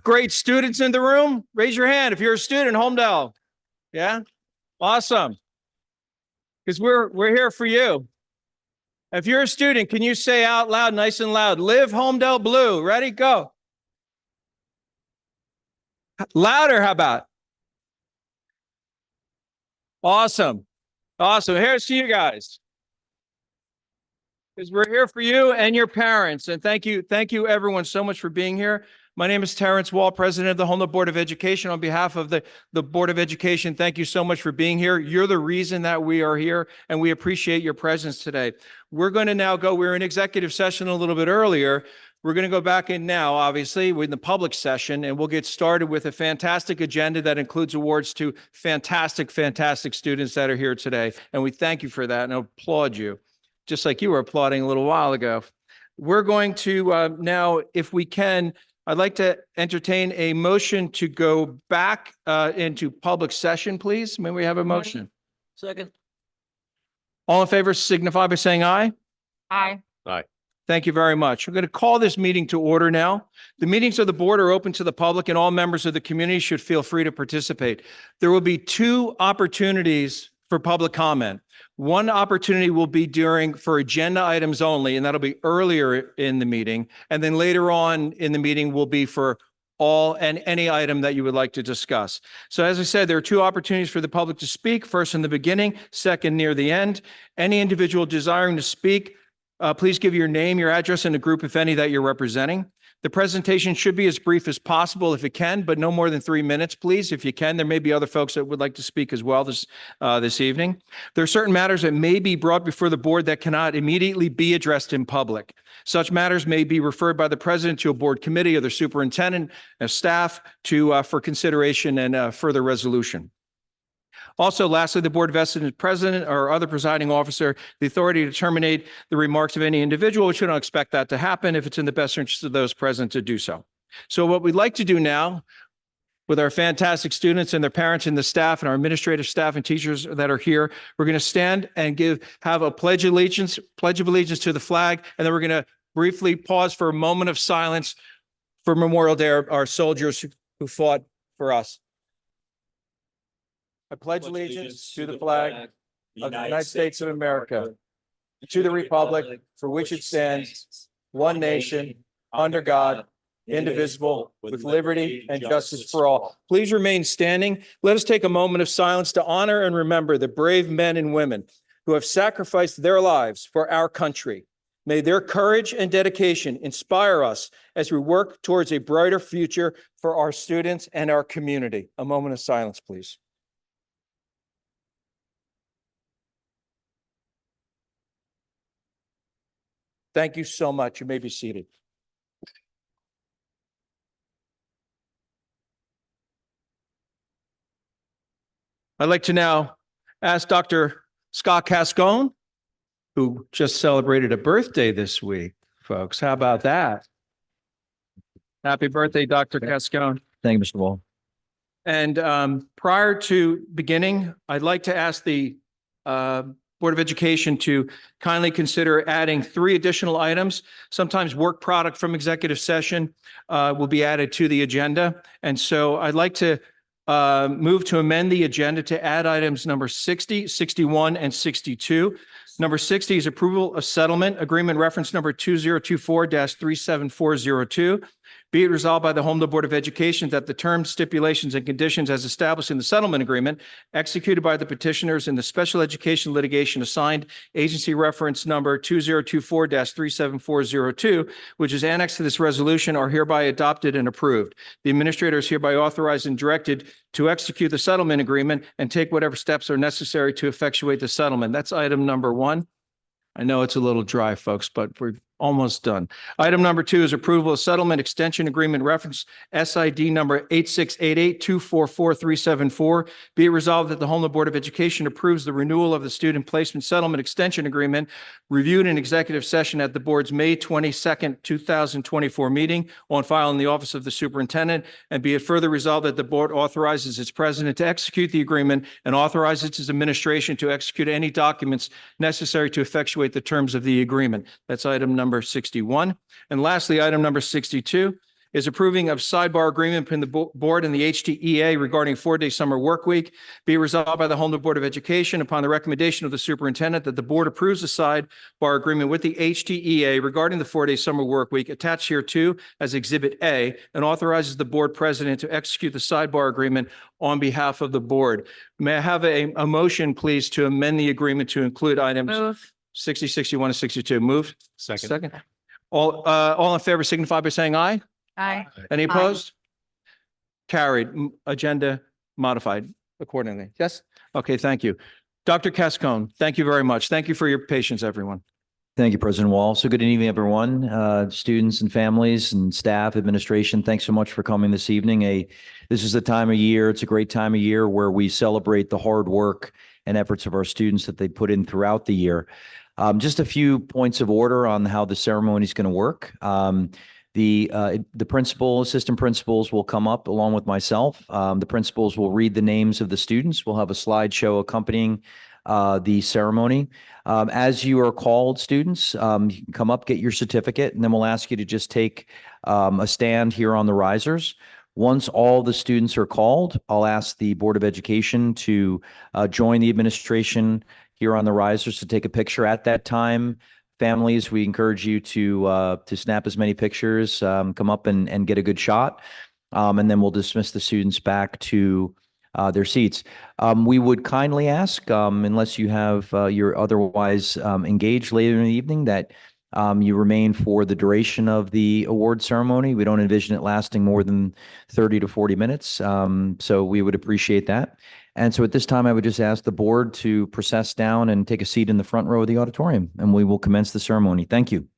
grade students in the room? Raise your hand if you're a student, Homedale. Yeah? Awesome. Because we're here for you. If you're a student, can you say out loud, nice and loud, live Homedale Blue? Ready? Go. Louder, how about? Awesome. Awesome. Here's to you guys. Because we're here for you and your parents. And thank you everyone so much for being here. My name is Terrence Wall, president of the Homedale Board of Education. On behalf of the Board of Education, thank you so much for being here. You're the reason that we are here, and we appreciate your presence today. We're going to now we're in executive session a little bit earlier. We're going to go back in now, obviously, we're in the public session, and we'll get started with a fantastic agenda that includes awards to fantastic students that are here today. And we thank you for that and applaud you, just like you were applauding a little while ago. We're going to now, if we can, I'd like to entertain a motion to go back into public session, please. May we have a motion? Second. All in favor signify by saying aye. Aye. Aye. Thank you very much. I'm going to call this meeting to order now. The meetings of the board are open to the public, and all members of the community should feel free to participate. There will be two opportunities for public comment. One opportunity will be for agenda items only, and that'll be earlier in the meeting. And then later on in the meeting will be for all and any item that you would like to discuss. So as I said, there are two opportunities for the public to speak, first in the beginning, second near the end. Any individual desiring to speak, please give your name, your address, and the group, if any, that you're representing. The presentation should be as brief as possible if it can, but no more than 3 minutes, please. If you can, there may be other folks that would like to speak as well this evening. There are certain matters that may be brought before the board that cannot immediately be addressed in public. Such matters may be referred by the president to a board committee or the superintendent and staff for consideration and further resolution. Also, lastly, the board vested in the president or other presiding officer the authority to terminate the remarks of any individual, which we don't expect that to happen if it's in the best interest of those present to do so. So what we'd like to do now with our fantastic students and their parents and the staff and our administrative staff and teachers that are here, we're going to stand and have a pledge of allegiance to the flag, and then we're going to briefly pause for a moment of silence for Memorial Day, our soldiers who fought for us. I pledge allegiance to the flag of the United States of America, to the republic for which it stands, one nation, under God, indivisible, with liberty and justice for all. Please remain standing. Let us take a moment of silence to honor and remember the brave men and women who have sacrificed their lives for our country. May their courage and dedication inspire us as we work towards a brighter future for our students and our community. A moment of silence, please. Thank you so much. You may be seated. I'd like to now ask Dr. Scott Cascone, who just celebrated a birthday this week, folks. How about that? Happy birthday, Dr. Cascone. Thank you, Mr. Wall. And prior to beginning, I'd like to ask the Board of Education to kindly consider adding 3 additional items. Sometimes work product from executive session will be added to the agenda. And so I'd like to move to amend the agenda to add items number 60, 61, and 62. Number 60 is approval of settlement agreement reference number 2024-37402. Be it resolved by the Homedale Board of Education that the terms, stipulations, and conditions as established in the settlement agreement executed by the petitioners in the special education litigation assigned agency reference number 2024-37402, which is annexed to this resolution, are hereby adopted and approved. The administrator is hereby authorized and directed to execute the settlement agreement and take whatever steps are necessary to effectuate the settlement. That's item number 1. I know it's a little dry, folks, but we're almost done. Item number 2 is approval of settlement extension agreement reference SID number 8688244374. Be it resolved that the Homedale Board of Education approves the renewal of the student placement settlement extension agreement reviewed in executive session at the board's May 22nd, 2024 meeting on file in the office of the superintendent. And be it further resolved that the board authorizes its president to execute the agreement and authorizes its administration to execute any documents necessary to effectuate the terms of the agreement. That's item number 61. And lastly, item number 62 is approving of sidebar agreement between the board and the HTEA regarding 4-day summer work week. Be resolved by the Homeland Board of Education upon the recommendation of the superintendent that the board approves the sidebar agreement with the HTEA regarding the 4-day summer work week attached here to as Exhibit A and authorizes the board president to execute the sidebar agreement on behalf of the board. May I have a motion, please, to amend the agreement to include items Move. 60, 61, and 62? Moved. Second. Second. All in favor signify by saying aye. Aye. Any opposed? Carried. Agenda modified accordingly. Yes? Okay, thank you. Dr. Cascone, thank you very much. Thank you for your patience, everyone. Thank you, President Wall. So good evening, everyone, students and families and staff, administration. Thanks so much for coming this evening. This is the time of year. It's a great time of year where we celebrate the hard work and efforts of our students that they put in throughout the year. Just a few points of order on how the ceremony is going to work. The principal, assistant principals will come up along with myself. The principals will read the names of the students. We'll have a slideshow accompanying the ceremony. As you are called, students, you can come up, get your certificate, and then we'll ask you to just take a stand here on the risers. Once all the students are called, I'll ask the Board of Education to join the administration here on the risers to take a picture. At that time, families, we encourage you to snap as many pictures, come up and get a good shot, and then we'll dismiss the students back to their seats. We would kindly ask, unless you have you're otherwise engaged later in the evening, that you remain for the duration of the award ceremony. We don't envision it lasting more than 30 to 40 minutes, so we would appreciate that. And so at this time, I would just ask the board to process down and take a seat in the front row of the auditorium, and we will commence the ceremony. Thank you.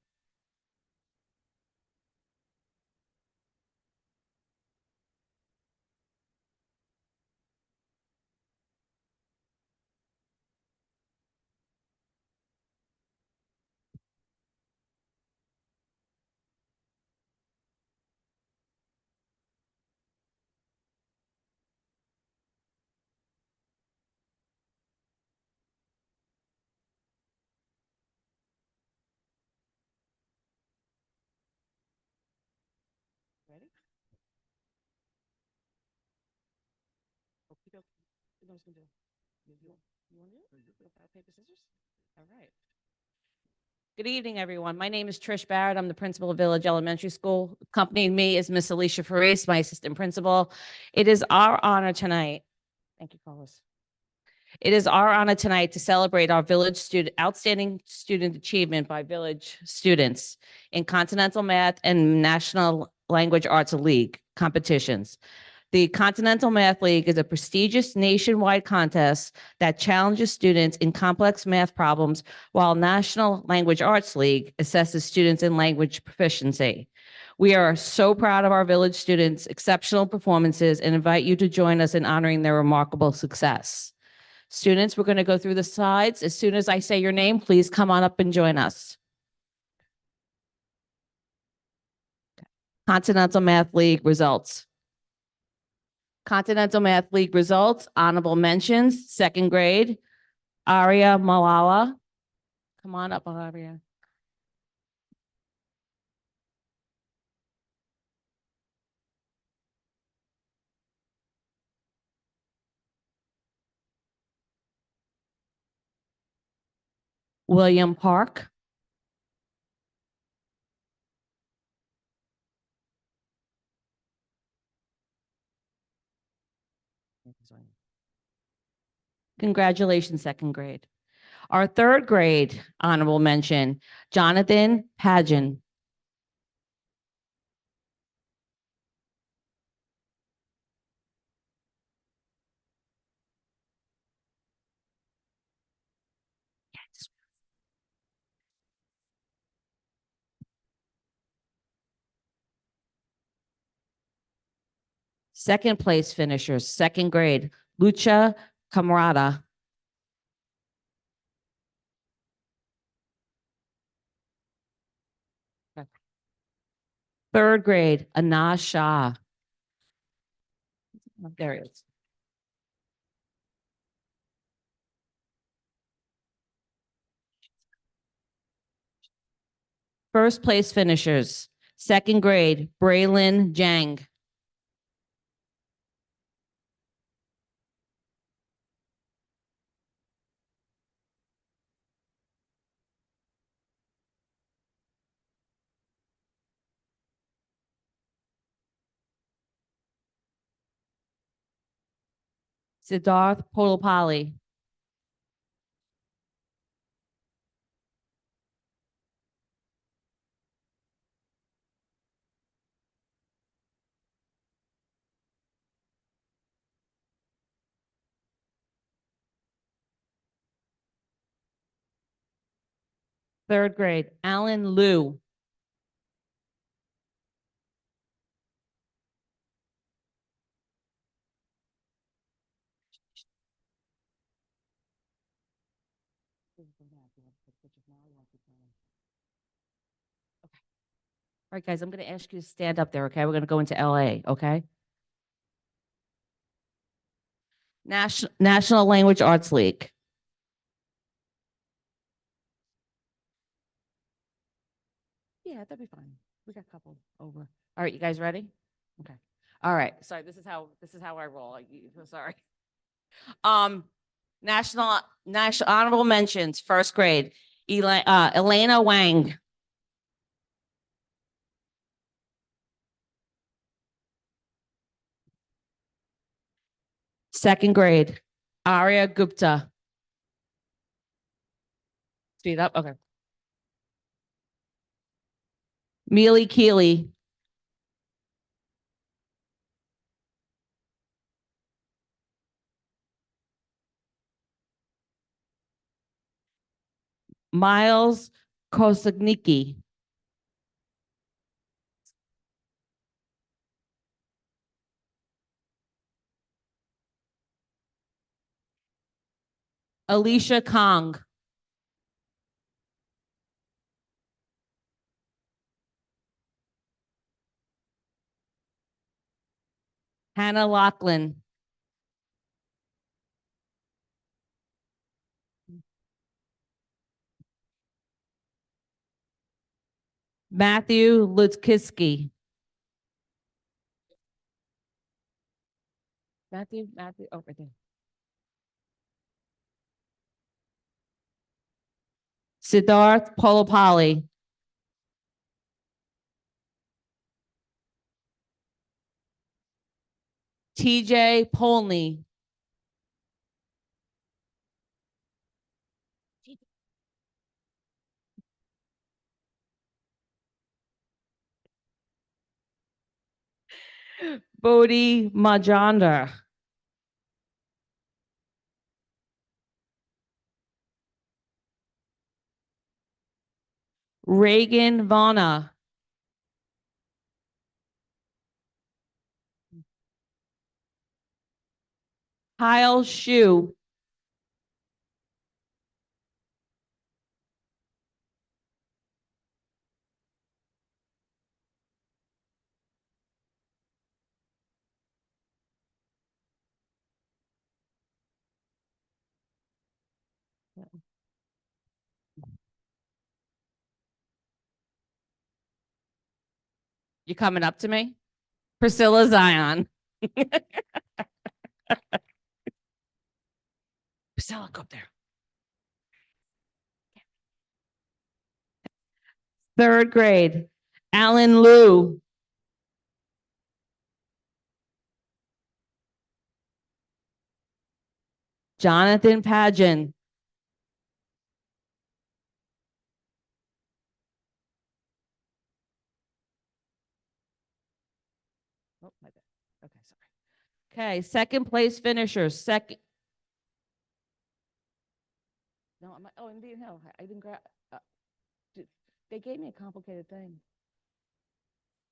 Ready? Okey-doke. You know what I was gonna do? You want to do it? Rock, paper, scissors? All right. Good evening, everyone. My name is Trish Barrett. I'm the principal of Village Elementary School. Accompanying me is Miss Alicia Faris, my assistant principal. It is our honor tonight. Thank you, Carlos. It is our honor tonight to celebrate our outstanding student achievement by village students in Continental Math and National Language Arts League competitions. The Continental Math League is a prestigious nationwide contest that challenges students in complex math problems, while National Language Arts League assesses students in language proficiency. We are so proud of our village students' exceptional performances and invite you to join us in honoring their remarkable success. Students, we're going to go through the slides. As soon as I say your name, please come on up and join us. Continental Math League results. Continental Math League results, honorable mentions, second grade, Aria Malala. Come on up, Aria. William Park. Congratulations, second grade. Our third grade honorable mention, Jonathan Pageon. Second place finishers, second grade, Lucha Camarada. Third grade, Anaz Shah. Oh, there he is. First place finishers, Second grade, Braylon Jang. Siddharth Podalpally. Third grade, Alan Liu. All right, guys, I'm going to ask you to stand up there, okay? We're going to go into LA, okay? National Language Arts League. Yeah, that'd be fine. We got a couple over. All right, you guys ready? Okay. All right. Sorry, this is how I roll. Sorry. National honorable mentions, first grade. Elena Wang. Second grade, Arya Gupta. Speed up. Okay. Mealy Keeley. Miles Kosagnicki. Alicia Kong. Hannah Lachlan. Matthew Lutkiski. Matthew, oh, right there. Siddharth Polopali. TJ Polney. Bodhi Majanda. Reagan Vana. Kyle Shu. You coming up to me? Priscilla Zion. Priscilla, go up there. Third grade, Alan Liu. Jonathan Pageon. Oh, my bad. Okay, sorry. Okay, second place finishers. No, oh, Indian Hill. I didn't grab. They gave me a complicated thing.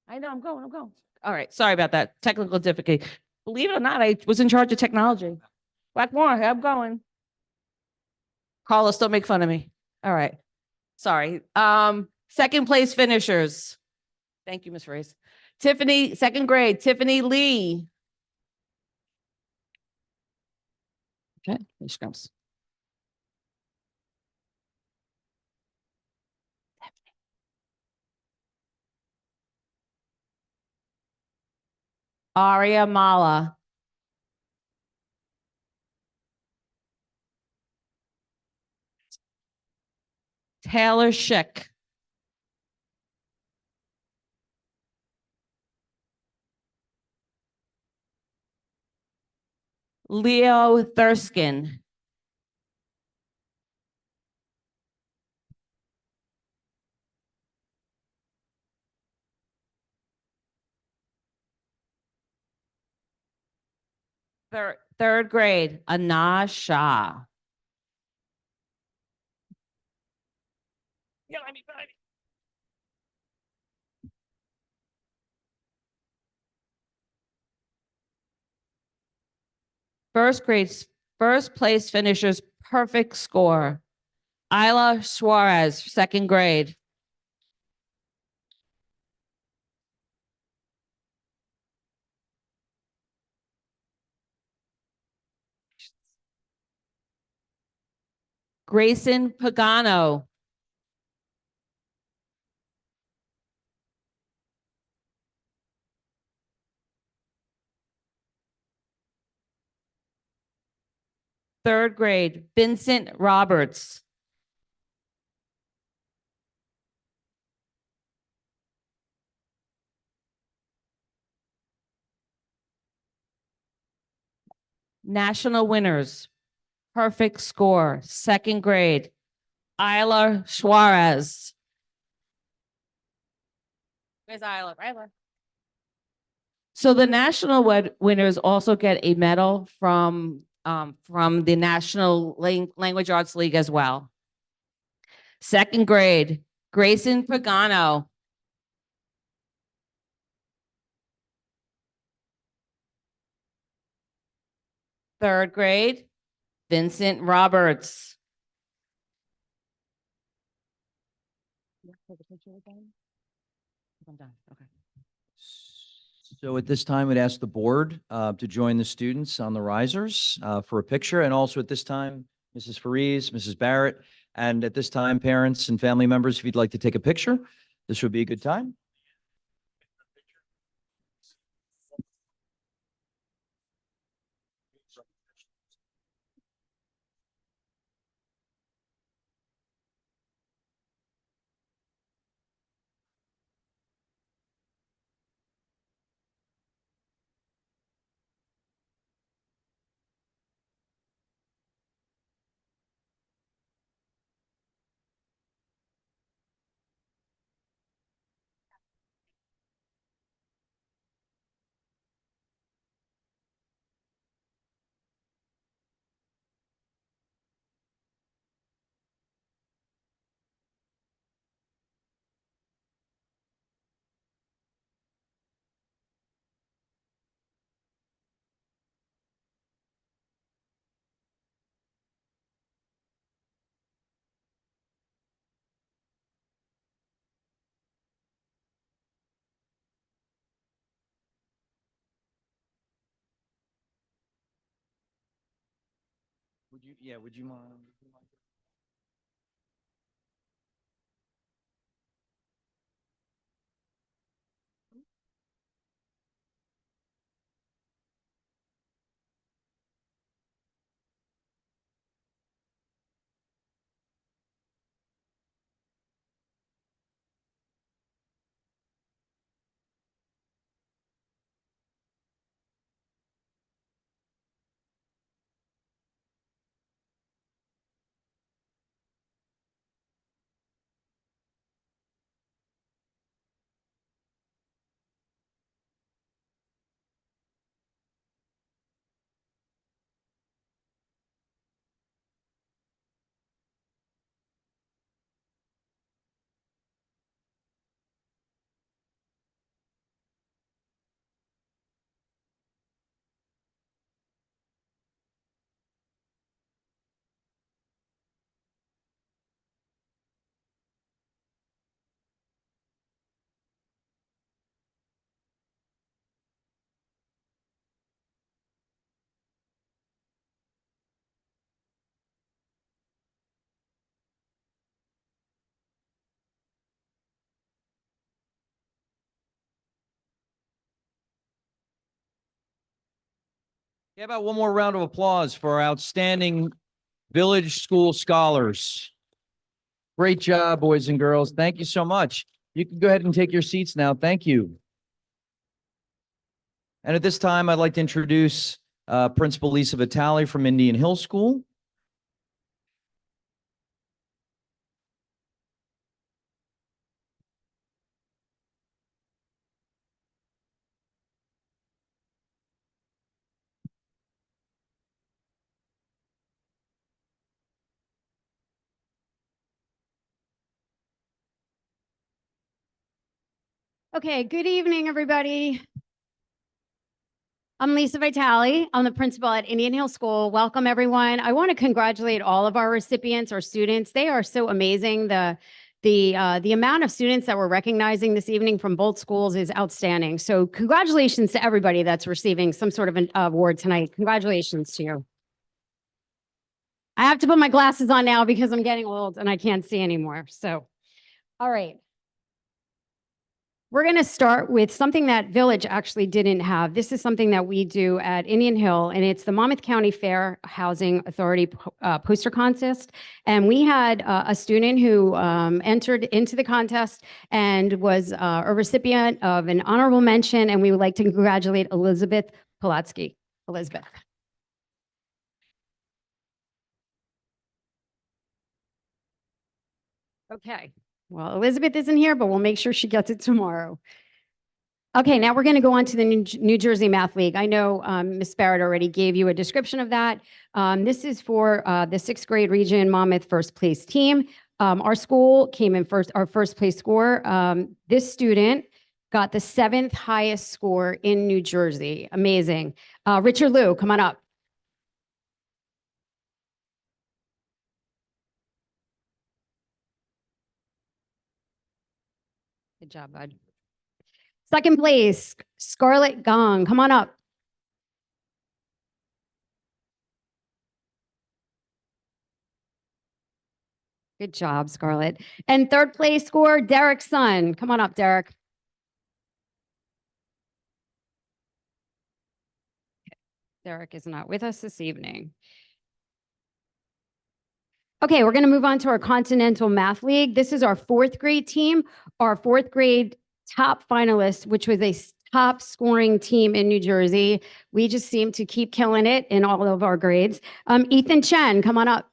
I know, I'm going. All right, sorry about that. Technical difficulty. Believe it or not, I was in charge of technology. Blackmore, I'm going. Carlos, don't make fun of me. All right. Sorry. Second place finishers. Thank you, Miss Race. Tiffany, second grade, Tiffany Lee. Okay, here she comes. Arya Mala. Taylor Schick. Leo Thurskin. Third grade, Anna Shah. First grade, first place finishers, perfect score. Isla Suarez, second grade. Grayson Pagano. Third grade, Vincent Roberts. National winners, perfect score, second grade. Isla Suarez. Where's Isla? Isla. So the national winners also get a medal from the National Language Arts League as well. Second grade, Grayson Pagano. Third grade, Vincent Roberts. I'm done. Okay. So at this time, we'd ask the board to join the students on the risers for a picture. And also at this time, Mrs. Faries, Mrs. Barrett, and at this time, parents and family members, if you'd like to take a picture, this would be a good time. Would you mind? How about one more round of applause for our outstanding village school scholars? Great job, boys and girls. Thank you so much. You can go ahead and take your seats now. Thank you. And at this time, I'd like to introduce Principal Lisa Vitale from Indian Hill School. Okay, good evening, everybody. I'm Lisa Vitale. I'm the principal at Indian Hill School. Welcome, everyone. I want to congratulate all of our recipients, our students. They are so amazing. The amount of students that we're recognizing this evening from both schools is outstanding. So congratulations to everybody that's receiving some sort of an award tonight. Congratulations to you. I have to put my glasses on now because I'm getting old and I can't see anymore. So, all right. We're going to start with something that Village actually didn't have. This is something that we do at Indian Hill, and it's the Monmouth County Fair Housing Authority poster contest. And we had a student who entered into the contest and was a recipient of an honorable mention, and we would like to congratulate Elizabeth Polatsky. Elizabeth. Okay. Well, Elizabeth isn't here, but we'll make sure she gets it tomorrow. Okay, now we're going to go on to the New Jersey Math League. I know Ms. Barrett already gave you a description of that. This is for the sixth grade region Monmouth first place team. Our school came in first, our first place score. This student got the 7th highest score in New Jersey. Amazing. Richard Liu, come on up. Good job, bud. Second place, Scarlett Gong, come on up. Good job, Scarlett. And third place score, Derek Sun. Come on up, Derek. Derek is not with us this evening. Okay, we're going to move on to our Continental Math League. This is our 4th grade team, our 4th grade top finalist, which was a top scoring team in New Jersey. We just seem to keep killing it in all of our grades. Ethan Chen, come on up.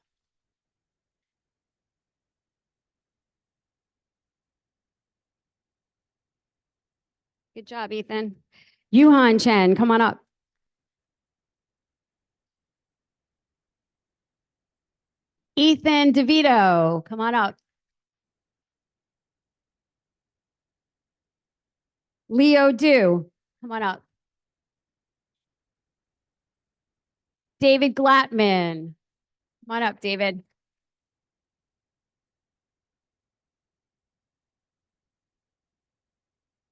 Good job, Ethan. Yuhan Chen, come on up. Ethan DeVito, come on up. Leo Du, come on up. David Glattman, come on up, David.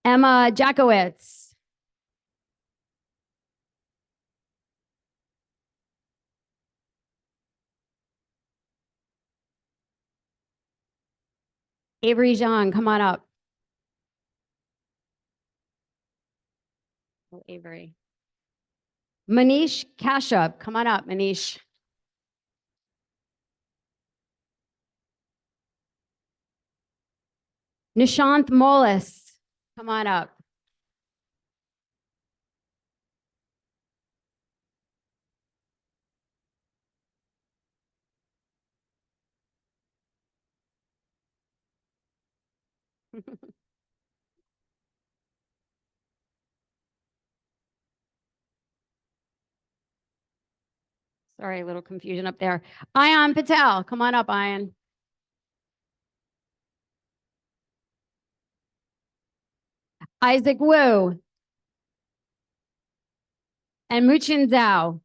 Emma Jackowitz. Avery Zhang, come on up. Oh, Avery. Manish Kashyap, come on up, Manish. Nishant Molis, come on up. Sorry, a little confusion up there. Ayan Patel, come on up, Ayan. Isaac Wu. And Muchin Zhao.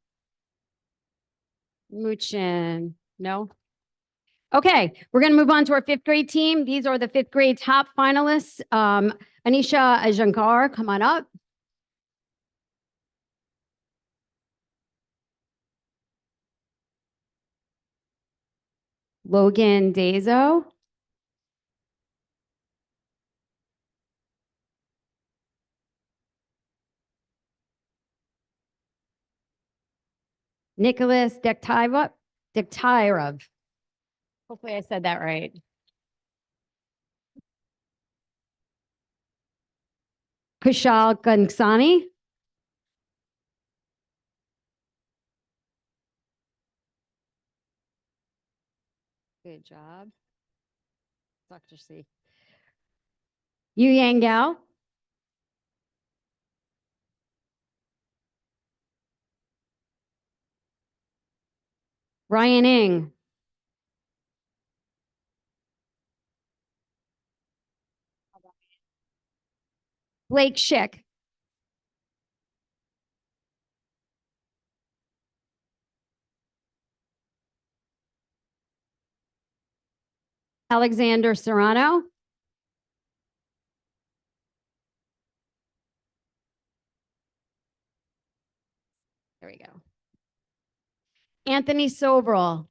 Muchin, no? Okay, we're going to move on to our 5th grade team. These are the 5th grade top finalists. Anisha Ajankar, come on up. Logan Dazo. Nicholas Dektyrov. Hopefully I said that right. Kushal Gansani. Good job. Dr. C. Yu Yang Gao. Ryan Ing. Blake Schick. Alexander Serrano. There we go. Anthony Sobral.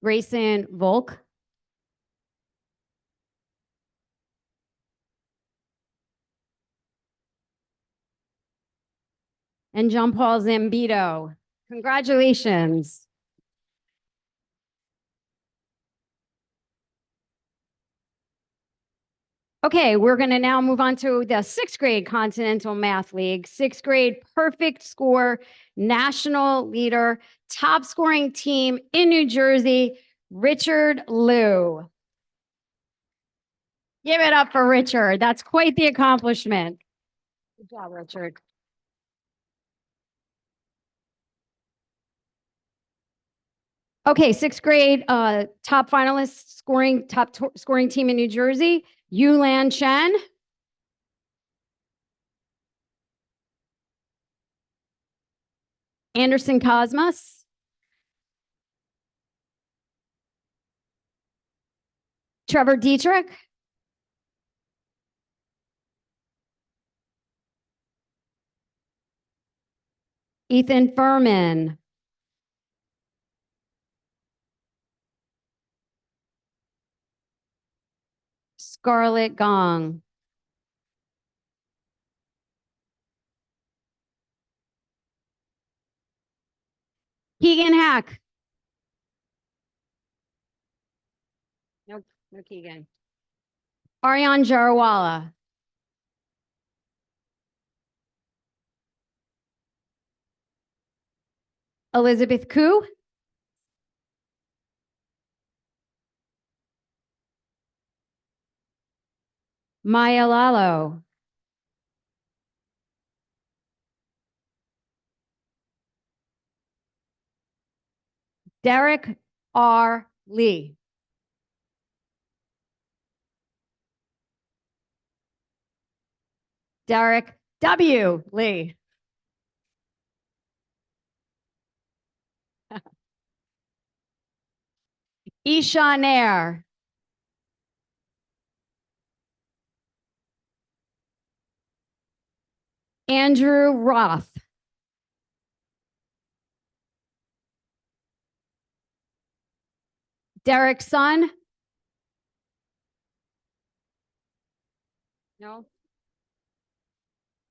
Grayson Volk. And John Paul Zambito. Congratulations. Okay, we're going to now move on to the sixth grade Continental Math League. Sixth grade perfect score, national leader, top scoring team in New Jersey, Richard Liu. Give it up for Richard. That's quite the accomplishment. Good job, Richard. Okay, sixth grade top finalist scoring, scoring team in New Jersey, Yulan Chen. Anderson Cosmos. Trevor Dietrich. Ethan Furman. Scarlett Gong. Keegan Hack. No, no Keegan. Aryan Jarawala. Elizabeth Koo. Maya Lalo. Derek R. Lee. Derek W. Lee. Isha Nair. Andrew Roth. Derek Sun. No.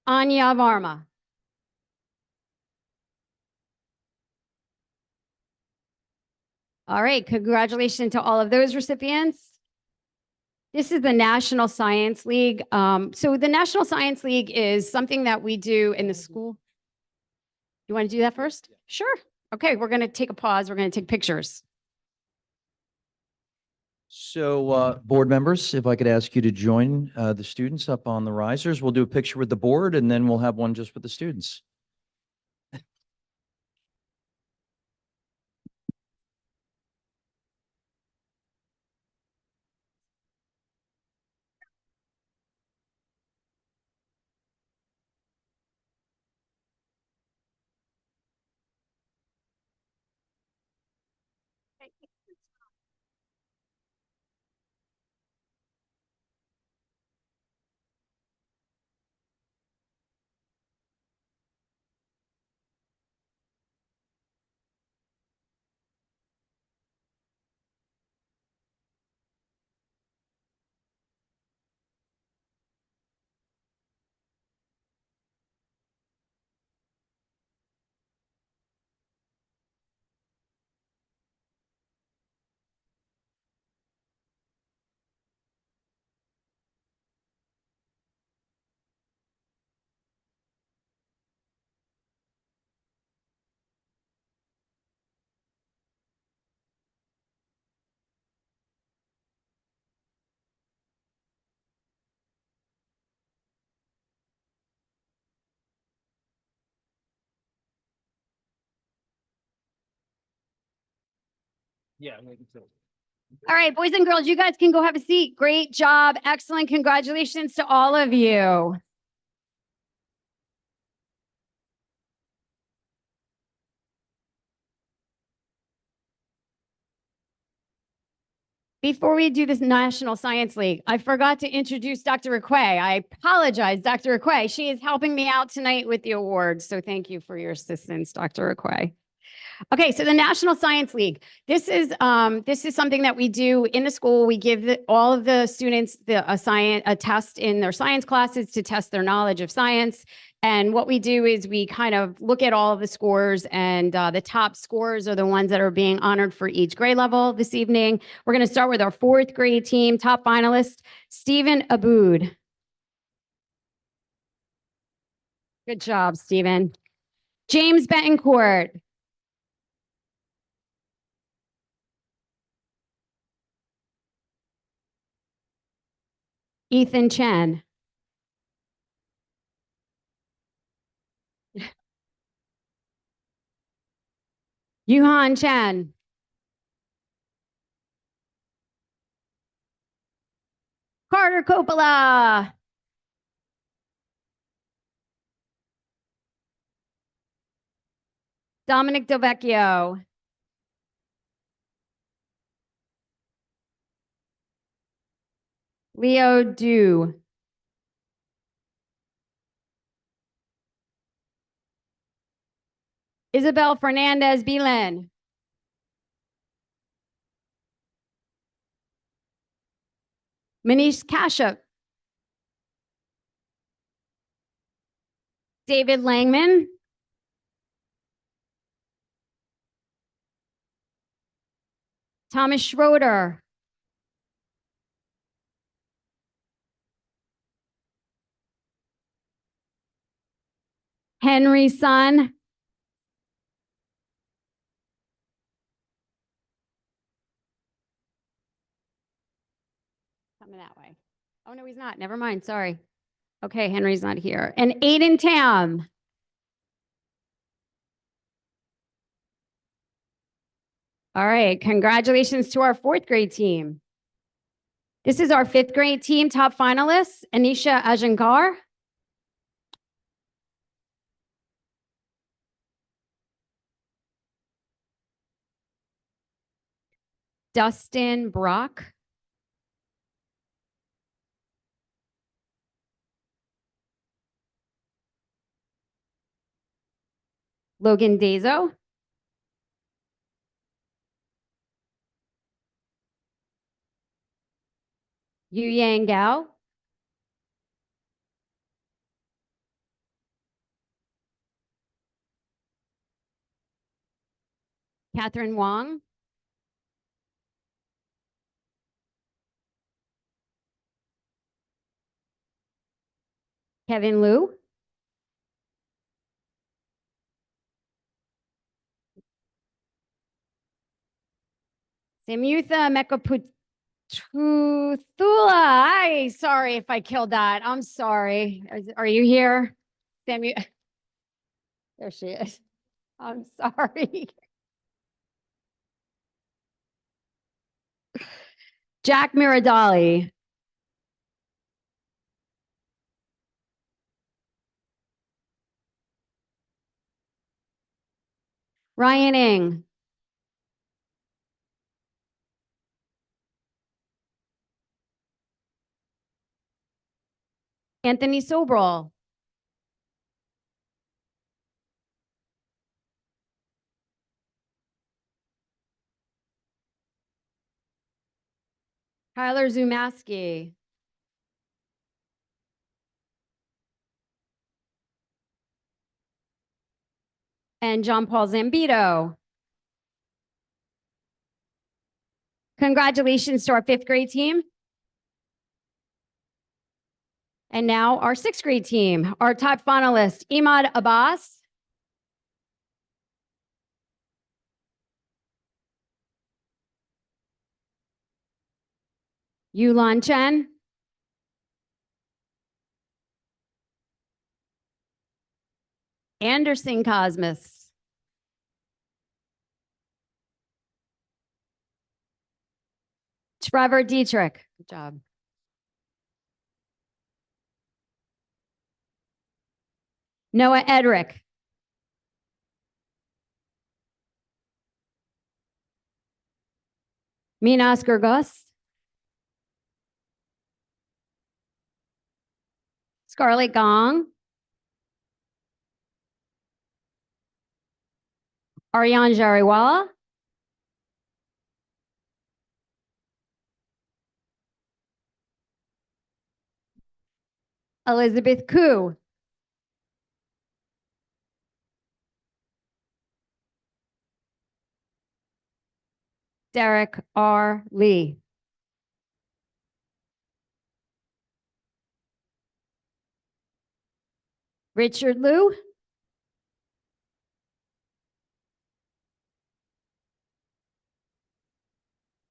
Anya Varma. All right, congratulations to all of those recipients. This is the National Science League. So the National Science League is something that we do in the school. You want to do that first? Sure. Okay, we're going to take a pause. We're going to take pictures. So, board members, if I could ask you to join the students up on the risers, we'll do a picture with the board and then we'll have one just with the students. All right, boys and girls, you guys can go have a seat. Great job. Excellent. Congratulations to all of you. Before we do this National Science League, I forgot to introduce Dr. Requay. I apologize, Dr. Requay. She is helping me out tonight with the awards. So thank you for your assistance, Dr. Requay. Okay, so the National Science League. This is something that we do in the school. We give all of the students a test in their science classes to test their knowledge of science. And what we do is we kind of look at all of the scores, and the top scores are the ones that are being honored for each grade level this evening. We're going to start with our fourth grade team, top finalist, Stephen Aboud. Good job, Stephen. James Betancourt. Ethan Chen. Yuhan Chen. Carter Coppola. Dominic Delvecchio. Leo Du. Isabel Fernandez Beelan. Manish Kashyap. David Langman. Thomas Schroeder. Henry Sun. Coming that way. Oh, no, he's not. Never mind. Sorry. Okay, Henry's not here. And Aiden Tam. All right, congratulations to our fourth grade team. This is our fifth grade team top finalists, Anisha Ajankar. Dustin Brock. Logan Dazo. Yu Yang Gao. Catherine Wong. Kevin Liu. Samyutha Mekapututhula. Sorry if I killed that. I'm sorry. Are you here? Samu. There she is. I'm sorry. Jack Miradali. Ryan Ng. Anthony Sobral. Tyler Zumaski. And John Paul Zambito. Congratulations to our fifth grade team. And now our sixth grade team, our top finalist, Imad Abbas. Yulan Chen. Anderson Cosmos. Trevor Dietrich. Good job. Noah Edrick. Minas Gergus. Scarlett Gong. Aryan Jariwala. Elizabeth Koo. Derek R. Lee. Richard Liu.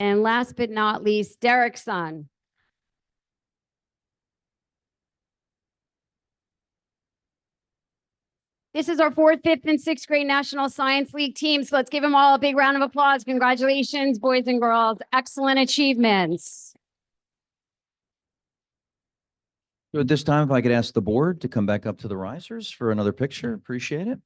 And last but not least, Derek's son. This is our 4th, 5th, and 6th grade National Science League team. So let's give them all a big round of applause. Congratulations, boys and girls. Excellent achievements. So at this time, if I could ask the board to come back up to the risers for another picture, appreciate it.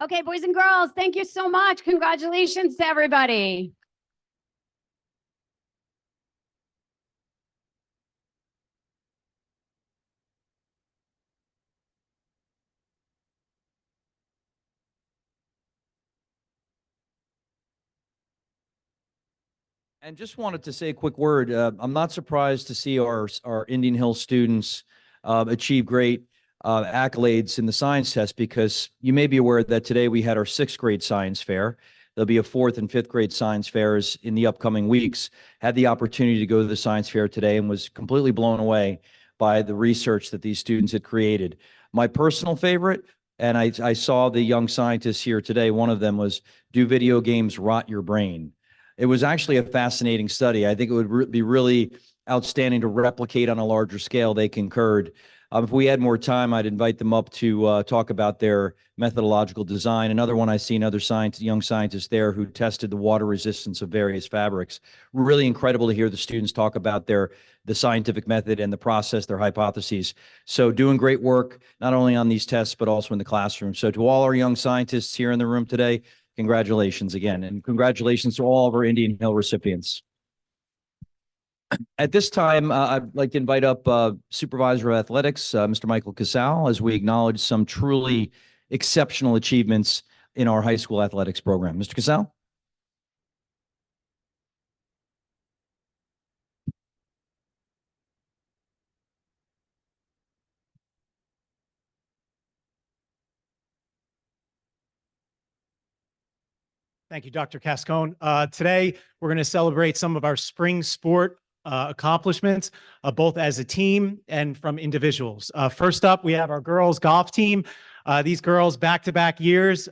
Okay, boys and girls, thank you so much. Congratulations to everybody. And just wanted to say a quick word. I'm not surprised to see our Indian Hill students achieve great accolades in the science test, because you may be aware that today we had our 6th grade science fair. There'll be a 4th and 5th grade science fairs in the upcoming weeks. Had the opportunity to go to the science fair today and was completely blown away by the research that these students had created. My personal favorite, and I saw the young scientists here today, one of them was, "Do video games rot your brain?" It was actually a fascinating study. I think it would be really outstanding to replicate on a larger scale. They concurred. If we had more time, I'd invite them up to talk about their methodological design. Another one, I see another young scientist there who tested the water resistance of various fabrics. Really incredible to hear the students talk about the scientific method and the process, their hypotheses. So doing great work, not only on these tests, but also in the classroom. So to all our young scientists here in the room today, congratulations again, and congratulations to all of our Indian Hill recipients. At this time, I'd like to invite up Supervisor of Athletics, Mr. Michael Casal, as we acknowledge some truly exceptional achievements in our high school athletics program. Mr. Casal? Thank you, Dr. Cascone. Today, we're going to celebrate some of our spring sport accomplishments, both as a team and from individuals. First up, we have our girls golf team. These girls, back-to-back years,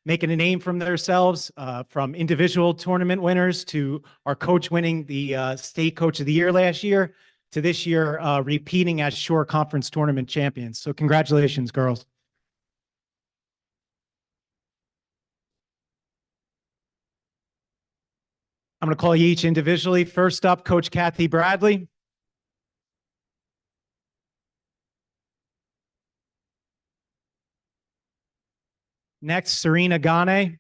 making a name for themselves, from individual tournament winners to our coach winning the state coach of the year last year, to this year repeating as Shore Conference tournament champions. So congratulations, girls. I'm going to call you each individually. First up, Coach Kathy Bradley. Next, Serena Gane.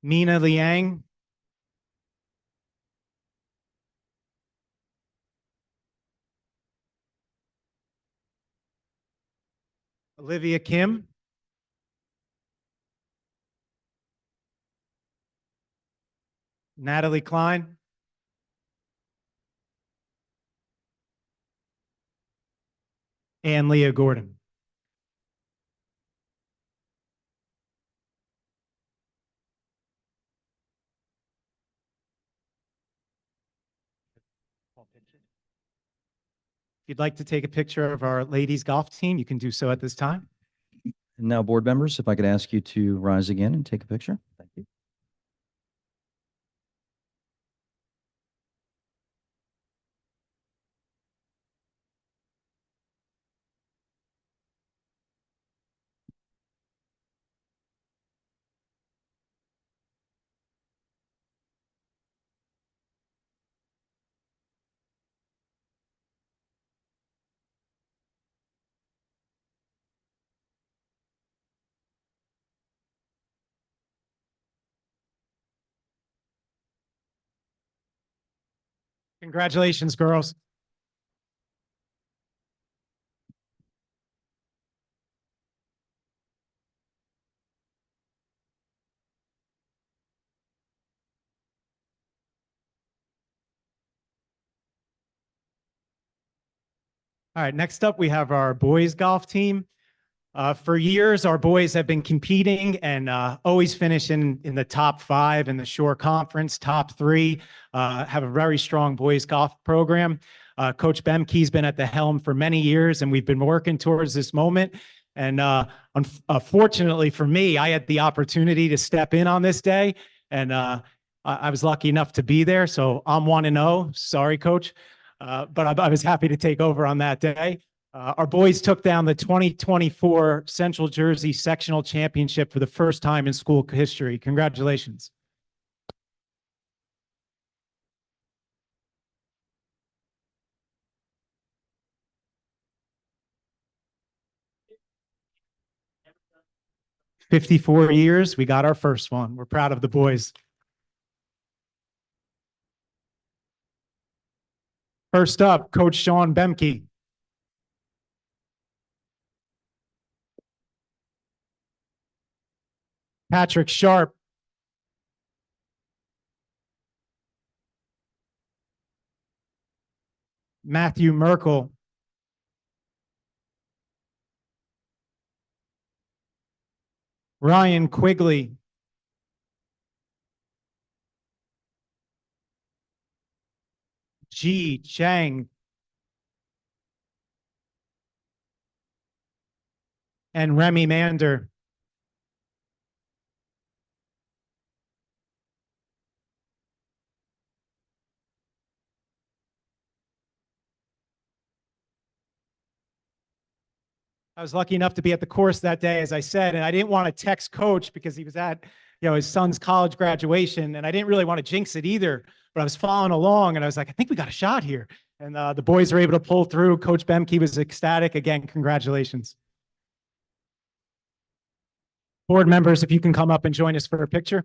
Mina Liang. Olivia Kim. Natalie Klein. And Leah Gordon. If you'd like to take a picture of our ladies golf team, you can do so at this time. And now, board members, if I could ask you to rise again and take a picture. Thank you. Congratulations, girls. All right, next up, we have our boys golf team. For years, our boys have been competing and always finishing in the top 5 in the Shore Conference, top 3, have a very strong boys golf program. Coach Bemke's been at the helm for many years, and we've been working towards this moment. And unfortunately for me, I had the opportunity to step in on this day, and I was lucky enough to be there. So I'm 1-0. Sorry, Coach. But I was happy to take over on that day. Our boys took down the 2024 Central Jersey Sectional Championship for the first time in school history. Congratulations. "54 years, we got our first one. We're proud of the boys." First up, Coach Sean Bemke. Patrick Sharp. Matthew Merkel. Ryan Quigley. Ji Chang. And Remy Mander. I was lucky enough to be at the course that day, as I said, and I didn't want to text Coach because he was at, his son's college graduation, and I didn't really want to jinx it either. But I was following along, and I was like, I think we got a shot here. And the boys were able to pull through. Coach Bemke was ecstatic. Again, congratulations. Board members, if you can come up and join us for a picture.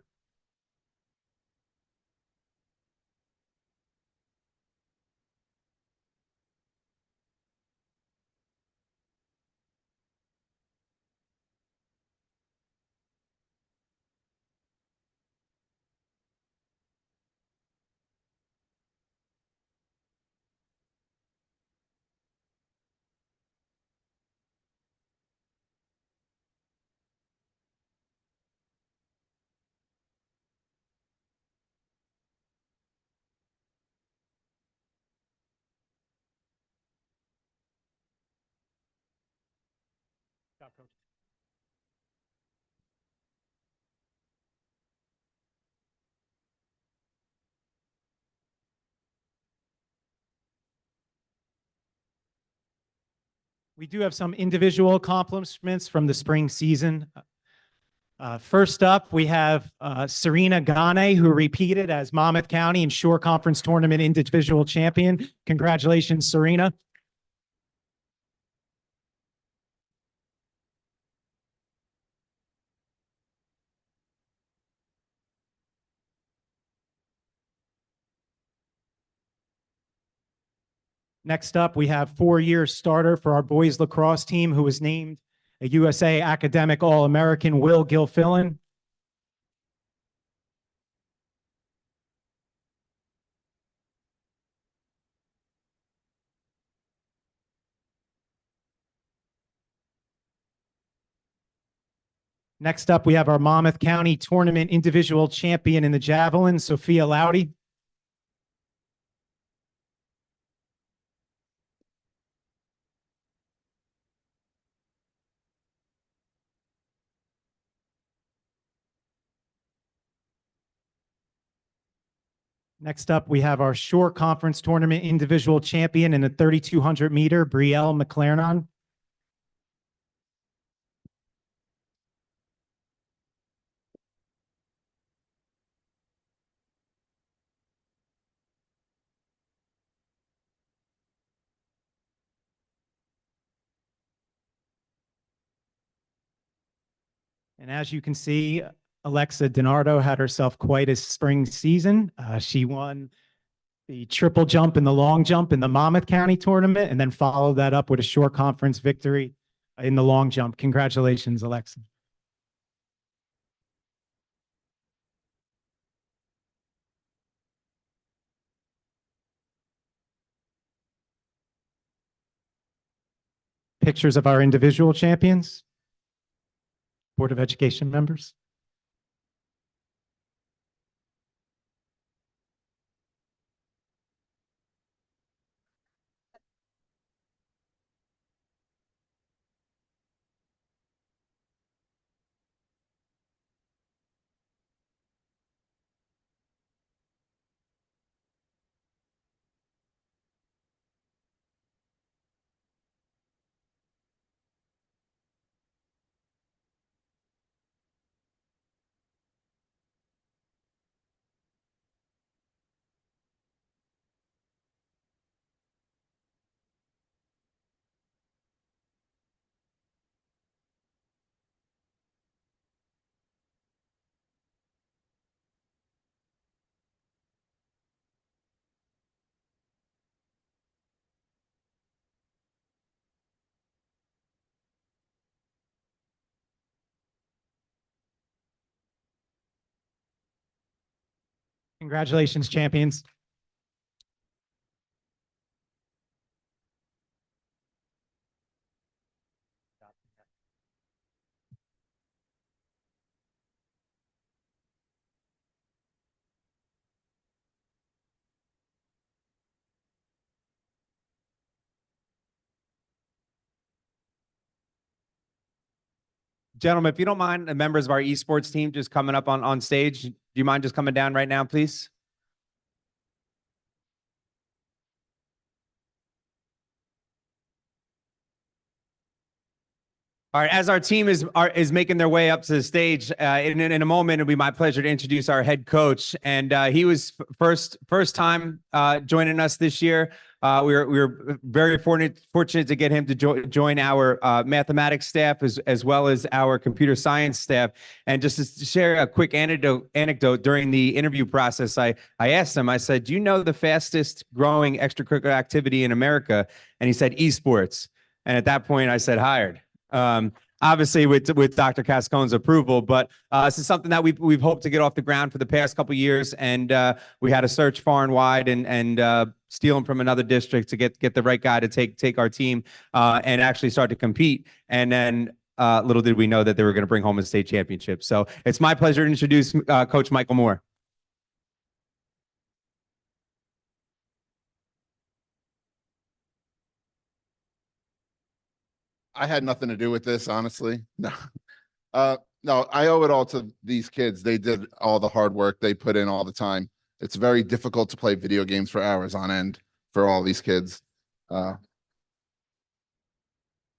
We do have some individual accomplishments from the spring season. First up, we have Serena Gane, who repeated as Monmouth County and Shore Conference Tournament individual champion. Congratulations, Serena. Next up, we have four-year starter for our boys lacrosse team, who was named a USA Academic All-American, Will Gilfillan. Next up, we have our Monmouth County Tournament individual champion in the javelin, Sophia Laudy. Next up, we have our Shore Conference Tournament individual champion in the 3,200 meter, Brielle McLarnon. And as you can see, Alexa DiNardo had herself quite a spring season. She won the triple jump and the long jump in the Monmouth County tournament, and then followed that up with a Shore Conference victory in the long jump. Congratulations, Alexa. Pictures of our individual champions, Board of Education members. Congratulations, champions. Gentlemen, if you don't mind, the members of our esports team just coming up on stage. Do you mind just coming down right now, please? All right, as our team is making their way up to the stage, in a moment, it'll be my pleasure to introduce our head coach. And he was first time joining us this year. We were very fortunate to get him to join our mathematics staff as well as our computer science staff. And just to share a quick anecdote during the interview process, I asked him, I said, "Do you know the fastest growing extracurricular activity in America?" And he said, "Esports." And at that point, I said, "Hired." Obviously with Dr. Cascone's approval, but this is something that we've hoped to get off the ground for the past couple of years, and we had to search far and wide and steal him from another district to get the right guy to take our team and actually start to compete. And then little did we know that they were going to bring home a state championship. So it's my pleasure to introduce Coach Michael Moore. I had nothing to do with this, honestly. No, no, I owe it all to these kids. They did all the hard work. They put in all the time. It's very difficult to play video games for hours on end for all these kids. But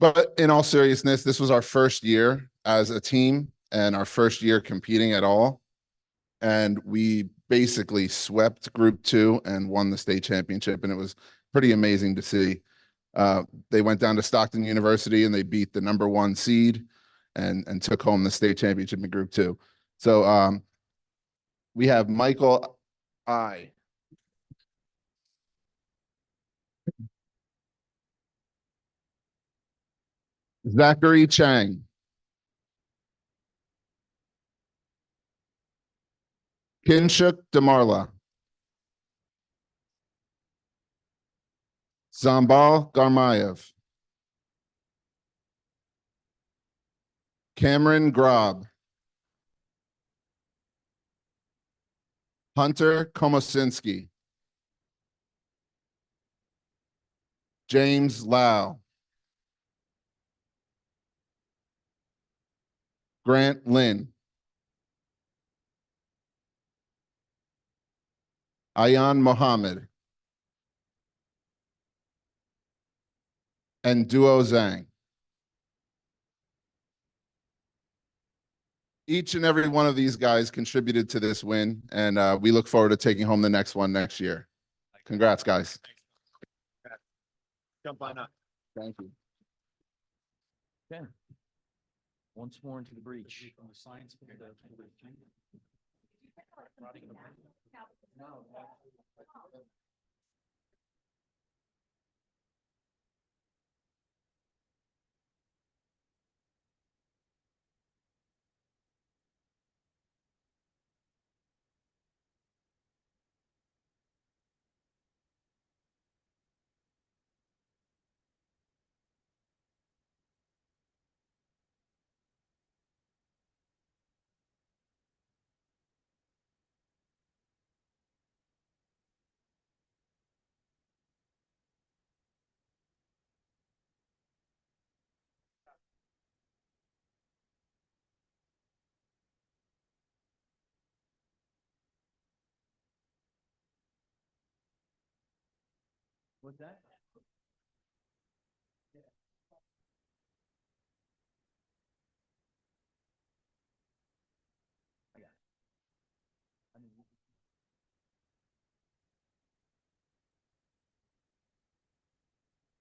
But in all seriousness, this was our first year as a team and our first year competing at all. And we basically swept Group 2 and won the state championship. And it was pretty amazing to see. They went down to Stockton University and they beat the #1 seed and took home the state championship in Group 2. So we have Michael I. Zachary Chang. Kinshuk Damarla. Zambal Garmayev. Cameron Grob. Hunter Komosinski. James Lau. Grant Lynn. Ayan Mohammed. And Duo Zhang. Each and every one of these guys contributed to this win, and we look forward to taking home the next one next year. Congrats, guys. Jump on up. Thank you. Okay. Once more into the breach. What's that?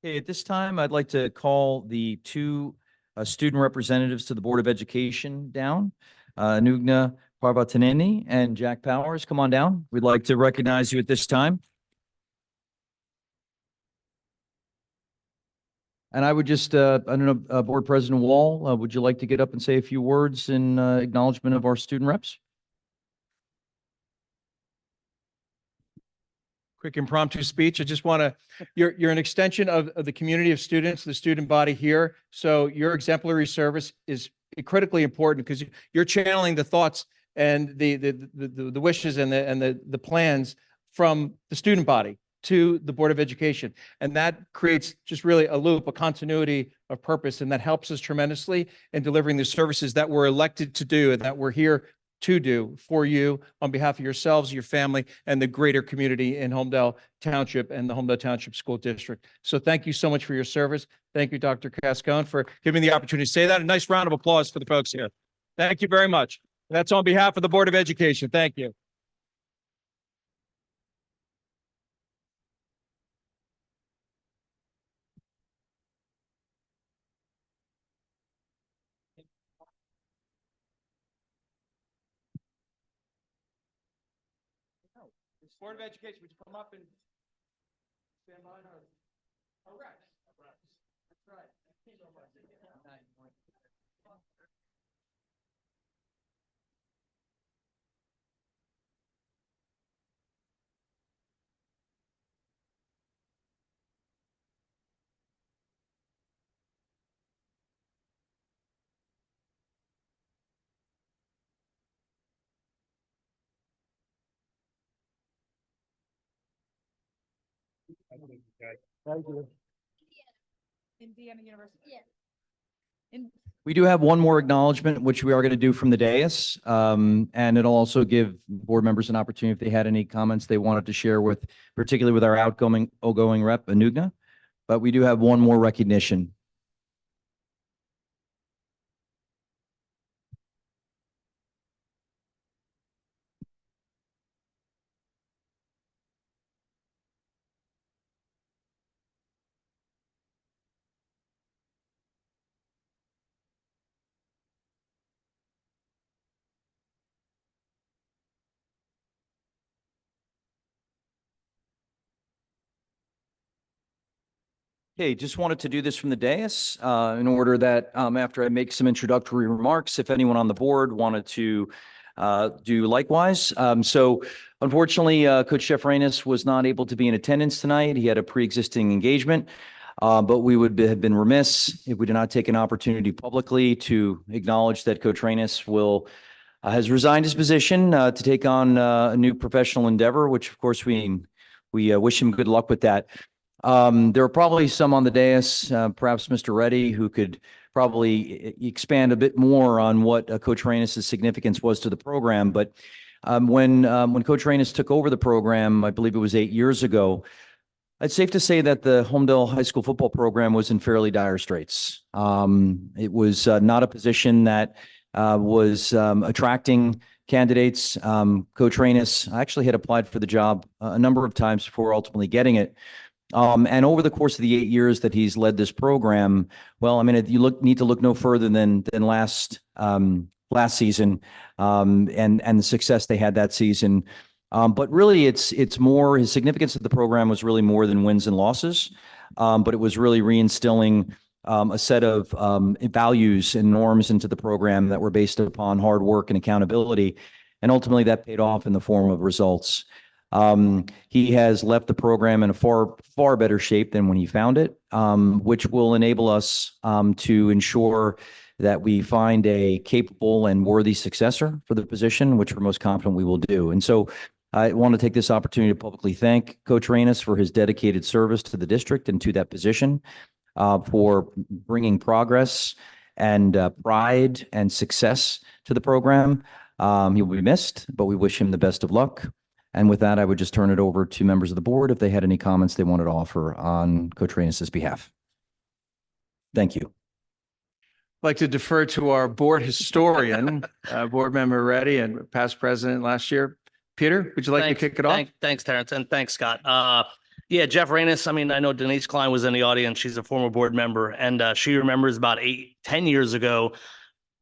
Okay, at this time, I'd like to call the two student representatives to the Board of Education down. Anugna Parvataneni and Jack Powers, come on down. We'd like to recognize you at this time. And I would just, I don't know, Board President Wall, would you like to get up and say a few words in acknowledgement of our student reps? Quick impromptu speech. I just want to, you're an extension of the community of students, the student body here. So your exemplary service is critically important because you're channeling the thoughts and the wishes and the plans from the student body to the Board of Education. And that creates just really a loop, a continuity of purpose. And that helps us tremendously in delivering the services that we're elected to do and that we're here to do for you on behalf of yourselves, your family, and the greater community in Homedale Township and the Homedale Township School District. So thank you so much for your service. Thank you, Dr. Cascone, for giving me the opportunity to say that. A nice round of applause for the folks here. Thank you very much. That's on behalf of the Board of Education. Thank you. Board of Education, would you come up and stand by our reps? That's right. Thank you. Indiana University. We do have one more acknowledgement, which we are going to do from the dais. And it'll also give board members an opportunity if they had any comments they wanted to share with, particularly with our outgoing rep, Anugna. But we do have one more recognition. Hey, just wanted to do this from the dais in order that after I make some introductory remarks, if anyone on the board wanted to do likewise. So unfortunately, Coach Shefranis was not able to be in attendance tonight. He had a pre-existing engagement, but we would have been remiss if we did not take an opportunity publicly to acknowledge that Coach Reynes has resigned his position to take on a new professional endeavor, which of course we wish him good luck with that. There are probably some on the dais, perhaps Mr. Reddy, who could probably expand a bit more on what Coach Reynes' significance was to the program. But when Coach Reynes took over the program, I believe it was 8 years ago, it's safe to say that the Homedale High School football program was in fairly dire straits. It was not a position that was attracting candidates. Coach Reynes actually had applied for the job a number of times before ultimately getting it. And over the course of the 8 years that he's led this program, well, I mean, you need to look no further than last season, and the success they had that season. But really, it's more, his significance of the program was really more than wins and losses. But it was really reinstilling a set of values and norms into the program that were based upon hard work and accountability, and ultimately that paid off in the form of results. He has left the program in a far better shape than when he found it, which will enable us to ensure that we find a capable and worthy successor for the position, which we're most confident we will do. And so I want to take this opportunity to publicly thank Coach Reynes for his dedicated service to the district and to that position, for bringing progress and pride and success to the program. He will be missed, but we wish him the best of luck. And with that, I would just turn it over to members of the board if they had any comments they wanted to offer on Coach Reynes' behalf. Thank you. I'd like to defer to our board historian, board member Reddy and past president last year. Peter, would you like to kick it off? Thanks, Terrence, and thanks, Scott. Yeah, Jeff Reynes, I mean, I know Denise Klein was in the audience. She's a former board member, and she remembers about 10 years ago,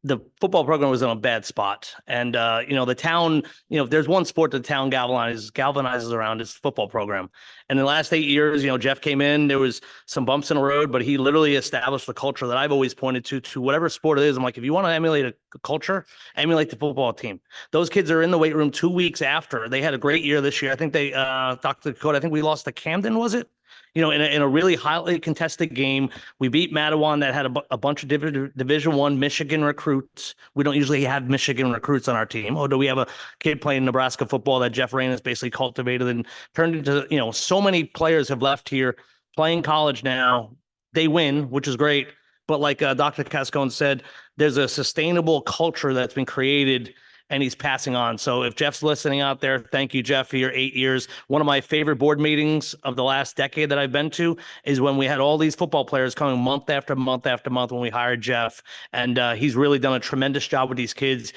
the football program was in a bad spot. And, the town, if there's one sport the town galvanizes around, is the football program. And in the last 8 years, Jeff came in, there was some bumps in the road, but he literally established the culture that I've always pointed to whatever sport it is. I'm like, if you want to emulate a culture, emulate the football team. Those kids are in the weight room 2 weeks after. They had a great year this year. I think they, Dr. Dakota, I think we lost to Camden, was it? In a really highly contested game. We beat Mattawan that had a bunch of Division I Michigan recruits. We don't usually have Michigan recruits on our team. Oh, do we have a kid playing Nebraska football that Jeff Reynes basically cultivated and turned into, so many players have left here playing college now. They win, which is great. But like Dr. Cascone said, there's a sustainable culture that's been created, and he's passing on. So if Jeff's listening out there, thank you, Jeff, for your 8 years. One of my favorite board meetings of the last decade that I've been to is when we had all these football players coming month after month after month when we hired Jeff. And he's really done a tremendous job with these kids,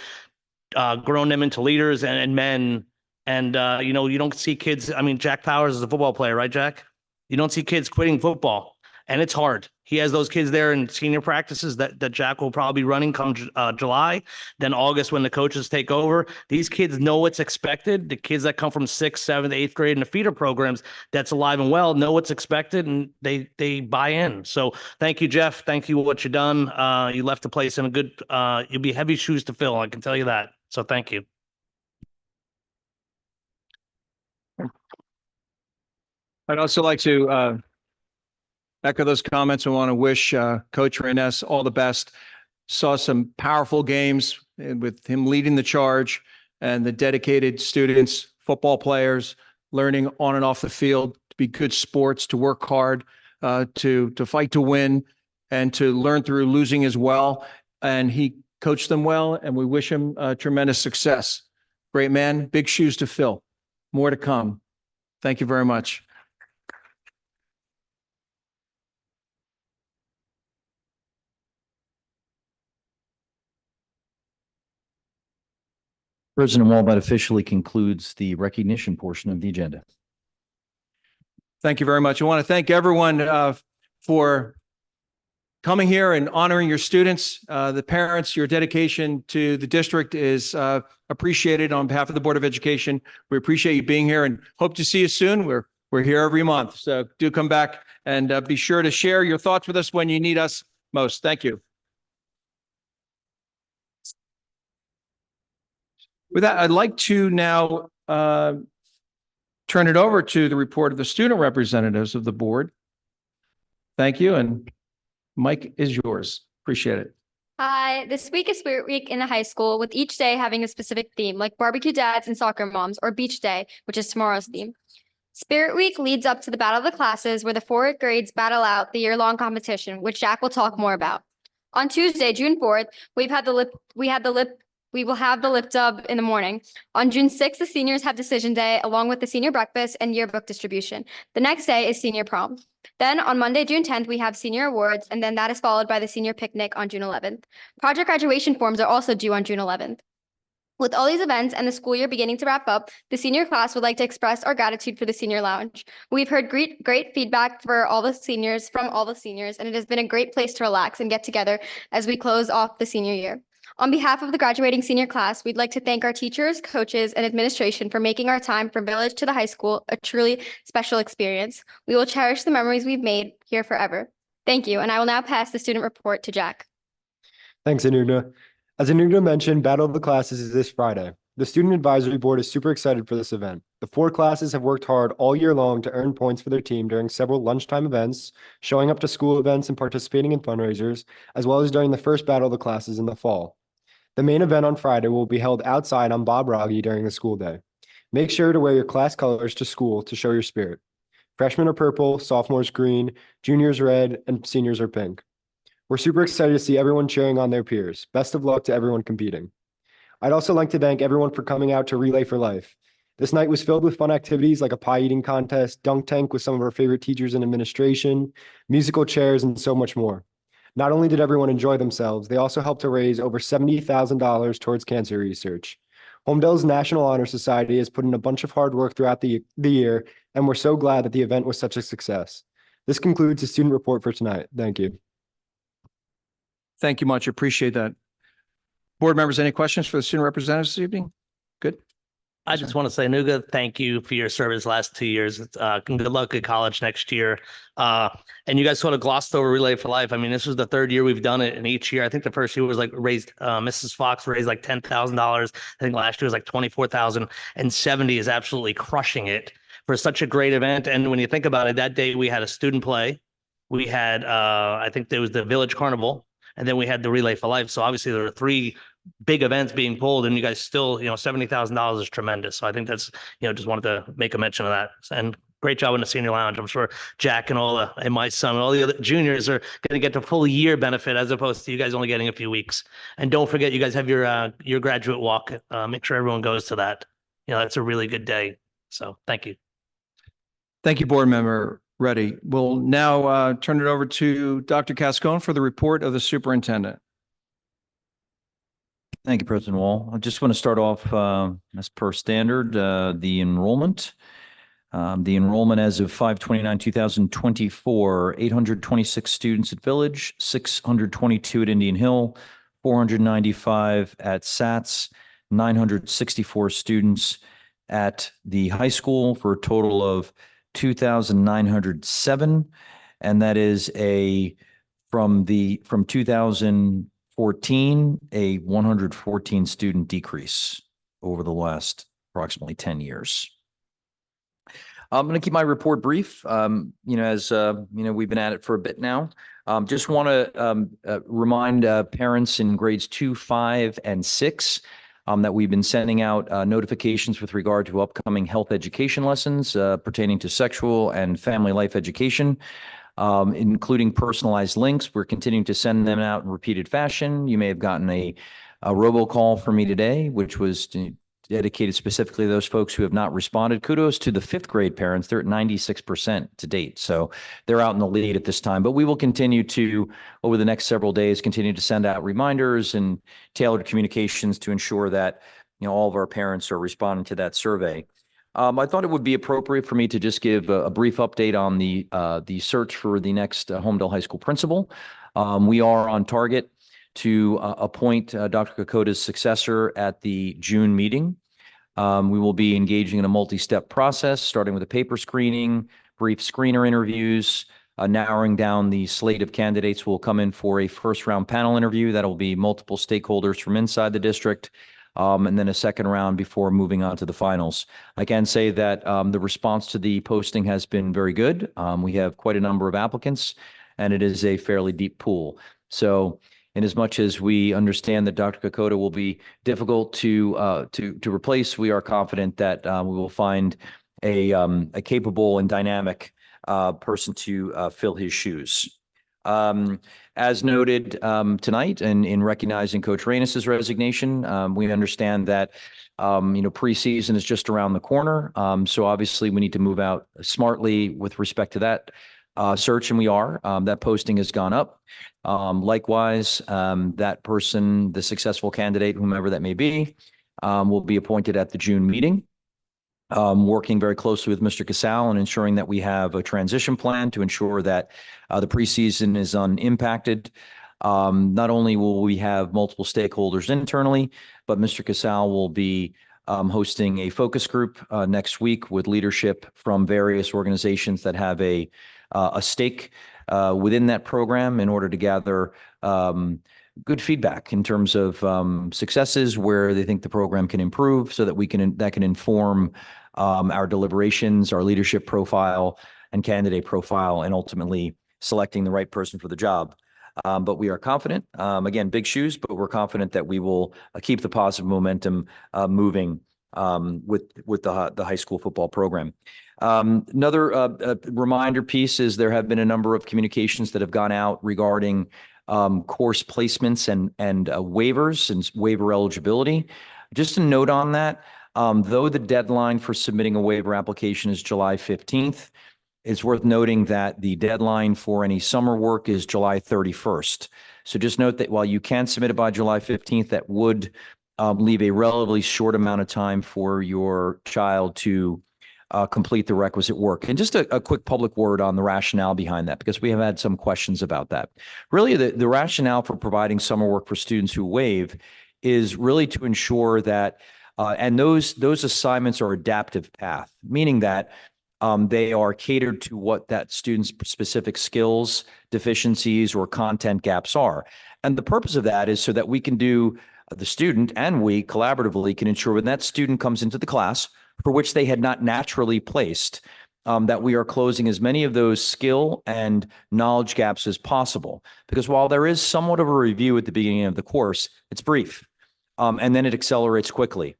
grown them into leaders and men. And, you don't see kids. I mean, Jack Powers is a football player, right, Jack? You don't see kids quitting football, and it's hard. He has those kids there in senior practices that Jack will probably be running come July, then August when the coaches take over. These kids know what's expected. The kids that come from 6th, 7th, 8th grade in the feeder programs that's alive and well know what's expected, and they buy in. So thank you, Jeff. Thank you for what you've done. You left the place in a good, you'll be heavy shoes to fill. I can tell you that. So thank you. I'd also like to echo those comments. I want to wish Coach Reynes all the best. Saw some powerful games with him leading the charge, and the dedicated students, football players, learning on and off the field to be good sports, to work hard, to fight to win, and to learn through losing as well. And he coached them well, and we wish him tremendous success. Great man, big shoes to fill. More to come. Thank you very much. President Walbott officially concludes the recognition portion of the agenda. Thank you very much. I want to thank everyone for coming here and honoring your students, the parents. Your dedication to the district is appreciated on behalf of the Board of Education. We appreciate you being here and hope to see you soon. We're We're here every month, so do come back and be sure to share your thoughts with us when you need us most. Thank you. With that, I'd like to now turn it over to the report of the student representatives of the board. Thank you, and Mike is yours. Appreciate it. Hi, this week is Spirit Week in the high school, with each day having a specific theme, like barbecue dads and soccer moms, or beach day, which is tomorrow's theme. Spirit Week leads up to the Battle of the Classes, where the 4th grades battle out the year-long competition, which Jack will talk more about. On Tuesday, June 4th, we will have the lip dub in the morning. On June 6th, the seniors have decision day, along with the senior breakfast and yearbook distribution. The next day is senior prom. Then on Monday, June 10th, we have senior awards, and then that is followed by the senior picnic on June 11th. Project graduation forms are also due on June 11th. With all these events and the school year beginning to wrap up, the senior class would like to express our gratitude for the senior lounge. We've heard great feedback from all the seniors, and it has been a great place to relax and get together as we close off the senior year. On behalf of the graduating senior class, we'd like to thank our teachers, coaches, and administration for making our time from village to the high school a truly special experience. We will cherish the memories we've made here forever. Thank you, and I will now pass the student report to Jack. Thanks, Anugna. As Anugna mentioned, Battle of the Classes is this Friday. The Student Advisory Board is super excited for this event. The 4 classes have worked hard all year long to earn points for their team during several lunchtime events, showing up to school events and participating in fundraisers, as well as during the first Battle of the Classes in the fall. The main event on Friday will be held outside on Bob Rogge during the school day. Make sure to wear your class colors to school to show your spirit. Freshmen are purple, sophomores green, juniors red, and seniors are pink. We're super excited to see everyone cheering on their peers. Best of luck to everyone competing. I'd also like to thank everyone for coming out to Relay for Life. This night was filled with fun activities like a pie eating contest, dunk tank with some of our favorite teachers in administration, musical chairs, and so much more. Not only did everyone enjoy themselves, they also helped to raise over $70,000 towards cancer research. Homedale's National Honor Society has put in a bunch of hard work throughout the year, and we're so glad that the event was such a success. This concludes the student report for tonight. Thank you. Thank you much. Appreciate that. Board members, any questions for the student representatives this evening? Good. I just want to say, Nuga, thank you for your service last 2 years. Good luck at college next year. And you guys sort of glossed over Relay for Life. I mean, this was the 3rd year we've done it, and each year, I think the first year was like Mrs. Fox raised like $10,000. I think last year was like $24,000, and 70 is absolutely crushing it for such a great event. And when you think about it, that day we had a student play. We had, I think there was the Village Carnival, and then we had the Relay for Life. So obviously there were 3 big events being pulled, and you guys still, $70,000 is tremendous. So I think that's, just wanted to make a mention of that. And great job in the senior lounge. I'm sure Jack and and my son and all the other juniors are going to get the full year benefit as opposed to you guys only getting a few weeks. And don't forget, you guys have your graduate walk. Make sure everyone goes to that. That's a really good day. So thank you. Thank you, board member Reddy. We'll now turn it over to Dr. Cascone for the report of the superintendent. Thank you, President Wall. I just want to start off, as per standard, the enrollment. The enrollment as of 5/29/2024, 826 students at Village, 622 at Indian Hill, 495 at SATS, 964 students at the high school for a total of 2,907. And that is from 2014, a 114 student decrease over the last approximately 10 years. I'm going to keep my report brief. As we've been at it for a bit now. Just want to remind parents in grades 2, 5, and 6 that we've been sending out notifications with regard to upcoming health education lessons pertaining to sexual and family life education, including personalized links. We're continuing to send them out in repeated fashion. You may have gotten a robocall from me today, which was dedicated specifically to those folks who have not responded. Kudos to the 5th grade parents. They're at 96% to date. So they're out in the lead at this time, but we will continue to, over the next several days, continue to send out reminders and tailored communications to ensure that, all of our parents are responding to that survey. I thought it would be appropriate for me to just give a brief update on the search for the next Homedale High School principal. We are on target to appoint Dr. Kokoda's successor at the June meeting. We will be engaging in a multi-step process, starting with a paper screening, brief screener interviews, narrowing down the slate of candidates who will come in for a first-round panel interview. That'll be multiple stakeholders from inside the district, and then a second round before moving on to the finals. I can say that the response to the posting has been very good. We have quite a number of applicants, and it is a fairly deep pool. So in as much as we understand that Dr. Kokoda will be difficult to replace, we are confident that we will find a capable and dynamic person to fill his shoes. As noted tonight, and in recognizing Coach Reynos's resignation, we understand that preseason is just around the corner. So obviously we need to move out smartly with respect to that search, and we are. That posting has gone up. Likewise, that person, the successful candidate, whomever that may be, will be appointed at the June meeting. Working very closely with Mr. Casal and ensuring that we have a transition plan to ensure that the preseason is unimpacted. Not only will we have multiple stakeholders internally, but Mr. Casal will be hosting a focus group next week with leadership from various organizations that have a stake within that program in order to gather good feedback in terms of successes, where they think the program can improve, so that that can inform our deliberations, our leadership profile and candidate profile, and ultimately selecting the right person for the job. But we are confident, again, big shoes, but we're confident that we will keep the positive momentum moving with the high school football program. Another reminder piece is there have been a number of communications that have gone out regarding course placements and waivers and waiver eligibility. Just a note on that, though the deadline for submitting a waiver application is July 15th, it's worth noting that the deadline for any summer work is July 31st. So just note that while you can submit it by July 15th, that would leave a relatively short amount of time for your child to complete the requisite work. And just a quick public word on the rationale behind that, because we have had some questions about that. Really, the rationale for providing summer work for students who waive is really to ensure that, and those assignments are adaptive path, meaning that they are catered to what that student's specific skills, deficiencies, or content gaps are. And the purpose of that is so that we can do, the student and we collaboratively can ensure when that student comes into the class for which they had not naturally placed, that we are closing as many of those skill and knowledge gaps as possible. Because while there is somewhat of a review at the beginning of the course, it's brief, and then it accelerates quickly.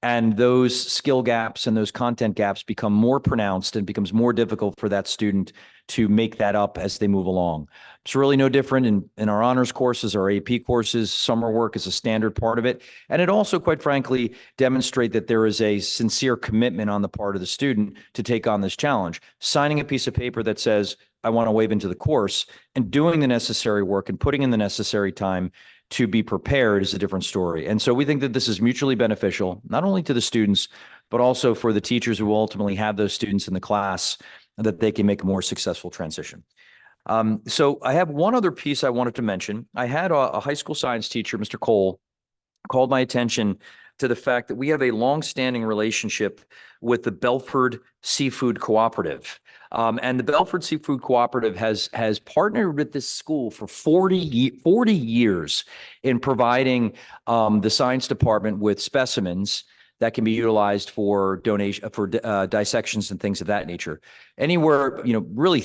And those skill gaps and those content gaps become more pronounced and becomes more difficult for that student to make that up as they move along. It's really no different in our honors courses, our AP courses. Summer work is a standard part of it. And it also, quite frankly, demonstrates that there is a sincere commitment on the part of the student to take on this challenge. Signing a piece of paper that says, I want to waive into the course, and doing the necessary work and putting in the necessary time to be prepared is a different story. And so we think that this is mutually beneficial, not only to the students, but also for the teachers who will ultimately have those students in the class, that they can make a more successful transition. So I have one other piece I wanted to mention. I had a high school science teacher, Mr. Cole, called my attention to the fact that we have a longstanding relationship with the Belford Seafood Cooperative. And the Belford Seafood Cooperative has partnered with this school for 40 years in providing the science department with specimens that can be utilized for donation, for dissections and things of that nature. Anywhere, really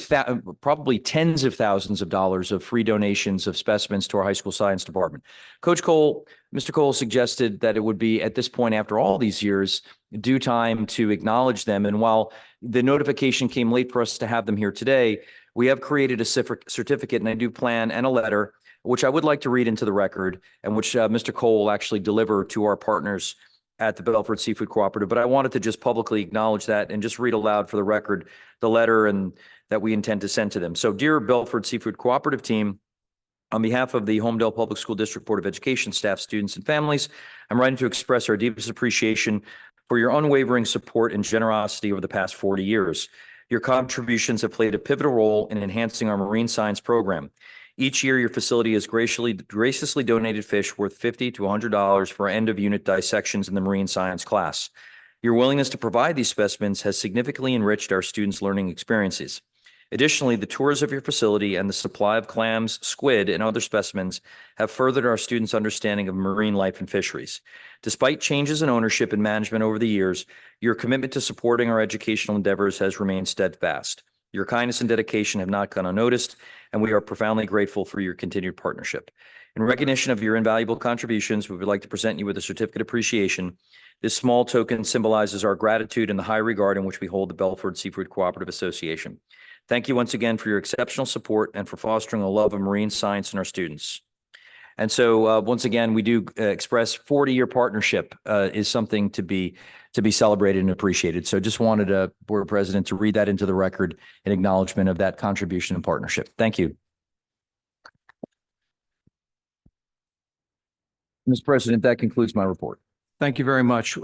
probably tens of thousands of dollars of free donations of specimens to our high school science department. Mr. Cole suggested that it would be, at this point, after all these years, due time to acknowledge them. And while the notification came late for us to have them here today, we have created a certificate, and I do plan, and a letter, which I would like to read into the record, and which Mr. Cole will actually deliver to our partners at the Belford Seafood Cooperative. But I wanted to just publicly acknowledge that and just read aloud for the record the letter and that we intend to send to them. So, dear Belford Seafood Cooperative team, on behalf of the Homedale Public School District Board of Education staff, students, and families, I'm writing to express our deepest appreciation for your unwavering support and generosity over the past 40 years. Your contributions have played a pivotal role in enhancing our marine science program. Each year, your facility has graciously donated fish worth $50 to $100 for end-of-unit dissections in the marine science class. Your willingness to provide these specimens has significantly enriched our students' learning experiences. Additionally, the tours of your facility and the supply of clams, squid, and other specimens have furthered our students' understanding of marine life and fisheries. Despite changes in ownership and management over the years, your commitment to supporting our educational endeavors has remained steadfast. Your kindness and dedication have not gone unnoticed, and we are profoundly grateful for your continued partnership. In recognition of your invaluable contributions, we would like to present you with a certificate of appreciation. This small token symbolizes our gratitude and the high regard in which we hold the Belford Seafood Cooperative Association. Thank you once again for your exceptional support and for fostering a love of marine science in our students. And so once again, we do express 40-year partnership is something to be celebrated and appreciated. So just wanted Board President to read that into the record in acknowledgement of that contribution and partnership. Thank you. Mr. President, that concludes my report. Thank you very much.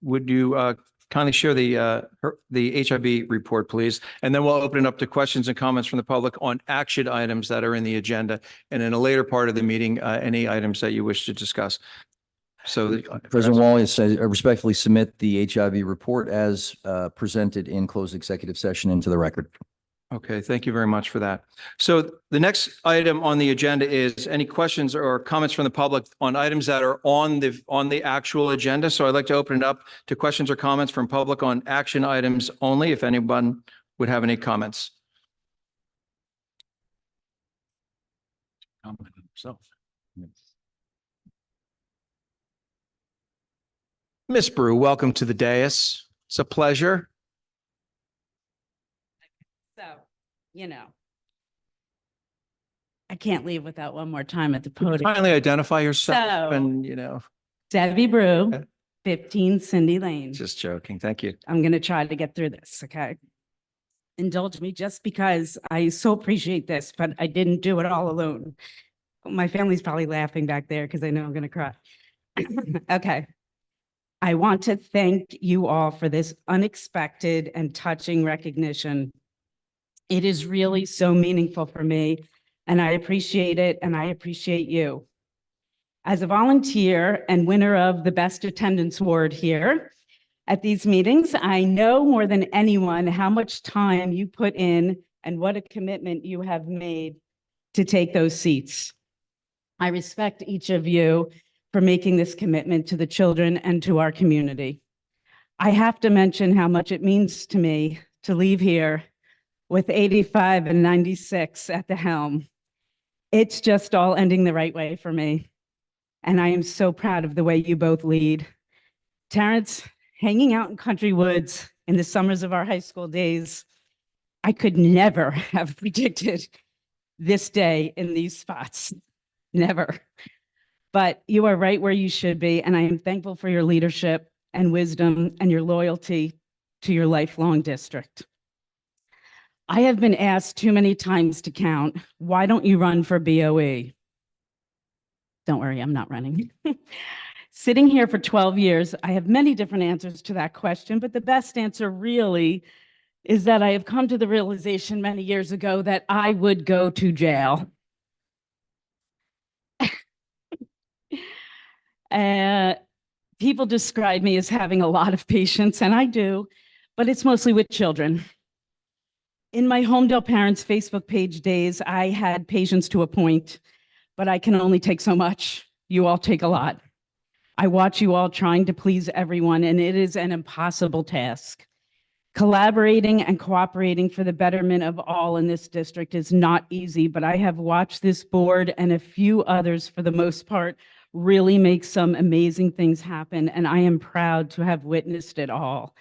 Would you kindly share the HIB report, please? And then we'll open it up to questions and comments from the public on action items that are in the agenda. And in a later part of the meeting, any items that you wish to discuss. So President Wallace, I respectfully submit the HIB report as presented in closed executive session into the record. Okay, thank you very much for that. So the next item on the agenda is any questions or comments from the public on items that are on the actual agenda. So I'd like to open it up to questions or comments from public on action items only, if anyone would have any comments. Ms. Brew, welcome to the dais. It's a pleasure. So, I can't leave without one more time at the podium. Kindly identify yourself So- and, Debbie Brew, Okay. 15 Cindy Lane. just joking. Thank you. I'm going to try to get through this, okay? Indulge me just because I so appreciate this, but I didn't do it all alone. My family's probably laughing back there because I know I'm going to cry. Okay. I want to thank you all for this unexpected and touching recognition. It is really so meaningful for me, and I appreciate it, and I appreciate you. As a volunteer and winner of the Best Attendance Award here at these meetings, I know more than anyone how much time you put in and what a commitment you have made to take those seats. I respect each of you for making this commitment to the children and to our community. I have to mention how much it means to me to leave here with 85 and 96 at the helm. It's just all ending the right way for me. And I am so proud of the way you both lead. Terrence, hanging out in country woods in the summers of our high school days, I could never have predicted this day in these spots. Never. But you are right where you should be. And I am thankful for your leadership and wisdom and your loyalty to your lifelong district. I have been asked too many times to count, why don't you run for BOE? Don't worry, I'm not running. Sitting here for 12 years, I have many different answers to that question, but the best answer really is that I have come to the realization many years ago that I would go to jail. People describe me as having a lot of patience, and I do, but it's mostly with children. In my Homedale Parents Facebook page days, I had patience to a point, but I can only take so much. You all take a lot. I watch you all trying to please everyone, and it is an impossible task. Collaborating and cooperating for the betterment of all in this district is not easy, but I have watched this board and a few others, for the most part, really make some amazing things happen, and I am proud to have witnessed it all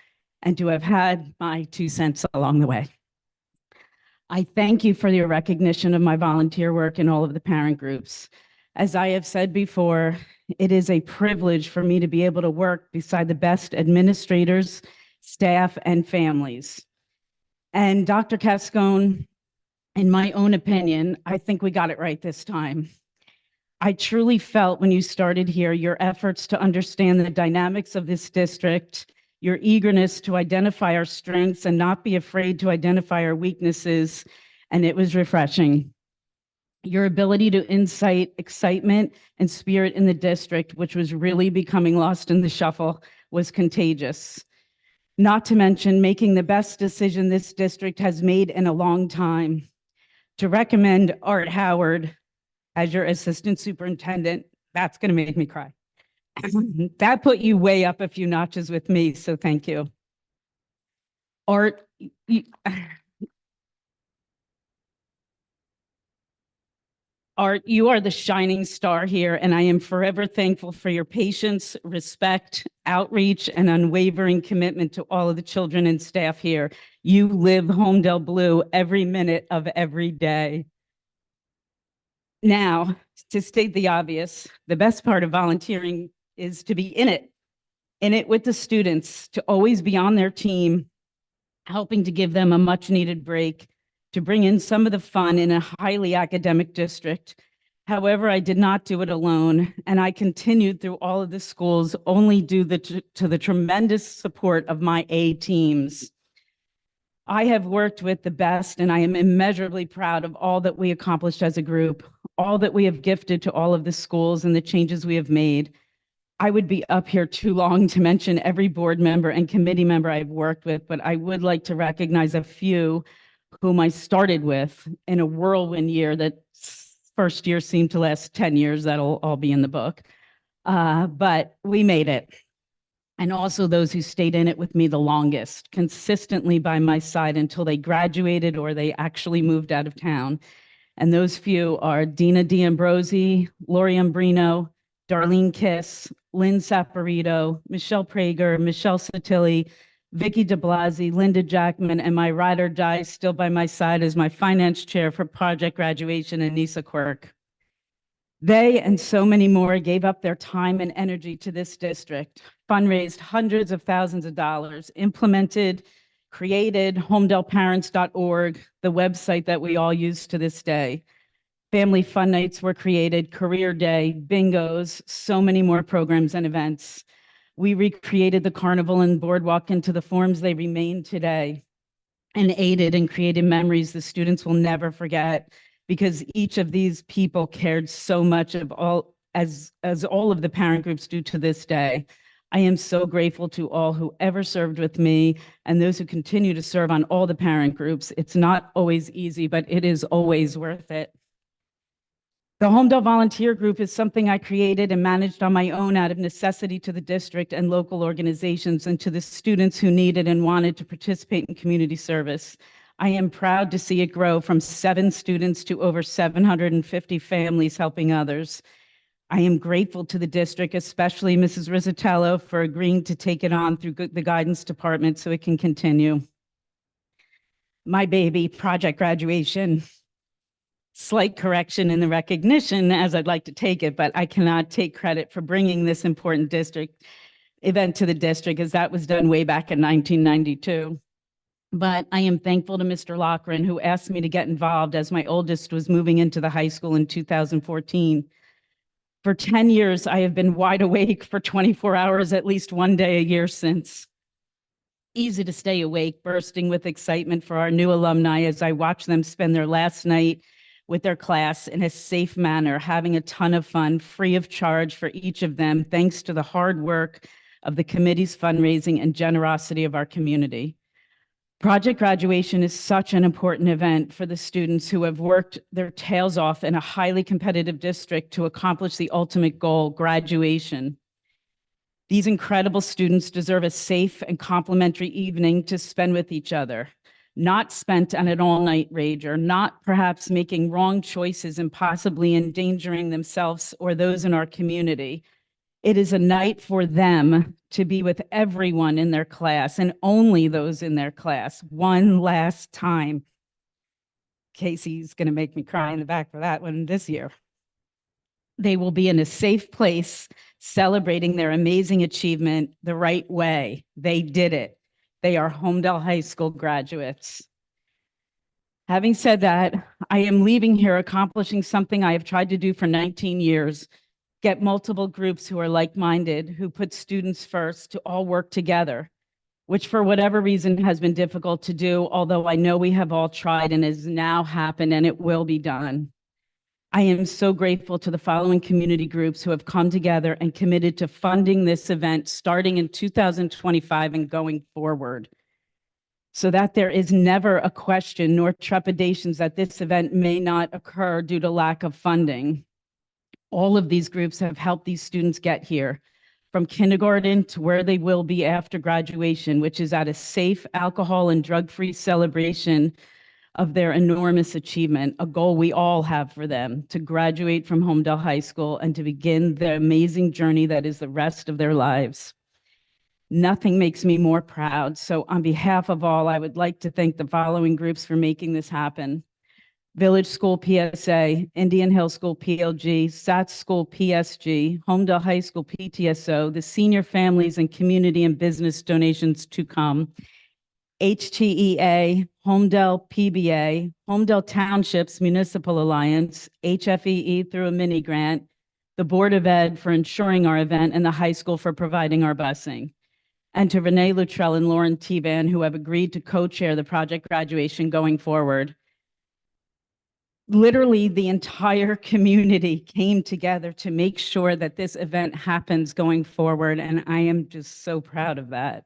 and to have had my 2 cents along the way. I thank you for your recognition of my volunteer work in all of the parent groups. As I have said before, it is a privilege for me to be able to work beside the best administrators, staff, and families. And Dr. Cascone, in my own opinion, I think we got it right this time. I truly felt when you started here, your efforts to understand the dynamics of this district, your eagerness to identify our strengths and not be afraid to identify our weaknesses, and it was refreshing. Your ability to incite excitement and spirit in the district, which was really becoming lost in the shuffle, was contagious. Not to mention making the best decision this district has made in a long time to recommend Art Howard as your assistant superintendent. That's going to make me cry. That put you way up a few notches with me, so thank you. Art, Art, you are the shining star here, and I am forever thankful for your patience, respect, outreach, and unwavering commitment to all of the children and staff here. You live Homedale Blue every minute of every day. Now, to state the obvious, the best part of volunteering is to be in it with the students, to always be on their team, helping to give them a much needed break, to bring in some of the fun in a highly academic district. However, I did not do it alone, and I continued through all of the schools only due to the tremendous support of my A teams. I have worked with the best, and I am immeasurably proud of all that we accomplished as a group, all that we have gifted to all of the schools and the changes we have made. I would be up here too long to mention every board member and committee member I've worked with, but I would like to recognize a few whom I started with in a whirlwind year that first year seemed to last 10 years. That'll all be in the book. But we made it. And also those who stayed in it with me the longest, consistently by my side until they graduated or they actually moved out of town. And those few are Dina D'Ambrosi, Lori Umbrino, Darlene Kiss, Lynn Saporito, Michelle Prager, Michelle Satilli, Vicky DeBlasi, Linda Jackman, and my ride or die still by my side as my finance chair for project graduation, Anissa Quirk. They and so many more gave up their time and energy to this district, fundraised hundreds of thousands of dollars, implemented, created homedaleparents.org, the website that we all use to this day. Family fun nights were created, career day, bingos, so many more programs and events. We recreated the carnival and boardwalk into the forms they remain today, and aided in creating memories the students will never forget, because each of these people cared so much of all, as all of the parent groups do to this day. I am so grateful to all who ever served with me and those who continue to serve on all the parent groups. It's not always easy, but it is always worth it. The Homedale Volunteer Group is something I created and managed on my own out of necessity to the district and local organizations and to the students who needed and wanted to participate in community service. I am proud to see it grow from 7 students to over 750 families helping others. I am grateful to the district, especially Mrs. Rizzatello, for agreeing to take it on through the guidance department so it can continue. My baby, project graduation. Slight correction in the recognition as I'd like to take it, but I cannot take credit for bringing this important district event to the district, as that was done way back in 1992. But I am thankful to Mr. Lochran, who asked me to get involved as my oldest was moving into the high school in 2014. For 10 years, I have been wide awake for 24 hours, at least one day a year since. Easy to stay awake, bursting with excitement for our new alumni as I watch them spend their last night with their class in a safe manner, having a ton of fun, free of charge for each of them, thanks to the hard work of the committee's fundraising and generosity of our community. Project graduation is such an important event for the students who have worked their tails off in a highly competitive district to accomplish the ultimate goal, graduation. These incredible students deserve a safe and complimentary evening to spend with each other, not spent on an all-night rager, not perhaps making wrong choices and possibly endangering themselves or those in our community. It is a night for them to be with everyone in their class and only those in their class one last time. Casey's going to make me cry in the back for that one this year. They will be in a safe place celebrating their amazing achievement the right way. They did it. They are Homedale High School graduates. Having said that, I am leaving here accomplishing something I have tried to do for 19 years. Get multiple groups who are like-minded, who put students first, to all work together, which for whatever reason has been difficult to do, although I know we have all tried and has now happened and it will be done. I am so grateful to the following community groups who have come together and committed to funding this event starting in 2025 and going forward, so that there is never a question nor trepidations that this event may not occur due to lack of funding. All of these groups have helped these students get here, from kindergarten to where they will be after graduation, which is at a safe, alcohol and drug-free celebration of their enormous achievement, a goal we all have for them, to graduate from Homedale High School and to begin the amazing journey that is the rest of their lives. Nothing makes me more proud. So on behalf of all, I would like to thank the following groups for making this happen: Village School PSA, Indian Hill School PLG, SATS School PSG, Homedale High School PTSO, the Senior Families and Community and Business Donations to Come, HTEA, Homedale PBA, Homedale Townships Municipal Alliance, HFEE through a mini grant, the Board of Ed for ensuring our event, and the high school for providing our busing. And to Renee Luttrell and Lauren Tevan, who have agreed to co-chair the project graduation going forward. Literally, the entire community came together to make sure that this event happens going forward, and I am just so proud of that.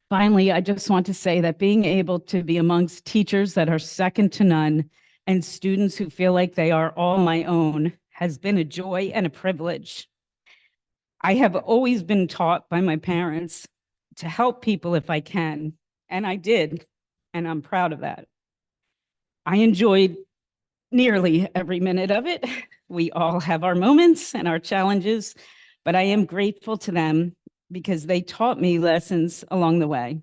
Finally, I just want to say that being able to be amongst teachers that are second to none and students who feel like they are all my own has been a joy and a privilege. I have always been taught by my parents to help people if I can, and I did, and I'm proud of that. I enjoyed nearly every minute of it. We all have our moments and our challenges, but I am grateful to them because they taught me lessons along the way.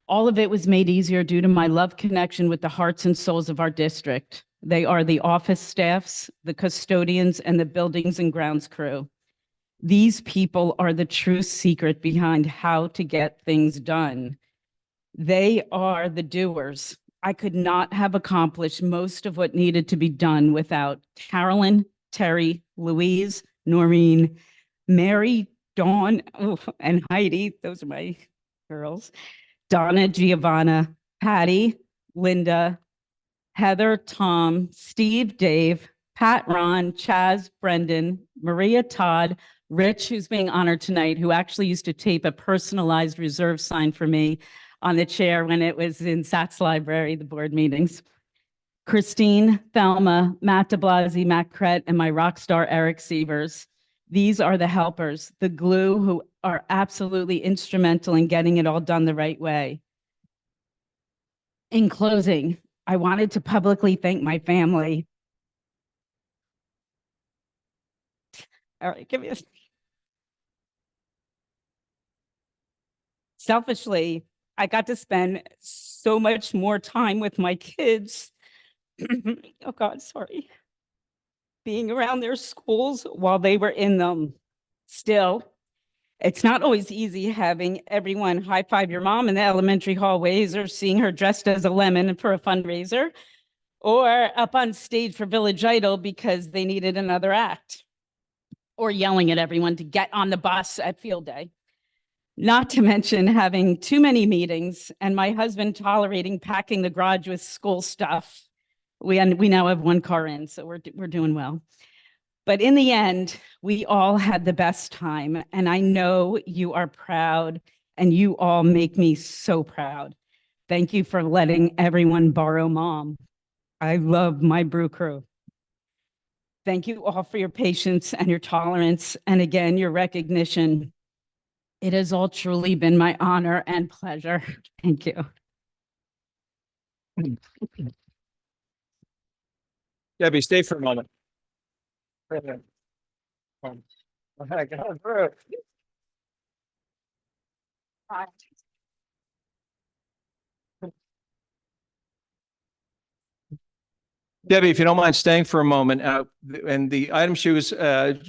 All of it was made easier due to my love connection with the hearts and souls of our district. They are the office staffs, the custodians, and the buildings and grounds crew. These people are the true secret behind how to get things done. They are the doers. I could not have accomplished most of what needed to be done without Carolyn, Terry, Louise, Noreen, Mary, Dawn, and Heidi. Those are my girls. Donna, Giovanna, Patty, Linda, Heather, Tom, Steve, Dave, Pat, Ron, Chaz, Brendan, Maria, Todd, Rich, who's being honored tonight, who actually used to tape a personalized reserve sign for me on the chair when it was in SATS Library, the board meetings. Christine, Thelma, Matt DeBlasi, Matt Kret, and my rock star Eric Sievers. These are the helpers, the glue, who are absolutely instrumental in getting it all done the right way. In closing, I wanted to publicly thank my family. All right, give me a... Selfishly, I got to spend so much more time with my kids. Oh God, sorry. Being around their schools while they were in them. Still, it's not always easy having everyone high-five your mom in the elementary hallways, or seeing her dressed as a lemon for a fundraiser, or up on stage for Village Idol because they needed another act, or yelling at everyone to get on the bus at field day. Not to mention having too many meetings and my husband tolerating packing the garage with school stuff. We now have one car in, so we're doing well. But in the end, we all had the best time, and I know you are proud, and you all make me so proud. Thank you for letting everyone borrow Mom. I love my brew crew. Thank you all for your patience and your tolerance, and again, your recognition. It has all truly been my honor and pleasure. Thank you. Debbie, stay for a moment. Debbie, if you don't mind staying for a moment, and the item she was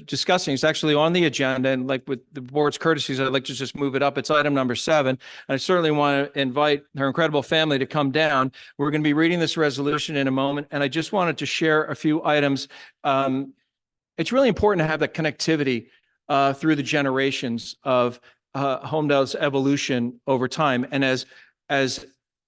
discussing is actually on the agenda, and like with the board's courtesies, I'd like to just move it up. It's item number 7. And I certainly want to invite her incredible family to come down. We're going to be reading this resolution in a moment, and I just wanted to share a few items. It's really important to have that connectivity through the generations of Homedale's evolution over time. And as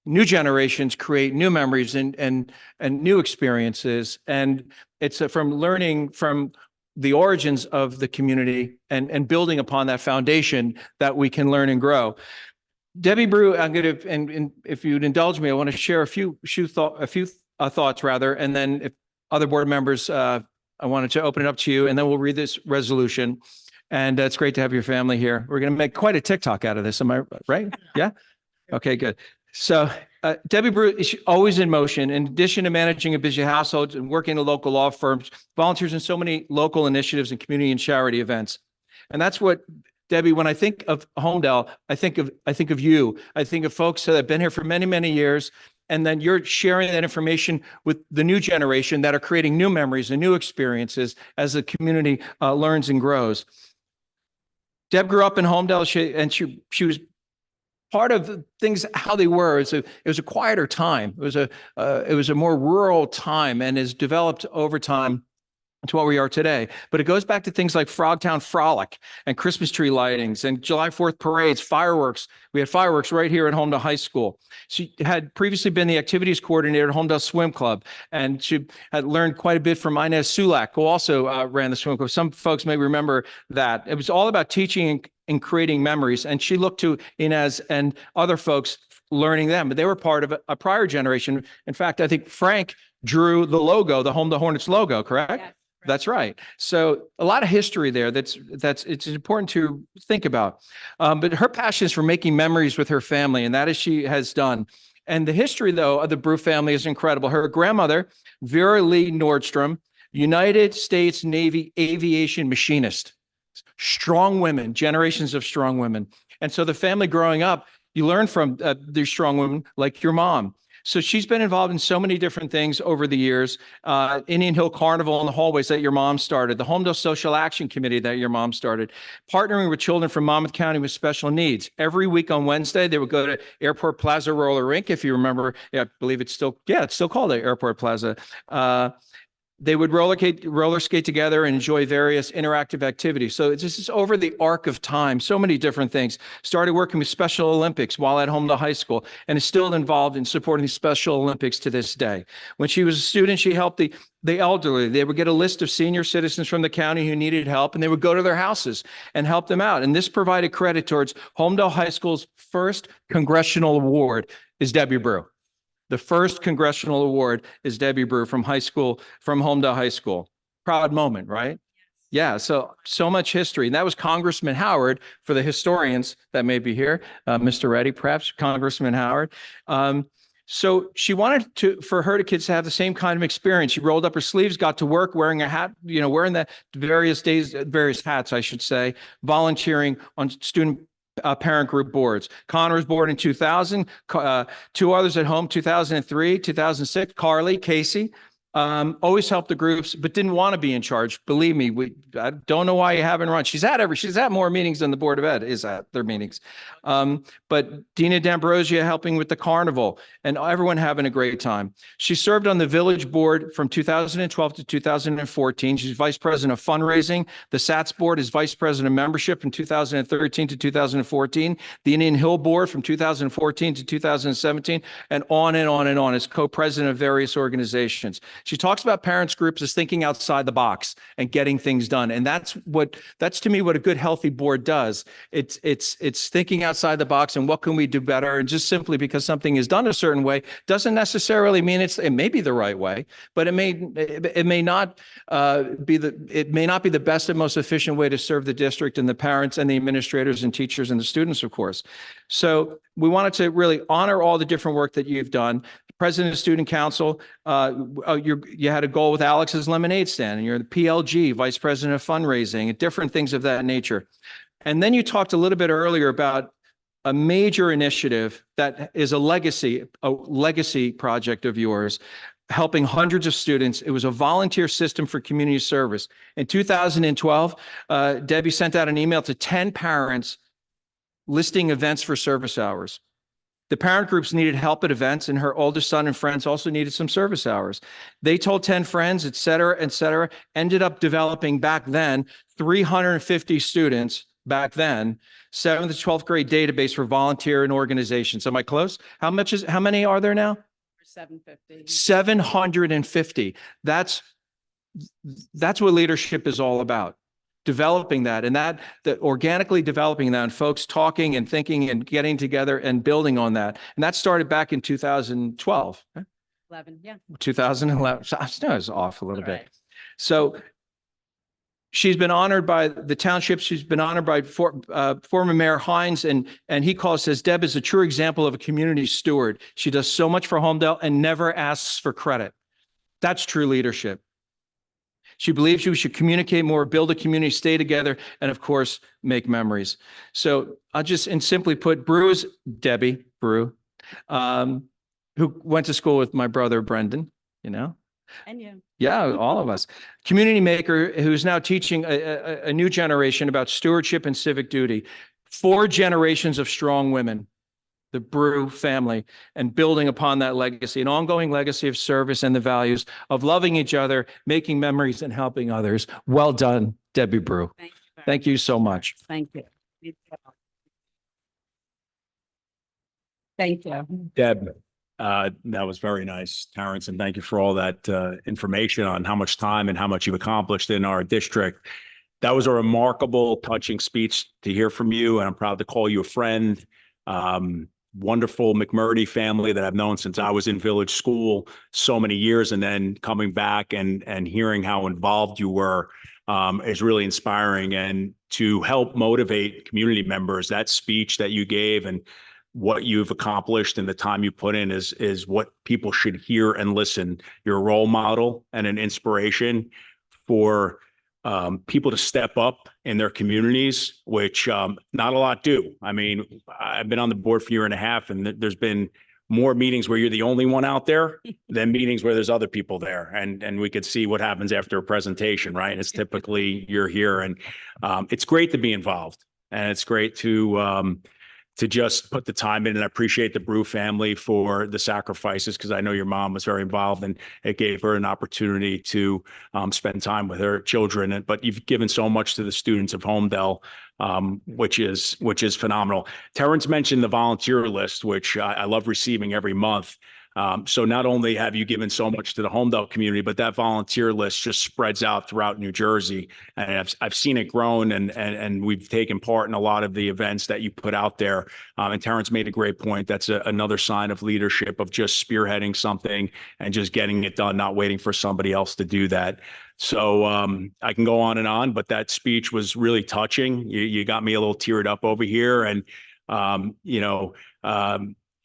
new generations create new memories and new experiences. And it's from learning from the origins of the community and building upon that foundation that we can learn and grow. Debbie Brew, I'm going to, and if you'd indulge me, I want to share a few thoughts rather, and then if other board members, I wanted to open it up to you, and then we'll read this resolution. And it's great to have your family here. We're going to make quite a TikTok out of this. Am I right? Yeah. Okay, good. So Debbie Brew is always in motion. In addition to managing a busy household and working at local law firms, volunteers in so many local initiatives and community and charity events. And that's what, Debbie, when I think of Homedale, I think of you. I think of folks that have been here for many, many years. And then you're sharing that information with the new generation that are creating new memories and new experiences as the community learns and grows. Deb grew up in Homedale, she was part of things, how they were. It was a quieter time. It was a more rural time and has developed over time to what we are today. But it goes back to things like Frogtown Frolic and Christmas tree lightings and July 4th parades, fireworks. We had fireworks right here at Homedale High School. She had previously been the activities coordinator at Homedale Swim Club, and she had learned quite a bit from Inez Sulak, who also ran the swim club. Some folks may remember that. It was all about teaching and creating memories, and she looked to Inez and other folks learning them, but they were part of a prior generation. In fact, I think Frank drew the logo, the Homedale Hornets logo, correct? Yes. That's right. So a lot of history there it's important to think about. But her passion is for making memories with her family, and that is she has done. And the history, though, of the Brew family is incredible. Her grandmother, Vera Lee Nordstrom, United States Navy aviation machinist. Strong women, generations of strong women. And so the family growing up, you learn from these strong women like your mom. So she's been involved in so many different things over the years. Indian Hill Carnival in the hallways that your mom started, the Homedale Social Action Committee that your mom started, partnering with children from Monmouth County with special needs. Every week on Wednesday, they would go to Airport Plaza Roller Rink, if you remember. Yeah, I believe it's still called the Airport Plaza. They would roller skate together and enjoy various interactive activities. So it's just over the arc of time, so many different things. Started working with Special Olympics while at Homedale High School and is still involved in supporting the Special Olympics to this day. When she was a student, she helped the elderly. They would get a list of senior citizens from the county who needed help, and they would go to their houses and help them out. And this provided credit towards Homedale High School's first congressional award is Debbie Brew. The first congressional award is Debbie Brew from Homedale High School. Proud moment, right? Yes. Yeah, so much history. And that was Congressman Howard, for the historians that may be here, Mr. Reddy, perhaps, Congressman Howard. So she wanted for her kids to have the same kind of experience. She rolled up her sleeves, got to work wearing a hat, wearing the various hats, I should say, volunteering on student parent group boards. Connor was born in 2000, two others at home, 2003, 2006, Carly, Casey, always helped the groups, but didn't want to be in charge. Believe me, I don't know why you haven't run. She's at more meetings than the Board of Ed is at their meetings. But Dina D'Ambrosia helping with the carnival and everyone having a great time. She served on the village board from 2012 to 2014. She's vice president of fundraising. The SATS board is vice president of membership from 2013 to 2014. The Indian Hill board from 2014 to 2017, and on and on and on as co-president of various organizations. She talks about parents groups as thinking outside the box and getting things done. And that's to me what a good, healthy board does. It's thinking outside the box and what can we do better? And just simply because something is done a certain way doesn't necessarily mean it may be the right way, but it may not be the best and most efficient way to serve the district and the parents and the administrators and teachers and the students, of course. So we wanted to really honor all the different work that you've done. President of Student Council, you had a goal with Alex's Lemonade Stand, and you're the PLG, Vice President of Fundraising, and different things of that nature. And then you talked a little bit earlier about a major initiative that is a legacy project of yours, helping hundreds of students. It was a volunteer system for community service. In 2012, Debbie sent out an email to 10 parents listing events for service hours. The parent groups needed help at events, and her oldest son and friends also needed some service hours. They told 10 friends, et cetera, ended up developing back then 350 students back then, 7th to 12th grade database for volunteer and organizations. Am I close? How many are there now? 750. 750. That's what leadership is all about. Developing that, and that organically developing that, and folks talking and thinking and getting together and building on that. And that started back in 2012. 11, yeah. 2011. So I know it's off a little All bit. right. So she's been honored by the township. She's been honored by former Mayor Hines, and he says Deb is a true example of a community steward. She does so much for Homedale and never asks for credit. That's true leadership. She believes we should communicate more, build a community, stay together, and of course, make memories. So I'll just, and simply put, Brew is Debbie Brew, who went to school with my brother, Brendan, you know? And you. Yeah, all of us. Community maker who's now teaching a new generation about stewardship and civic duty. 4 generations of strong women, the Brew family, and building upon that legacy, an ongoing legacy of service and the values of loving each other, making memories, and helping others. Well done, Debbie Brew. Thank you. Thank you so much. Thank you. Thank you. Deb, that was very nice, Terrence, and thank you for all that information on how much time and how much you've accomplished in our district. That was a remarkable, touching speech to hear from you, and I'm proud to call you a friend. Wonderful McMurdy family that I've known since I was in village school so many years, and then coming back and hearing how involved you were is really inspiring. And to help motivate community members, that speech that you gave and what you've accomplished and the time you put in is what people should hear and listen. You're a role model and an inspiration for people to step up in their communities, which not a lot do. I mean, I've been on the board for a year and a half, and there's been more meetings where you're the only one out there than meetings where there's other people there. And we could see what happens after a presentation, right? It's typically you're here, and it's great to be involved, and it's great to just put the time in. And I appreciate the Brew family for the sacrifices, because I know your mom was very involved, and it gave her an opportunity to spend time with her children. But you've given so much to the students of Homedale, which is phenomenal. Terrence mentioned the volunteer list, which I love receiving every month. So not only have you given so much to the Homedale community, but that volunteer list just spreads out throughout New Jersey. And I've seen it grown, and we've taken part in a lot of the events that you put out there. And Terrence made a great point. That's another sign of leadership, of just spearheading something and just getting it done, not waiting for somebody else to do that. So I can go on, but that speech was really touching. You got me a little teared up over here. And,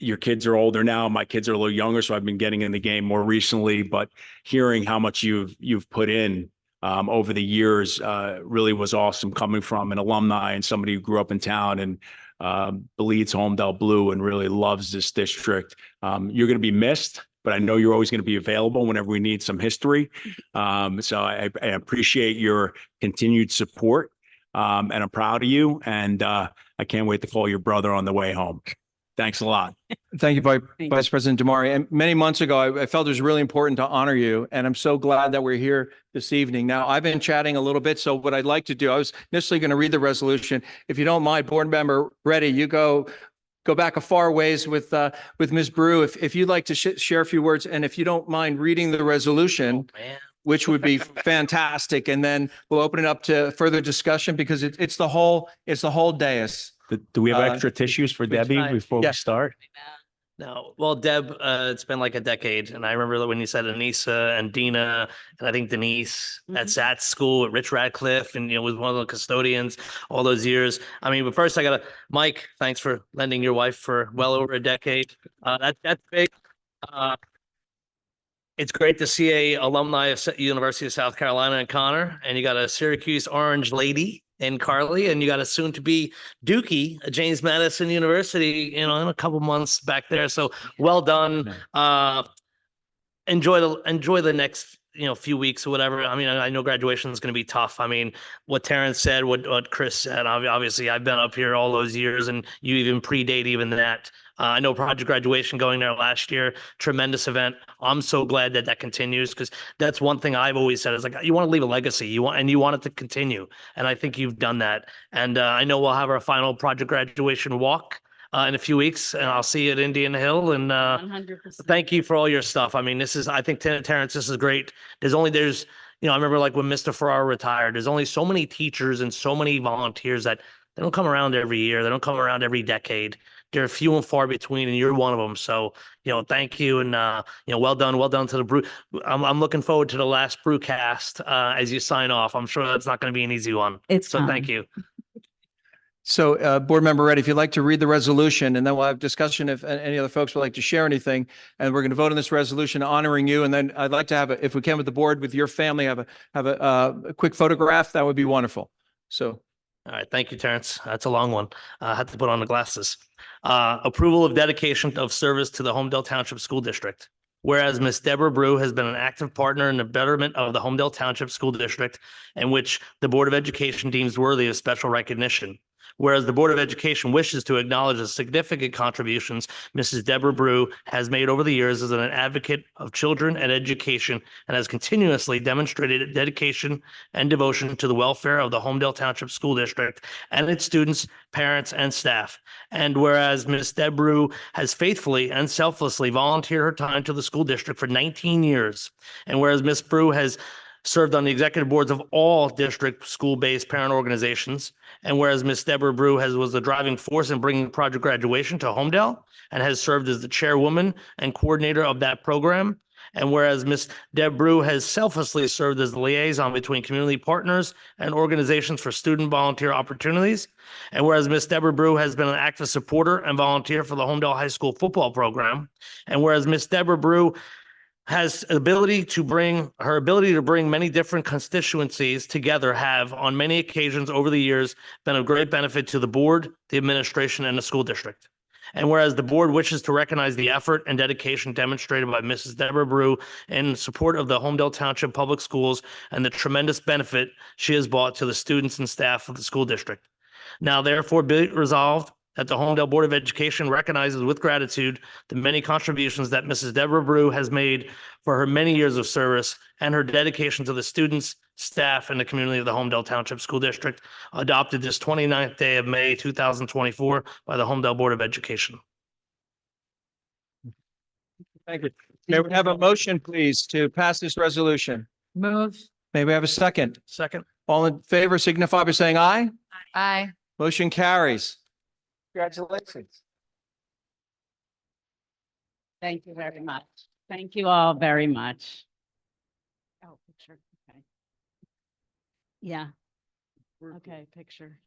your kids are older now. My kids are a little younger, so I've been getting in the game more recently. But hearing how much you've put in over the years really was awesome, coming from an alumni and somebody who grew up in town and bleeds Homedale blue and really loves this district. You're going to be missed, but I know you're always going to be available whenever we need some history. So I appreciate your continued support, and I'm proud of you. And I can't wait to call your brother on the way home. Thanks a lot. Thank you, Vice President Damari. And many months ago, I felt it was really important to honor you, and I'm so glad that we're here this evening. Now, I've been chatting a little bit, so what I'd like to do, I was initially going to read the resolution. If you don't mind, Board Member Reddy, you go back a far ways with Ms. Brew. If you'd like to share a few words, and if you don't mind reading the resolution, which would be fantastic, and then we'll open it up to further discussion, because it's the whole dais. Do we have extra tissues for Debbie before we start? No. Well, Deb, it's been like a decade. And I remember when you said Anissa and Dina, and I think Denise at that school at Rich Radcliffe, and, was one of the custodians all those years. I mean, but first Mike, thanks for lending your wife for well over a decade. That's big. It's great to see a alumni of University of South Carolina in Connor, and you got a Syracuse Orange lady in Carly, and you got a soon to be Dookie at James Madison University, in a couple months back there. So well done. Enjoy the next, few weeks or whatever. I mean, I know graduation is going to be tough. I mean, what Terrence said, what Chris said, obviously I've been up here all those years, and you even predate even that. I know Project Graduation going there last year, tremendous event. I'm so glad that that continues because that's one thing I've always said is like you want to leave a legacy, you want it to continue, and I think you've done that. And I know we'll have our final Project Graduation walk in a few weeks, and I'll see you at Indian Hill. And 100%. thank you for all your stuff. I mean, I think Terrence, this is great. There's I remember like when Mr. Farrar retired, there's only so many teachers and so many volunteers that they don't come around every year. They don't come around every decade. They're few and far between, and you're one of them. So, thank you. And, well done to the brew. I'm looking forward to the last brewcast as you sign off. I'm sure that's not going to be an easy one. So thank you. So, Board Member Reddy, if you'd like to read the resolution, and then we'll have discussion if any other folks would like to share anything. And we're going to vote on this resolution honoring you. And then I'd like to have, if we can with the board, with your family, have a quick photograph. That would be wonderful. So. All right. Thank you, Terrence. That's a long one. I had to put on the glasses. Approval of dedication of service to the Homedale Township School District. Whereas Ms. Deborah Brew has been an active partner in the betterment of the Homedale Township School District, in which the Board of Education deems worthy of special recognition. Whereas the Board of Education wishes to acknowledge the significant contributions Mrs. Deborah Brew has made over the years as an advocate of children and education, and has continuously demonstrated dedication and devotion to the welfare of the Homedale Township School District and its students, parents, and staff. And whereas Ms. Deb Brew has faithfully and selflessly volunteered her time to the school district for 19 years, and whereas Ms. Brew has served on the executive boards of all district school-based parent organizations. And whereas Ms. Deborah Brew was the driving force in bringing Project Graduation to Homedale and has served as the chairwoman and coordinator of that program. And whereas Ms. Deb Brew has selflessly served as the liaison between community partners and organizations for student volunteer opportunities. And whereas Ms. Deborah Brew has been an active supporter and volunteer for the Homedale High School football program. And whereas Ms. Deborah Brew has ability to bring many different constituencies together have on many occasions over the years been of great benefit to the board, the administration, and the school district. And whereas the board wishes to recognize the effort and dedication demonstrated by Mrs. Deborah Brew in support of the Homedale Township Public Schools and the tremendous benefit she has brought to the students and staff of the school district. Now, therefore, be it resolved that the Homedale Board of Education recognizes with gratitude the many contributions that Mrs. Deborah Brew has made for her many years of service and her dedication to the students, staff, and the community of the Homedale Township School District, adopted this 29th day of May, 2024 by the Homedale Board of Education. Thank you. May we have a motion, please, to pass this resolution? Move. May we have a second? Second. All in favor signify by saying aye. Aye. Motion carries. Congratulations. Thank you very much. Thank you all very much. Oh, picture. Okay. Yeah. Okay, picture.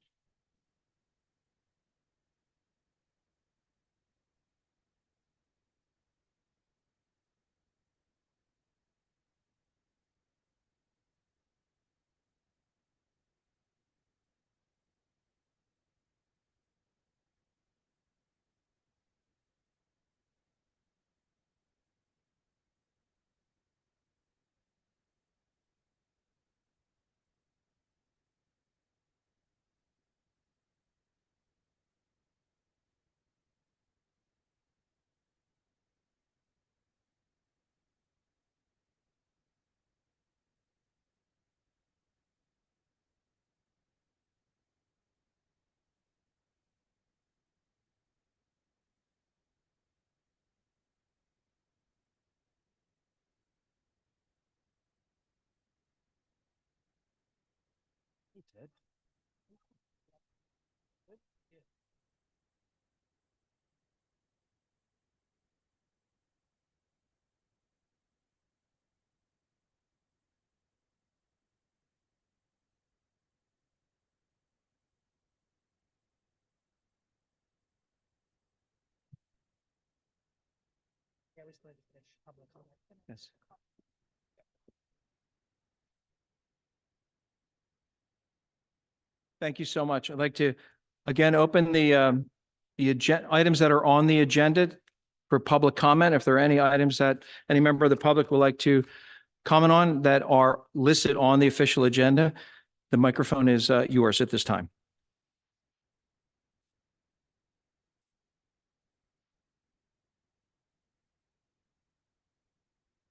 Yes. Thank you so much. I'd like to again open the items that are on the agenda for public comment. If there are any items that any member of the public would like to comment on that are listed on the official agenda, the microphone is yours at this time.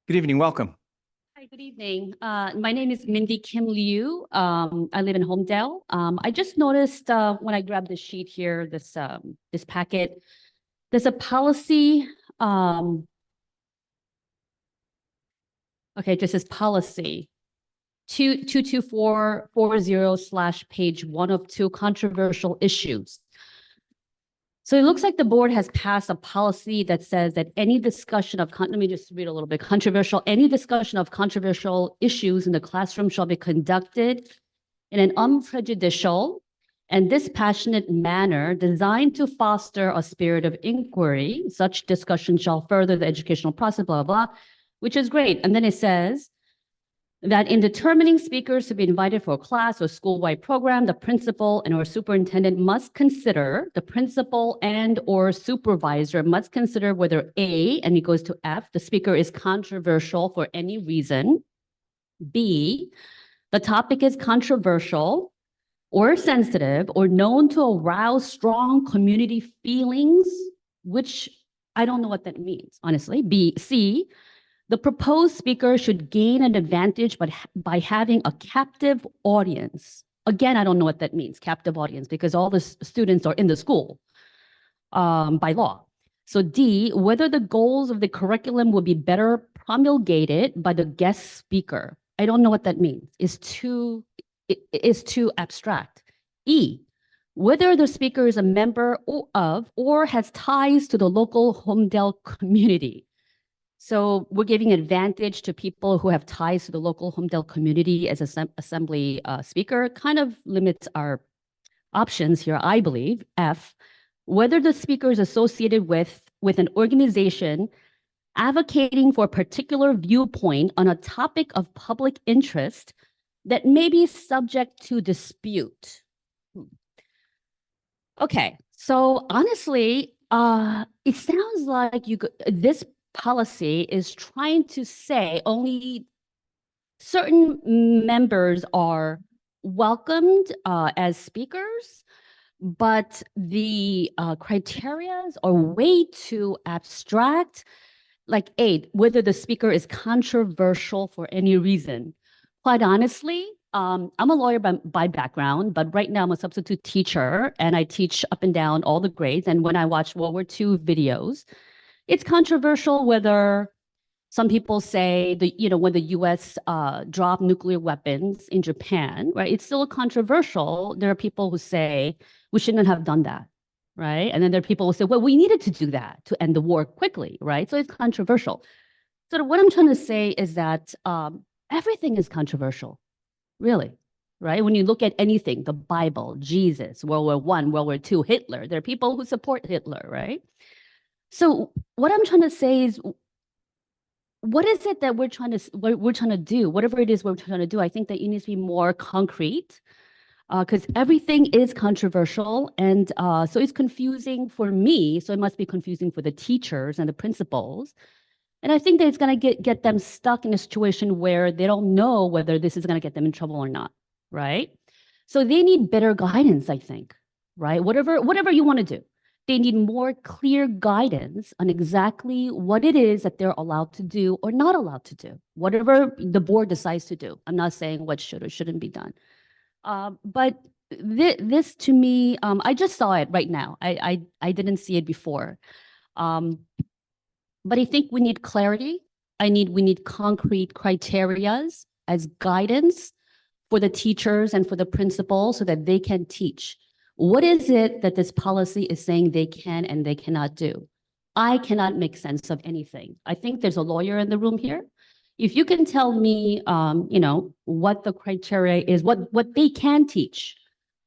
Good evening. Welcome. Hi, good evening. My name is Mindy Kim Liu. I live in Homedale. I just noticed when I grabbed the sheet here, this packet, there's a policy. Okay, this is policy 22440/page 1 of 2 controversial issues. So it looks like the board has passed a policy that says that any discussion of, let me just read a little bit, any discussion of controversial issues in the classroom shall be conducted in an unprejudicial and dispassionate manner designed to foster a spirit of inquiry. Such discussion shall further the educational process, blah, blah, which is great. And then it says that in determining speakers to be invited for a class or school-wide program, the principal and or superintendent must consider, the principal and or supervisor must consider whether A, and it goes to F, the speaker is controversial for any reason. B, the topic is controversial or sensitive or known to arouse strong community feelings, which I don't know what that means, honestly. C, the proposed speaker should gain an advantage by having a captive audience. Again, I don't know what that means, captive audience, because all the students are in the school by law. So D, whether the goals of the curriculum will be better promulgated by the guest speaker. I don't know what that means. It's too abstract. E, whether the speaker is a member of or has ties to the local Homedale community. So we're giving advantage to people who have ties to the local Homedale community as assembly speaker, kind of limits our options here, I believe. F, whether the speaker is associated with an organization advocating for a particular viewpoint on a topic of public interest that may be subject to dispute. Okay, so honestly, it sounds like this policy is trying to say only certain members are welcomed as speakers, but the criteria are way too abstract. Like A, whether the speaker is controversial for any reason. Quite honestly, I'm a lawyer by background, but right now I'm a substitute teacher and I teach up and down all the grades. And when I watch World War II videos, it's controversial whether some people say when the US dropped nuclear weapons in Japan, right? It's still controversial. There are people who say we shouldn't have done that, right? And then there are people who say, well, we needed to do that to end the war quickly, right? So it's controversial. So what I'm trying to say is that everything is controversial, really, right? When you look at anything, the Bible, Jesus, World War I, World War II, Hitler, there are people who support Hitler, right? So what I'm trying to say is, what is it that we're trying to do? Whatever it is we're trying to do, I think that it needs to be more concrete because everything is controversial. And so it's confusing for me. So it must be confusing for the teachers and the principals. And I think that it's going to get them stuck in a situation where they don't know whether this is going to get them in trouble or not, right? So they need better guidance, I think, right? Whatever you want to do. They need more clear guidance on exactly what it is that they're allowed to do or not allowed to do, whatever the board decides to do. I'm not saying what should or shouldn't be done. But this to me, I just saw it right now. I didn't see it before. But I think we need clarity. We need concrete criterias as guidance for the teachers and for the principals so that they can teach. What is it that this policy is saying they can and they cannot do? I cannot make sense of anything. I think there's a lawyer in the room here. If you can tell me, what the criteria is, what they can teach,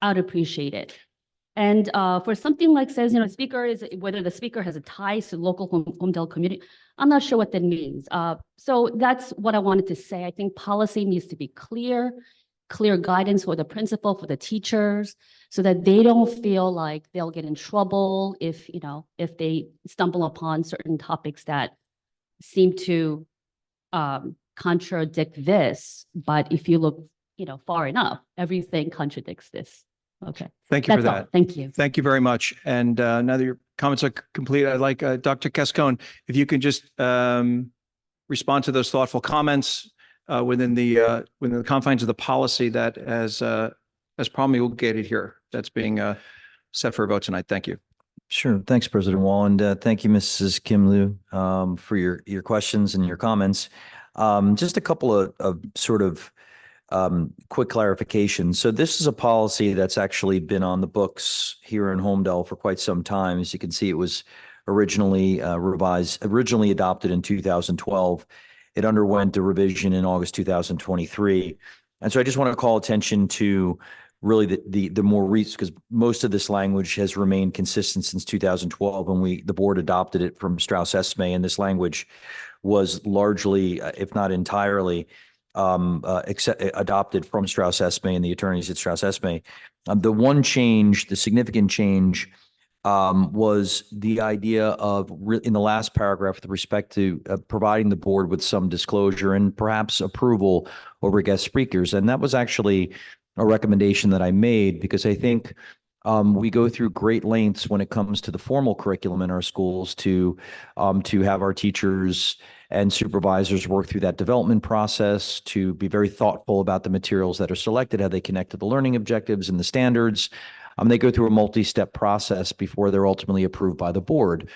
I'd appreciate it. And for something like says, whether the speaker has a tie to local Homedale community, I'm not sure what that means. So that's what I wanted to say. I think policy needs to be clear guidance for the principal, for the teachers, so that they don't feel like they'll get in trouble if they stumble upon certain topics that seem to contradict this. But if you look, far enough, everything contradicts this. Okay. Thank you for That's all. that. Thank you. Thank you very much. And now that your comments are complete, I'd like Dr. Cascone, if you can just respond to those thoughtful comments within the confines of the policy that as promulgated here, that's being set for a vote tonight. Thank you. Sure. Thanks, President Wall. And thank you, Mrs. Kim Liu, for your questions and your comments. Just a couple of sort of quick clarifications. So this is a policy that's actually been on the books here in Homedale for quite some time. As you can see, it was originally originally adopted in 2012. It underwent a revision in August 2023. And so I just want to call attention to really the more recent, because most of this language has remained consistent since 2012 when the board adopted it from Strauss-Esme, and this language was largely, if not entirely, adopted from Strauss-Esme and the attorneys at Strauss-Esme. The one change, the significant change, was the idea of in the last paragraph with respect to providing the board with some disclosure and perhaps approval over guest speakers. And that was actually a recommendation that I made because I think we go through great lengths when it comes to the formal curriculum in our schools to have our teachers and supervisors work through that development process, to be very thoughtful about the materials that are selected, how they connect to the learning objectives and the standards. They go through a multi-step process before they're ultimately approved by the board.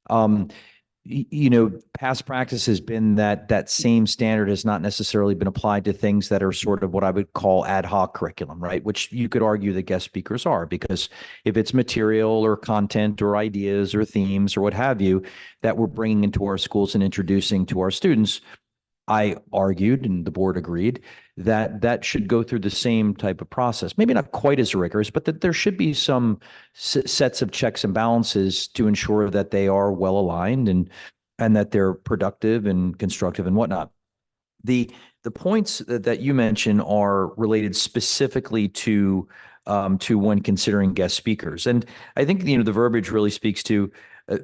Past practice has been that same standard has not necessarily been applied to things that are sort of what I would call ad hoc curriculum, right? Which you could argue that guest speakers are, because if it's material or content or ideas or themes or what have you that we're bringing into our schools and introducing to our students, I argued, and the board agreed, that should go through the same type of process. Maybe not quite as rigorous, but that there should be some sets of checks and balances to ensure that they are well aligned and that they're productive and constructive and whatnot. The points that you mentioned are related specifically to when considering guest speakers, and I think the verbiage really speaks to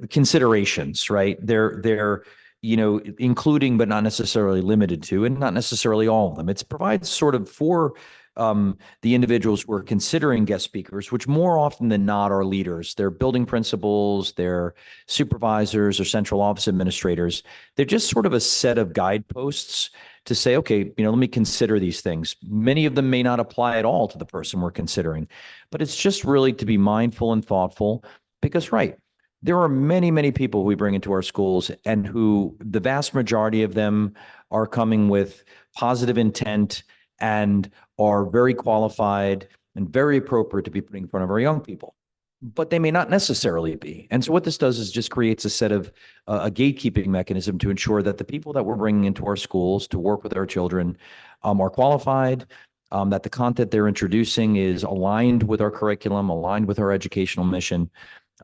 considerations, right? They're including but not necessarily limited to, and not necessarily all of them. It provides sort of for the individuals who are considering guest speakers, which more often than not are leaders. They're building principals, they're supervisors or central office administrators. They're just sort of a set of guideposts to say, okay, let me consider these things. Many of them may not apply at all to the person we're considering, but it's just really to be mindful and thoughtful because, right, there are many, many people we bring into our schools and who the vast majority of them are coming with positive intent and are very qualified and very appropriate to be putting in front of our young people, but they may not necessarily be. And so what this does is just creates a set of a gatekeeping mechanism to ensure that the people that we're bringing into our schools to work with our children are qualified, that the content they're introducing is aligned with our curriculum, aligned with our educational mission.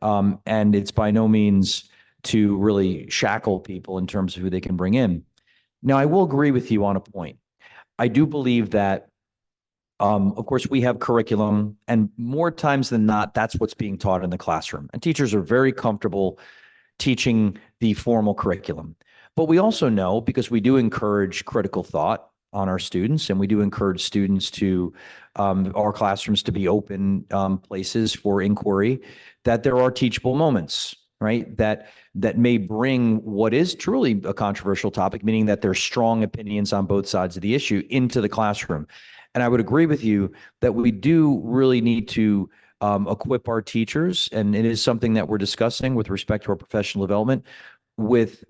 And it's by no means to really shackle people in terms of who they can bring in. Now, I will agree with you on a point. I do believe that, of course, we have curriculum, and more times than not, that's what's being taught in the classroom. And teachers are very comfortable teaching the formal curriculum. But we also know, because we do encourage critical thought on our students, and we do encourage students to our classrooms to be open places for inquiry, that there are teachable moments, right? That may bring what is truly a controversial topic, meaning that there's strong opinions on both sides of the issue, into the classroom. And I would agree with you that we do really need to equip our teachers, and it is something that we're discussing with respect to our professional development, with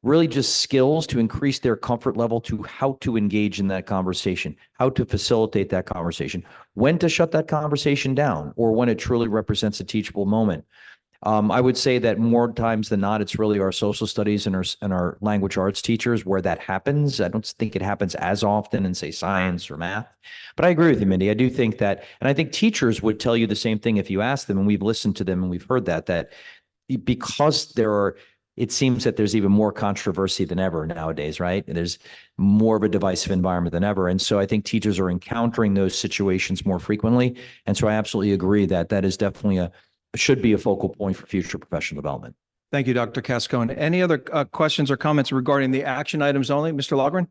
really just skills to increase their comfort level to how to engage in that conversation, how to facilitate that conversation, when to shut that conversation down, or when it truly represents a teachable moment. I would say that more times than not, it's really our social studies and our language arts teachers where that happens. I don't think it happens as often in, say, science or math. But I agree with you, Mindy. I do think that, and I think teachers would tell you the same thing if you asked them, and we've listened to them and we've heard that because it seems that there's even more controversy than ever nowadays, right? There's more of a divisive environment than ever. And so I think teachers are encountering those situations more frequently. And so I absolutely agree that is definitely should be a focal point for future professional development. Thank you, Dr. Cascone. Any other questions or comments regarding the action items only? Mr. Logren?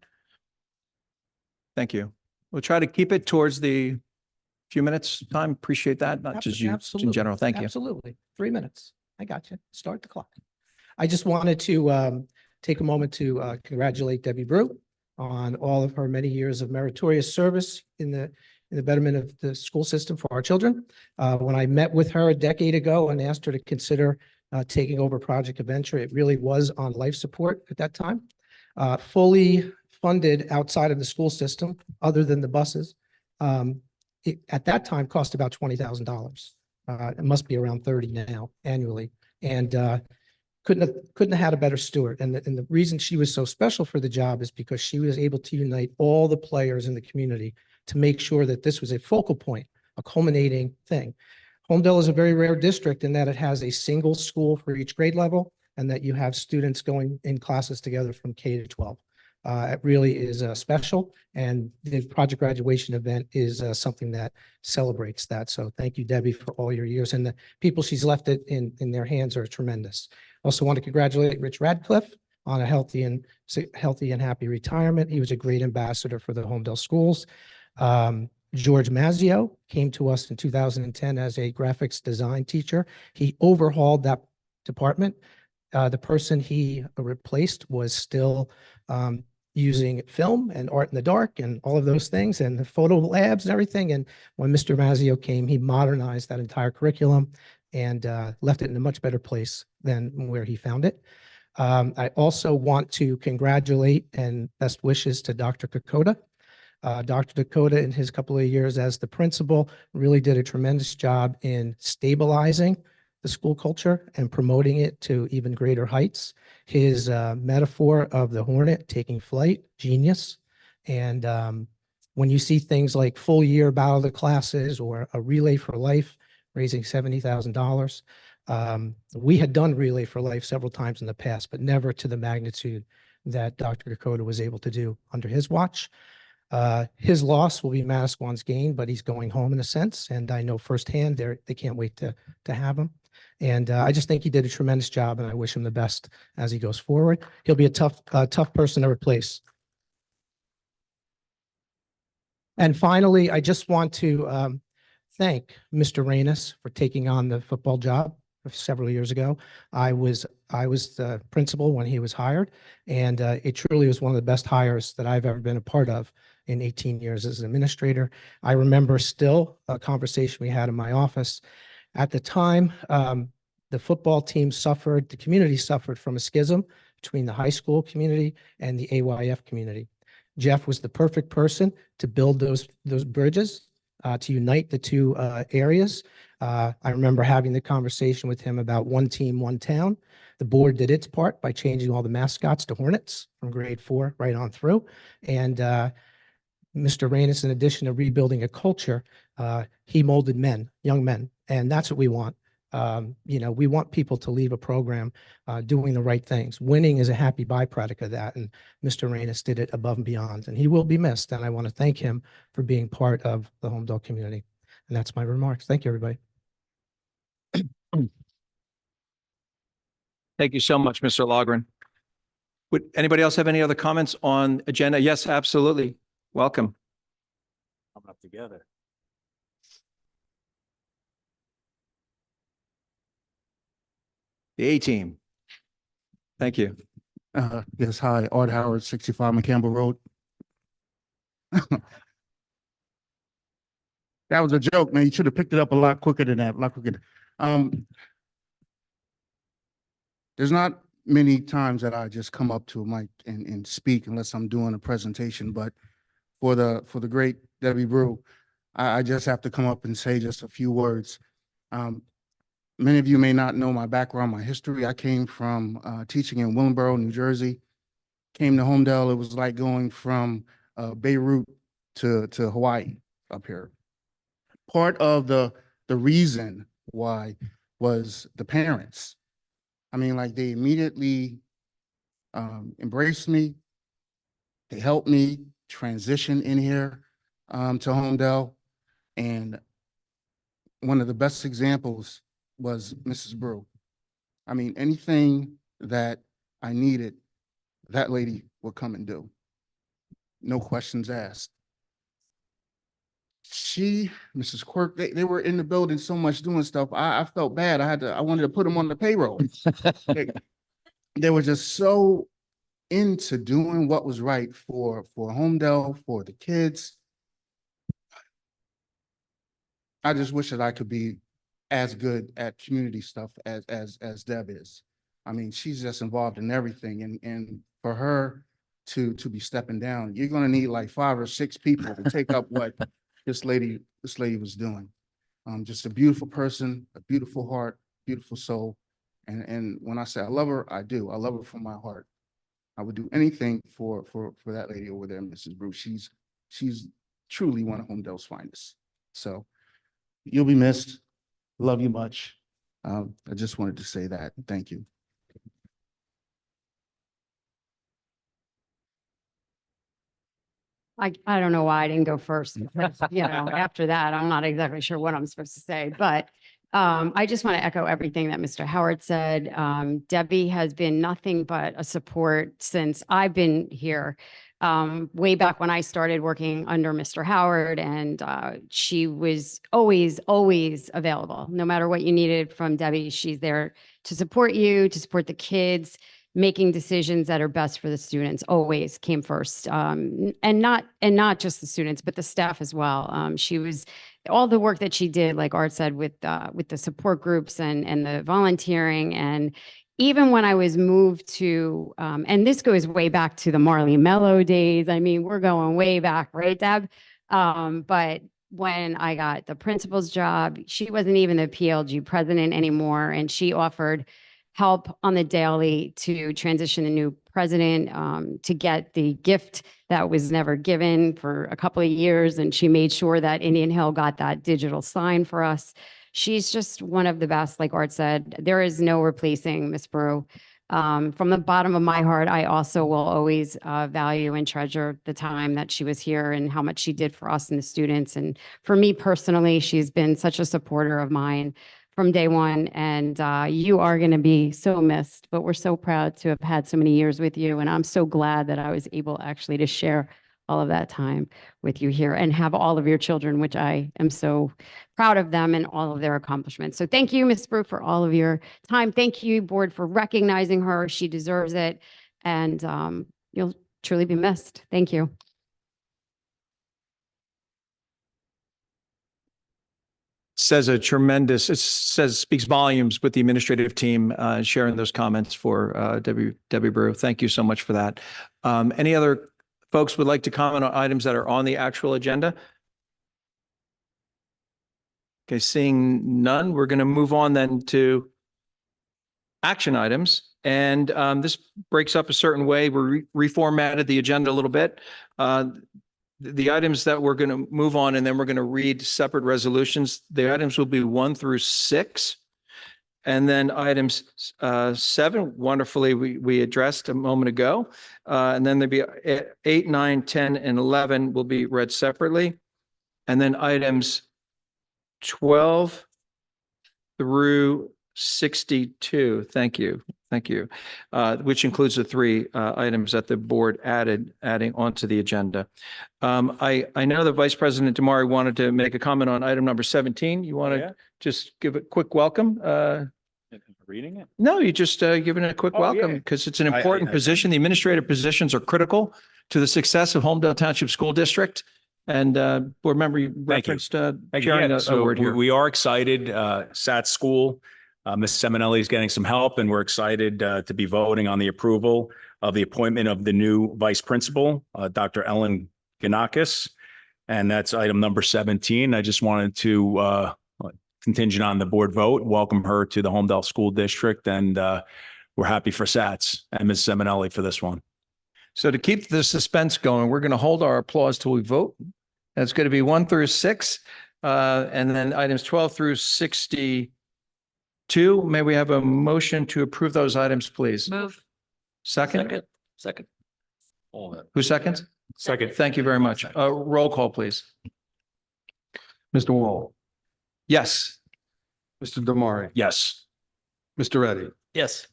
Thank you. We'll try to keep it towards the few minutes time. Appreciate that, not just you, in general. Thank you. Absolutely. 3 minutes. I got you. Start the clock. I just wanted to take a moment to congratulate Debbie Brew on all of her many years of meritorious service in the betterment of the school system for our children. When I met with her a decade ago and asked her to consider taking over Project Adventure, it really was on life support at that time. Fully funded outside of the school system, other than the buses, it at that time cost about $20,000. It must be around 30 now annually. And couldn't have had a better steward. And the reason she was so special for the job is because she was able to unite all the players in the community to make sure that this was a focal point, a culminating thing. Homedale is a very rare district in that it has a single school for each grade level and that you have students going in classes together from K to 12. It really is special, and the project graduation event is something that celebrates that. So thank you, Debbie, for all your years, and the people she's left it in their hands are tremendous. Also want to congratulate Rich Radcliffe on a healthy and happy retirement. He was a great ambassador for the Homedale schools. George Mazzio came to us in 2010 as a graphics design teacher. He overhauled that department. The person he replaced was still using film and art in the dark and all of those things and the photo labs and everything. And when Mr. Mazzio came, he modernized that entire curriculum and left it in a much better place than where he found it. I also want to congratulate and best wishes to Dr. Kokoda. Dr. Dakota, in his couple of years as the principal, really did a tremendous job in stabilizing the school culture and promoting it to even greater heights. His metaphor of the hornet taking flight, genius. And when you see things like full year battle of the classes or a relay for life, raising $70,000. We had done relay for life several times in the past, but never to the magnitude that Dr. Dakota was able to do under his watch. His loss will be Manasquan's gain, but he's going home in a sense. And I know firsthand they can't wait to have him. And I just think he did a tremendous job, and I wish him the best as he goes forward. He'll be a tough person to replace. And finally, I just want to thank Mr. Reynes for taking on the football job several years ago. I was the principal when he was hired, and it truly was one of the best hires that I've ever been a part of in 18 years as an administrator. I remember still a conversation we had in my office. At the time, the football team suffered, the community suffered from a schism between the high school community and the AYF community. Jeff was the perfect person to build those bridges, to unite the two areas. I remember having the conversation with him about one team, one town. The board did its part by changing all the mascots to Hornets from grade 4 right on through. And Mr. Reynes, in addition to rebuilding a culture, he molded men, young men, and that's what we want. We want people to leave a program doing the right things. Winning is a happy byproduct of that, and Mr. Reynes did it above and beyond, and he will be missed, and I want to thank him for being part of the Homedale community. And that's my remarks. Thank you, everybody. Thank you so much, Mr. Logren. Would anybody else have any other comments on agenda? Yes, absolutely. Welcome. Coming up together. The A-team. Thank you. Yes, hi, Art Howard, 65 McCampbell Road. That was a joke, man. You should have picked it up a lot quicker than that, a lot quicker. There's not many times that I just come up to a mic and speak unless I'm doing a presentation, but for the great Debbie Brew, I just have to come up and say just a few words. Many of you may not know my background, my history. I came from teaching in Willingboro, New Jersey. Came to Homedale. It was like going from Beirut to Hawaii up here. Part of the reason why was the parents. I mean, like they immediately embraced me. They helped me transition in here to Homedale. And one of the best examples was Mrs. Brew. I mean, anything that I needed, that lady would come and do. No questions asked. Mrs. Quirk, they were in the building so much doing stuff. I felt bad. I wanted to put them on the payroll. They were just so into doing what was right for Homedale, for the kids. I just wish that I could be as good at community stuff as Deb is. I mean, she's just involved in everything, and for her to be stepping down, you're gonna need like 5 or 6 people to take up what this lady was doing. Just a beautiful person, a beautiful heart, beautiful soul. And when I say I love her, I do. I love her from my heart. I would do anything for that lady over there, Mrs. Bruce. She's truly one of Homedale's finest. So you'll be missed. Love you much. I just wanted to say that. Thank you. I don't know why I didn't go first. Because, after that, I'm not exactly sure what I'm supposed to say, but I just want to echo everything that Mr. Howard said. Debbie has been nothing but a support since I've been here. Way back when I started working under Mr. Howard, and she was always available. No matter what you needed from Debbie, she's there to support you, to support the kids. Making decisions that are best for the students always came first, and not just the students, but the staff as well. She was all the work that she did, like Art said, with the support groups and the volunteering. And even when I was moved to, and this goes way back to the Marley Mello days. I mean, we're going way back, right, Deb? But when I got the principal's job, she wasn't even the PLG president anymore, and she offered help on the daily to transition the new president, to get the gift that was never given for a couple of years. And she made sure that Indian Hill got that digital sign for us. She's just one of the best, like Art said. There is no replacing Miss Brew. From the bottom of my heart, I also will always value and treasure the time that she was here and how much she did for us and the students. And for me personally, she's been such a supporter of mine from day one, and you are going to be so missed, but we're so proud to have had so many years with you. And I'm so glad that I was able actually to share all of that time with you here and have all of your children, which I am so proud of them and all of their accomplishments. So thank you, Ms. Brew, for all of your time. Thank you, board, for recognizing her. She deserves it. And you'll truly be missed. Thank you. Speaks volumes with the administrative team sharing those comments for Debbie Brew. Thank you so much for that. Any other folks would like to comment on items that are on the actual agenda? Okay, seeing none, we're going to move on then to action items. And this breaks up a certain way. We reformatted the agenda a little bit. The items that we're going to move on, and then we're going to read separate resolutions. The items will be 1 through 6. And then items 7, wonderfully, we addressed a moment ago. And then there'll be 8, 9, 10, and 11 will be read separately. And then items 12 through 62. Thank you. Thank you. Which includes the 3 items that the board adding onto the agenda. I know that Vice President Damari wanted to make a comment on item number 17. You want to just give a quick welcome? Reading it? No, you just giving it a quick welcome because it's an important position. The administrative positions are critical to the success of Homedale Township School District. And board member, you referenced sharing a word here. We are excited. SAT school. Ms. Seminelli is getting some help, and we're excited to be voting on the approval of the appointment of the new vice principal, Dr. Ellen Ganakis. And that's item number 17. I just wanted to, contingent on the board vote, welcome her to the Homedale School District. And we're happy for SATs and Ms. Seminelli for this one. So to keep the suspense going, we're going to hold our applause till we vote. That's going to be 1 through 6, and then items 12 through 62. May we have a motion to approve those items, please? Move. Second? Second. All that. Who seconds? Second. Thank you very much. Roll call, please. Mr. Wall, Yes. Mr. Damari, Yes. Mr. Reddy, Yes.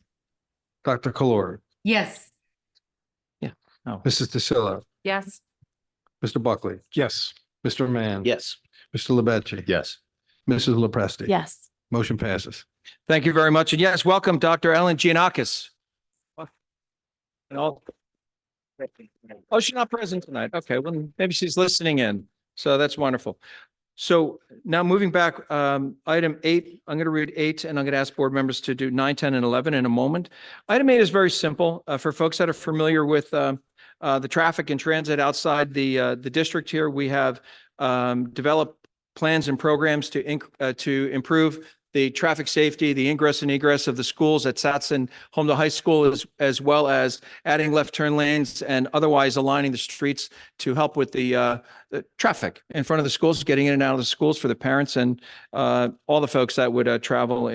Dr. Kalori, Yes. Mrs. DeSilla, Yes. Mr. Buckley, Yes. Mr. Mann, Yes. Mr. Lebechi, Yes. Mrs. LaPresti. Yes. Motion passes. Thank you very much. And yes, welcome, Dr. Ellen Giannakis. And Oh, she's not present tonight. Okay, well, maybe she's listening in. So that's wonderful. So now moving back, item 8, I'm going to read 8 and I'm going to ask board members to do 9, 10, and 11 in a moment. Item 8 is very simple. For folks that are familiar with the traffic and transit outside the district here, we have developed plans and programs to improve the traffic safety, the ingress and egress of the schools at Satz and Homedale High School, as well as adding left turn lanes and otherwise aligning the streets to help with the traffic in front of the schools, getting in and out of the schools for the parents and all the folks that would travel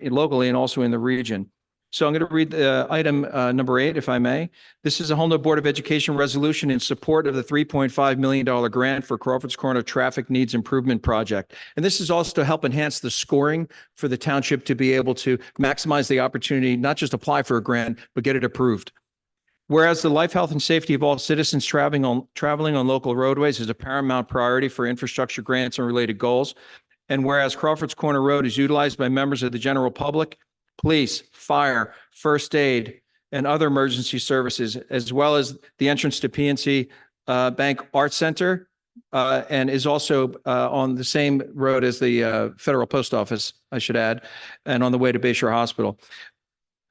locally and also in the region. So I'm going to read item number 8, if I may. This is a Homedale Board of Education resolution in support of the $3.5 million grant for Crawford's Corner Traffic Needs Improvement Project. And this is also to help enhance the scoring for the township to be able to maximize the opportunity, not just apply for a grant, but get it approved. Whereas the life, health, and safety of all citizens traveling on local roadways is a paramount priority for infrastructure grants and related goals. And whereas Crawford's Corner Road is utilized by members of the general public, police, fire, first aid, and other emergency services, as well as the entrance to PNC Bank Art Center, and is also on the same road as the Federal Post Office, I should add, and on the way to Bayshore Hospital.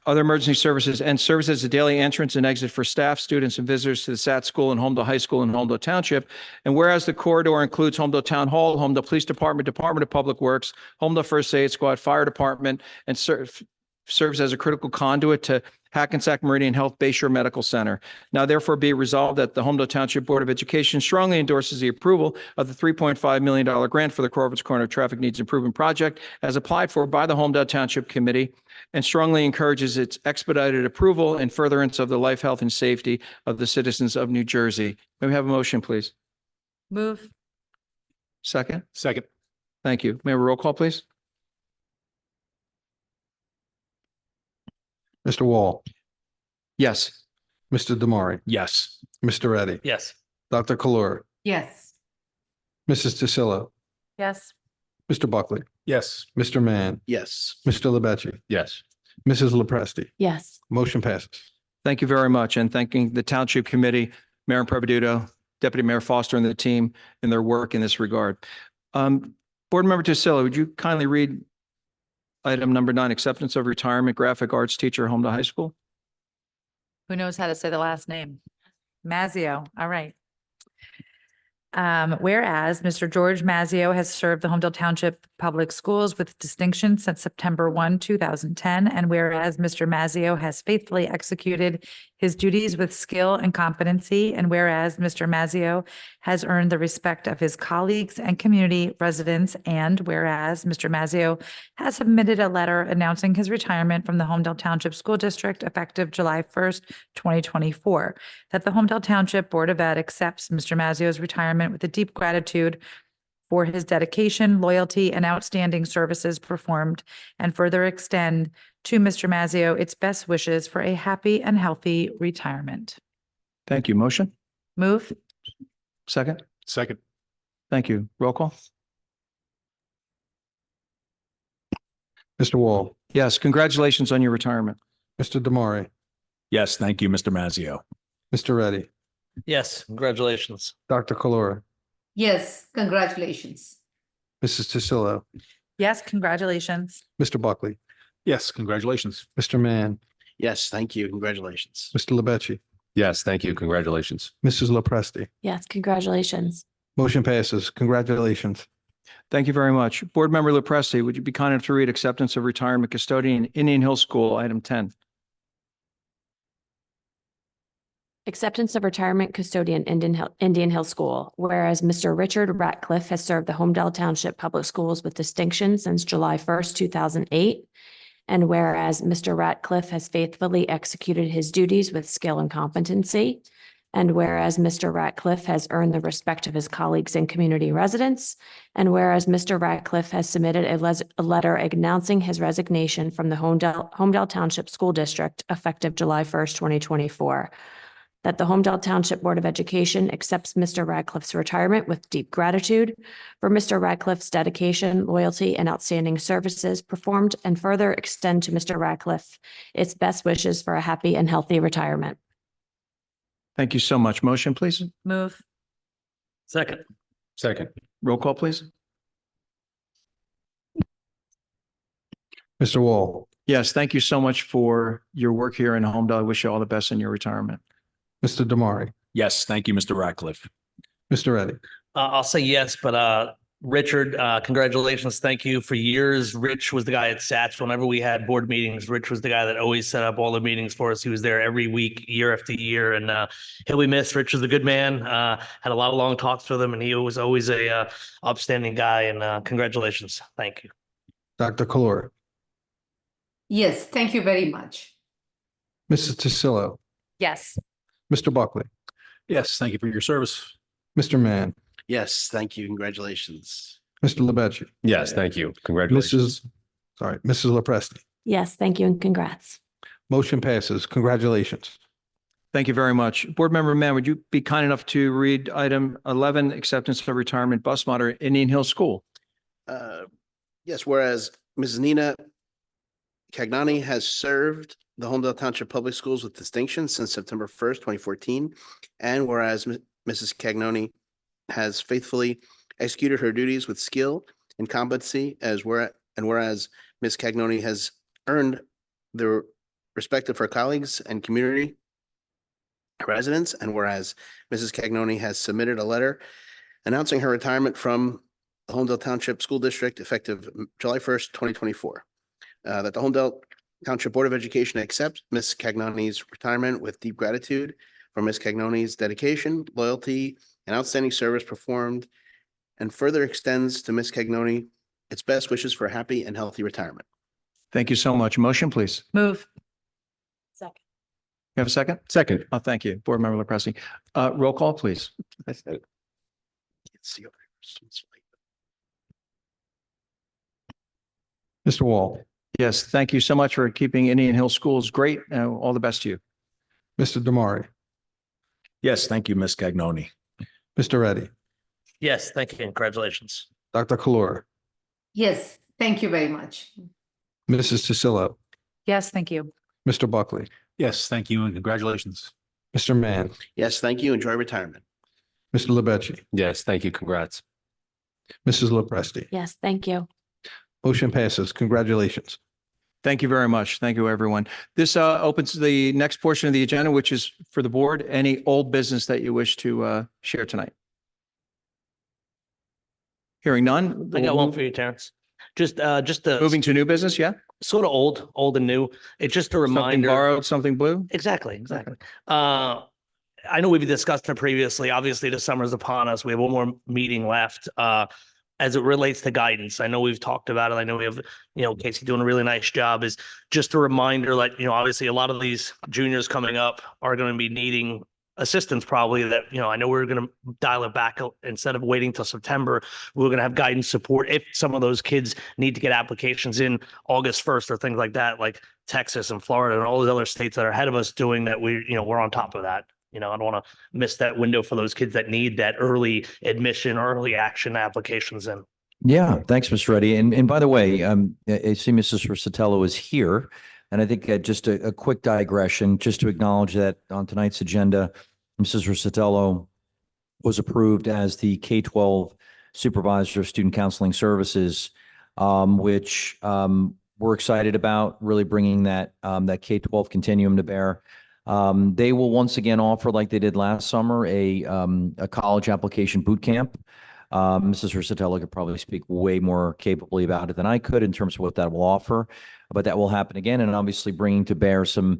Other emergency services and serves as a daily entrance and exit for staff, students, and visitors to the SAT School and Homedale High School and Homedale Township. And whereas the corridor includes Homedale Town Hall, Homedale Police Department, Department of Public Works, Homedale First Aid Squad, Fire Department, and serves as a critical conduit to Hackensack Meridian Health Bayshore Medical Center. Now, therefore, be resolved that the Homedale Township Board of Education strongly endorses the approval of the $3.5 million grant for the Crawford's Corner Traffic Needs Improvement Project as applied for by the Homedale Township Committee, and strongly encourages its expedited approval and furtherance of the life, health, and safety of the citizens of New Jersey. May we have a motion, please? Move. Second? Second. Thank you. May I have a roll call, please? Mr. Wall, Yes. Mr. Damari, Yes. Mr. Reddy, Yes. Dr. Kalura, Yes. Mrs. DeSillo, Yes. Mr. Buckley, Yes. Mr. Mann, Yes. Mr. Lebechi, Yes. Mrs. Lepresti. Yes. Motion passes. Thank you very much. And thanking the Township Committee, Mayor Providuto, Deputy Mayor Foster, and the team in their work in this regard. Board Member Tusillo, would you kindly read item number 9, acceptance of retirement graphic arts teacher, Homedale High School? Who knows how to say the last name? Mazzio. All right. Whereas Mr. George Mazzio has served the Homedale Township Public Schools with distinction since September 1, 2010, and whereas Mr. Mazzio has faithfully executed his duties with skill and competency, and whereas Mr. Mazzio has earned the respect of his colleagues and community residents, and whereas Mr. Mazzio has submitted a letter announcing his retirement from the Homedale Township School District effective July 1st, 2024, that the Homedale Township Board of Ed accepts Mr. Mazzio's retirement with a deep gratitude for his dedication, loyalty, and outstanding services performed, and further extend to Mr. Mazzio its best wishes for a happy and healthy retirement. Thank you. Motion? Move. Second? Second. Thank you. Roll call? Mr. Wall, Yes. Congratulations on your retirement. Mr. Damari, Yes. Thank you, Mr. Mazzio. Mr. Reddy, Yes. Congratulations. Dr. Kalura, Yes, congratulations. Mrs. DeSillo, Yes, congratulations. Mr. Buckley, Yes. Congratulations. Mr. Mann, Yes. Thank you. Congratulations. Mr. Lebechi, Yes. Thank you. Congratulations. Mrs. Lepresti. Yes. Congratulations. Motion passes. Congratulations. Thank you very much. Board Member Lepresti, would you be kind enough to read acceptance of retirement custodian, Indian Hill School, item 10? Acceptance of retirement custodian, Indian Hill School. Whereas Mr. Richard Ratcliffe has served the Homedale Township Public Schools with distinction since July 1st, 2008. And whereas Mr. Ratcliffe has faithfully executed his duties with skill and competency. And whereas Mr. Ratcliffe has earned the respect of his colleagues and community residents. And whereas Mr. Ratcliffe has submitted a letter announcing his resignation from the Homedale Township School District effective July 1st, 2024. That the Homedale Township Board of Education accepts Mr. Ratcliffe's retirement with deep gratitude for Mr. Ratcliffe's dedication, loyalty, and outstanding services performed, and further extend to Mr. Ratcliffe its best wishes for a happy and healthy retirement. Thank you so much. Motion, please. Move. Second. Second. Roll call, please. Mr. Wall, Yes, thank you so much for your work here in Homedale. I wish you all the best in your retirement. Mr. Damari, Yes, thank you, Mr. Ratcliffe. Mr. Reddy. I'll say yes, but Richard, congratulations. Thank you for years. Rich was the guy at SATS. Whenever we had board meetings, Rich was the guy that always set up all the meetings for us. He was there every week, year after year, and he'll be missed. Rich was a good man. Had a lot of long talks with him, and he was always a upstanding guy. And congratulations. Thank you. Dr. Kalora, Yes, thank you very much. Mrs. Tasillo, Yes. Mr. Buckley, Yes, thank you for your service. Mr. Mann, Yes, thank you. Congratulations. Mr. Lebechi, Yes, thank you. Mrs. Lepresti. Yes, thank you and congrats. Motion passes. Congratulations. Thank you very much. Board Member Mann, would you be kind enough to read item 11, acceptance of retirement bus monitor, Indian Hill School? Yes, whereas Mrs. Nina Cagnani has served the Homedale Township Public Schools with distinction since September 1st, 2014. And whereas Mrs. Cagnani has faithfully executed her duties with skill and competency, whereas Ms. Cagnoni has earned the respect of her colleagues and community residents, and whereas Mrs. Cagnoni has submitted a letter announcing her retirement from the Homedale Township School District effective July 1st, 2024. That the Homedale Township Board of Education accepts Ms. Cagnoni's retirement with deep gratitude for Ms. Cagnoni's dedication, loyalty, and outstanding service performed, and further extends to Ms. Cagnoni its best wishes for a happy and healthy retirement. Thank you so much. Motion, please. Move. Second. You have a second? Second. Oh, thank you. Board Member LaPresti. Roll call, please. Can't see over here. Mr. Wall, Yes, thank you so much for keeping Indian Hill Schools great. All the best to you. Mr. Damari, Yes, thank you, Ms. Cagnoni. Mr. Reddy, Yes, thank you. Congratulations. Dr. Kalora, Yes, thank you very much. Mrs. Tasillo, Yes, thank you. Mr. Buckley, Yes, thank you and congratulations. Mr. Mann, Yes, thank you. Enjoy retirement. Mr. Lebechi, Yes, thank you. Congrats. Mrs. Lepresti. Yes, thank you. Motion passes. Congratulations. Thank you very much. Thank you, everyone. This opens the next portion of the agenda, which is for the board. Any old business that you wish to share tonight? Hearing none. I got one for you, Terrence. Just Moving to new business, yeah? sort of old and new. It's just a Something reminder. borrowed, something blue? Exactly. I know we've discussed it previously. Obviously, the summer's upon us. We have one more meeting left. As it relates to guidance, I know we've talked about it. I know we have, Casey doing a really nice job. Is just a reminder, like, obviously a lot of these juniors coming up are going to be needing assistance probably that, I know we're going to dial it back instead of waiting till September. We're going to have guidance support if some of those kids need to get applications in August 1st or things like that, like Texas and Florida and all those other states that are ahead of us doing that. We're on top of that. I don't want to miss that window for those kids that need that early admission, early action applications in. Yeah, thanks, Mr. Reddy. And by the way, I see Mrs. Rosatello is here. And I think just a quick digression, just to acknowledge that on tonight's agenda, Mrs. Rosatello was approved as the K-12 Supervisor of Student Counseling Services, which we're excited about, really bringing that K-12 continuum to bear. They will once again offer, like they did last summer, a college application boot camp. Mrs. Rosatello could probably speak way more capably about it than I could in terms of what that will offer, but that will happen again. And obviously bringing to bear some,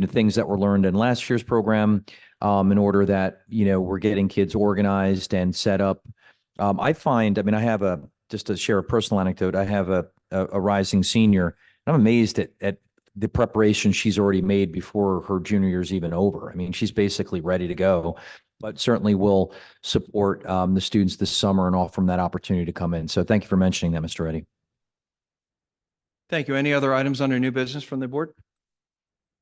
things that were learned in last year's program, in order that, we're getting kids organized and set up. I have just to share a personal anecdote, I have a rising senior, and I'm amazed at the preparation she's already made before her junior year's even over. I mean, she's basically ready to go, but certainly will support the students this summer and offer them that opportunity to come in. So thank you for mentioning that, Mr. Reddy. Thank you. Any other items under new business from the board?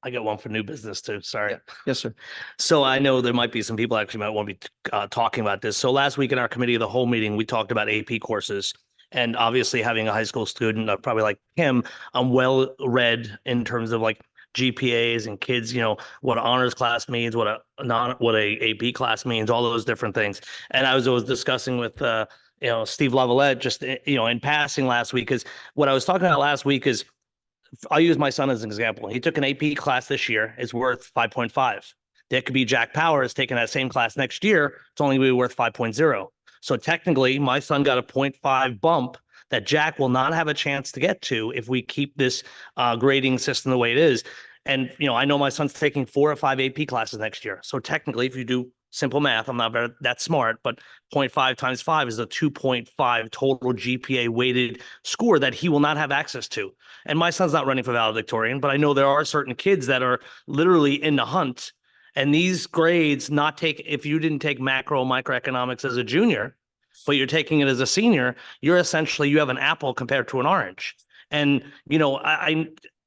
I got one for new business too. Sorry. Yes, sir. So I know there might be some people actually might want to be talking about this. So last week in our committee of the whole meeting, we talked about AP courses. And obviously having a high school student, probably like him, I'm well read in terms of like GPAs and kids, what an honors class means, what a AP class means, all those different things. And I was discussing with, Steve Lavalette just, in passing last week, because what I was talking about last week is, I'll use my son as an example. He took an AP class this year. It's worth 5.5. That could be Jack Powers taking that same class next year. It's only going to be worth 5.0. So technically, my son got a 0.5 bump that Jack will not have a chance to get to if we keep this grading system the way it is. And, I know my son's taking 4 or 5 AP classes next year. So technically, if you do simple math, I'm not that smart, but 0.5 times 5 is a 2.5 total GPA weighted score that he will not have access to. And my son's not running for valedictorian, but I know there are certain kids that are literally in the hunt. And these grades if you didn't take microeconomics as a junior, but you're taking it as a senior, you have an apple compared to an orange. And,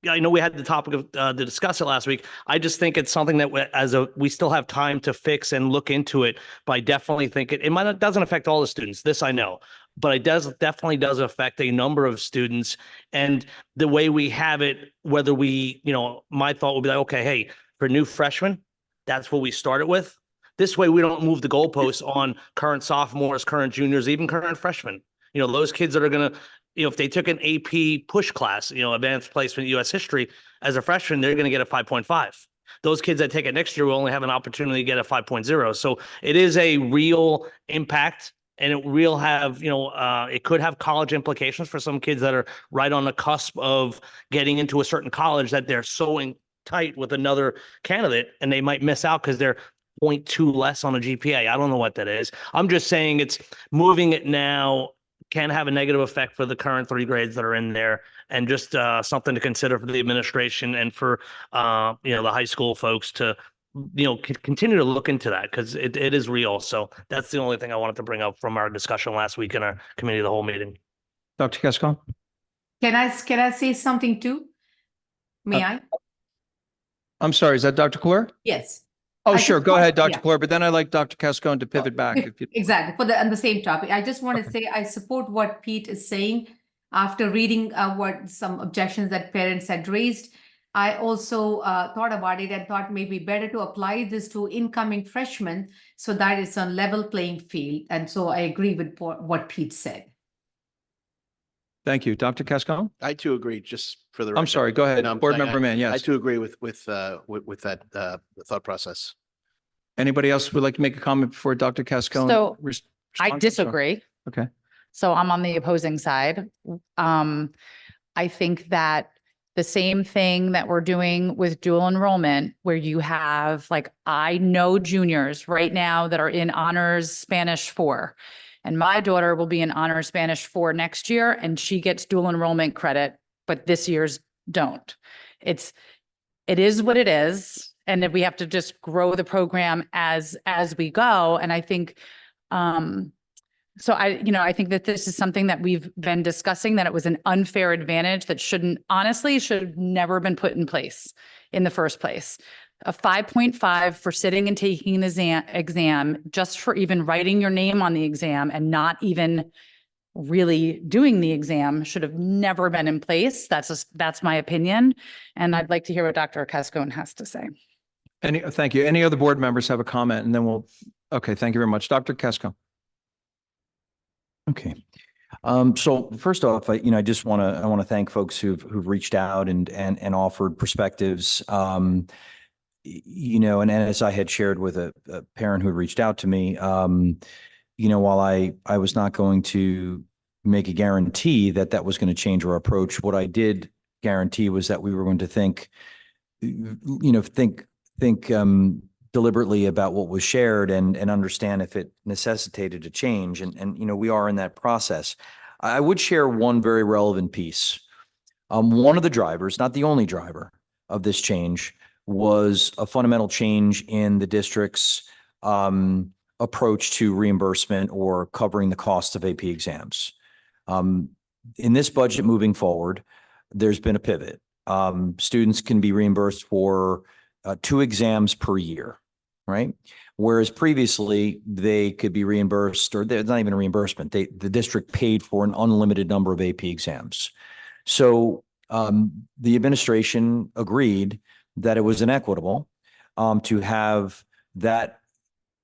I know we had the topic of to discuss it last week. I just think it's something that we still have time to fix and look into it. But I definitely think it doesn't affect all the students. This I know, but it definitely does affect a number of students. And the way we have it, whether my thought would be like, okay, hey, for new freshmen, that's what we started with. This way, we don't move the goalposts on current sophomores, current juniors, even current freshmen. Those kids that are going to, if they took an AP push class, advanced placement U.S. history as a freshman, they're going to get a 5.5. Those kids that take it next year will only have an opportunity to get a 5.0. So it is a real impact, and it will have, it could have college implications for some kids that are right on the cusp of getting into a certain college that they're so tight with another candidate, and they might miss out because they're 0.2 less on a GPA. I don't know what that is. I'm just saying it's moving it now can have a negative effect for the current 3 grades that are in there, and just something to consider for the administration and for the high school folks to continue to look into that, because it is real. So that's the only thing I wanted to bring up from our discussion last week in our committee of the whole meeting. Dr. Cascon? Can I say something too? May I? I'm sorry, is that Dr. Clure? Yes. Oh, I sure. just Go want- ahead, Dr. yeah. Clure, but then I'd like Dr. Cascon to pivot back. If you... Exactly, on the same topic. I just want to say I support what Pete is saying. After reading what some objections that parents had raised, I also thought about it and thought maybe better to apply this to incoming freshmen so that it's on level playing field. And so I agree with what Pete said. Thank you. Dr. Cascon? I too agree, just for the I'm record. sorry, go ahead. No, I'm Board saying Member Mann, yes. I too agree with that thought process. Anybody else would like to make a comment before Dr. Cascon? So, responds? I Sorry. disagree. Okay. So I'm on the opposing side. I think that the same thing that we're doing with dual enrollment, where you have, I know juniors right now that are in honors Spanish 4, and my daughter will be in honors Spanish 4 next year, and she gets dual enrollment credit, but this year's don't. It is what it is. And then we have to just grow the program as we go. And I think, so I think that this is something that we've been discussing, that it was an unfair advantage that should have never been put in place in the first place. A 5.5 for sitting and taking an exam, just for even writing your name on the exam and not even really doing the exam, should have never been in place. That's my opinion. And I'd like to hear what Dr. Cascon has to say. Thank you. Any other board members have a comment? And then okay, thank you very much. Dr. Cascon? Okay. So first off, I want to thank folks who've reached out and offered perspectives. And as I had shared with a parent who had reached out to me, while I was not going to make a guarantee that was going to change our approach, what I did guarantee was that we were going to think deliberately about what was shared and understand if it necessitated a change. And we are in that process. I would share one very relevant piece. One of the drivers, not the only driver of this change, was a fundamental change in the district's approach to reimbursement or covering the cost of AP exams. In this budget moving forward, there's been a pivot. Students can be reimbursed for 2 exams per year, right? Whereas previously they could be reimbursed, or there's not even a reimbursement. The district paid for an unlimited number of AP exams. So the administration agreed that it was inequitable to have that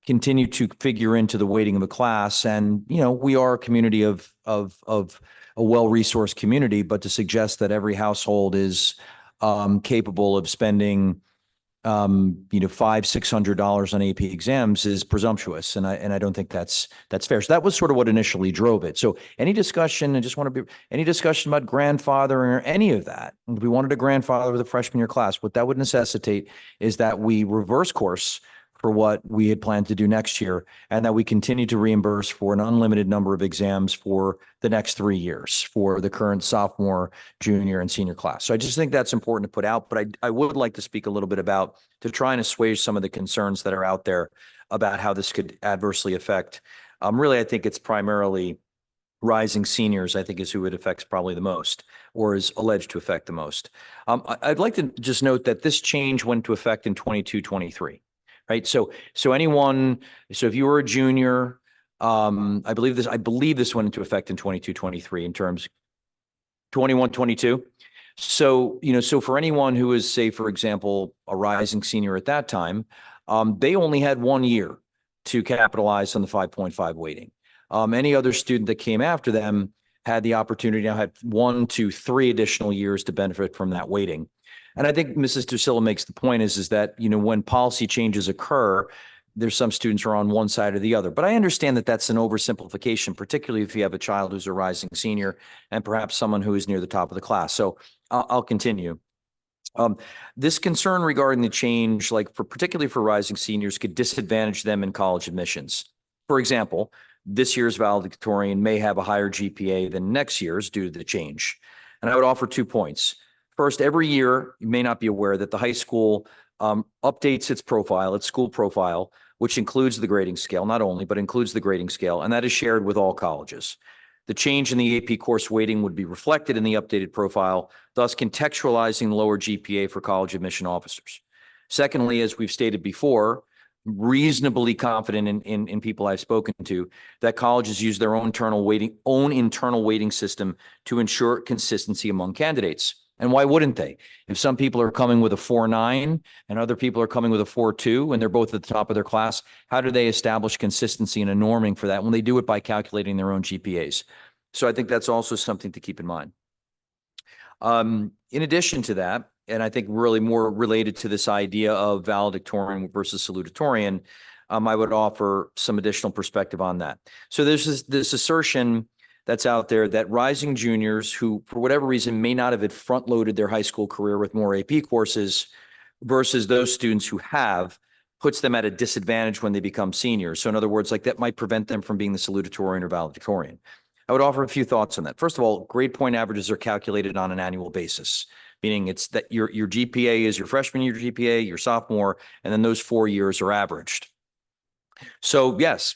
continue to figure into the weighting of a class. And, you know, we are a community of a well-resourced community, but to suggest that every household is capable of spending you know, $500-600 on AP exams is presumptuous. And I don't think that's fair. So that was sort of what initially drove it. So any discussion, I just want to be, any discussion about grandfathering or any of that, if we wanted a grandfather with a freshman year class, what that would necessitate is that we reverse course for what we had planned to do next year, and that we continue to reimburse for an unlimited number of exams for the next 3 years for the current sophomore, junior, and senior class. So I just think that's important to put out, but I would like to speak a little bit about to try and assuage some of the concerns that are out there about how this could adversely affect. Really, I think it's primarily rising seniors, I think, is who it affects probably the most, or is alleged to affect the most. I'd like to just note that this change went into effect in 22-23. Right. So anyone, so if you were a junior, I believe this went into effect in 22-23 in terms 21-22. So, you know, so for anyone who is, say, for example, a rising senior at that time, they only had 1 year to capitalize on the 5.5 weighting. Any other student that came after them had the opportunity, now had 1 to 3 additional years to benefit from that weighting. And I think Mrs. Drusilla makes the point is that, you know, when policy changes occur, there's some students who are on one side or the other. But I understand that that's an oversimplification, particularly if you have a child who's a rising senior and perhaps someone who is near the top of the class. So I'll continue. This concern regarding the change, like particularly for rising seniors, could disadvantage them in college admissions. For example, this year's valedictorian may have a higher GPA than next year's due to the change. And I would offer 2 points. First, every year, you may not be aware that the high school updates its profile, its school profile, which includes the grading scale, not only, but includes the grading scale, and that is shared with all colleges. The change in the AP course weighting would be reflected in the updated profile, thus contextualizing lower GPA for college admission officers. Secondly, as we've stated before, reasonably confident in people I've spoken to that colleges use their own internal weighting system to ensure consistency among candidates. And why wouldn't they? If some people are coming with a 4.9 and other people are coming with a 4.2 and they're both at the top of their class, how do they establish consistency and a norming for that when they do it by calculating their own GPAs? So I think that's also something to keep in mind. In addition to that, and I think really more related to this idea of valedictorian versus salutatorian, I would offer some additional perspective on that. So there's this assertion that's out there that rising juniors who, for whatever reason, may not have front-loaded their high school career with more AP courses versus those students who have, puts them at a disadvantage when they become seniors. So in other words, like that might prevent them from being the salutatorian or valedictorian. I would offer a few thoughts on that. First of all, grade point averages are calculated on an annual basis, meaning it's that your GPA is your freshman year GPA, your sophomore, and then those 4 years are averaged. So yes,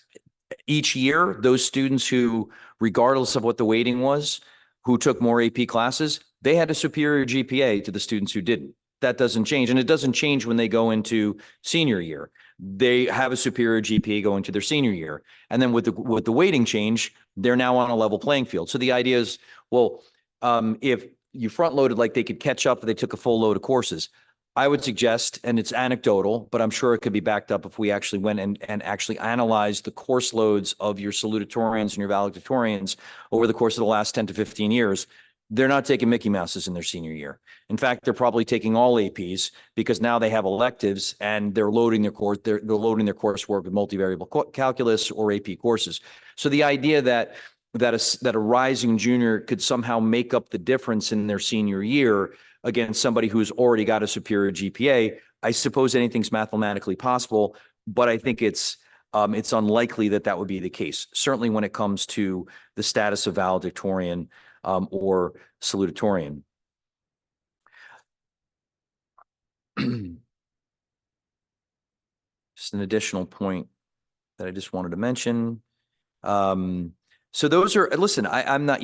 each year, those students who, regardless of what the weighting was, who took more AP classes, they had a superior GPA to the students who didn't. That doesn't change. And it doesn't change when they go into senior year. They have a superior GPA going to their senior year. And then with the weighting change, they're now on a level playing field. So the idea is, well, if you front loaded, like they could catch up if they took a full load of courses. I would suggest, and it's anecdotal, but I'm sure it could be backed up if we actually went and actually analyzed the course loads of your salutatorians and your valedictorians over the course of the last 10 to 15 years. They're not taking Mickey Mouses in their senior year. In fact, they're probably taking all APs because now they have electives and they're loading their course. They're loading their coursework with multivariable calculus or AP courses. So the idea that a rising junior could somehow make up the difference in their senior year against somebody who's already got a superior GPA, I suppose anything's mathematically possible, but I think it's unlikely that that would be the case. Certainly when it comes to the status of valedictorian or salutatorian. Just an additional point that I just wanted to mention. So those are, listen, I'm not,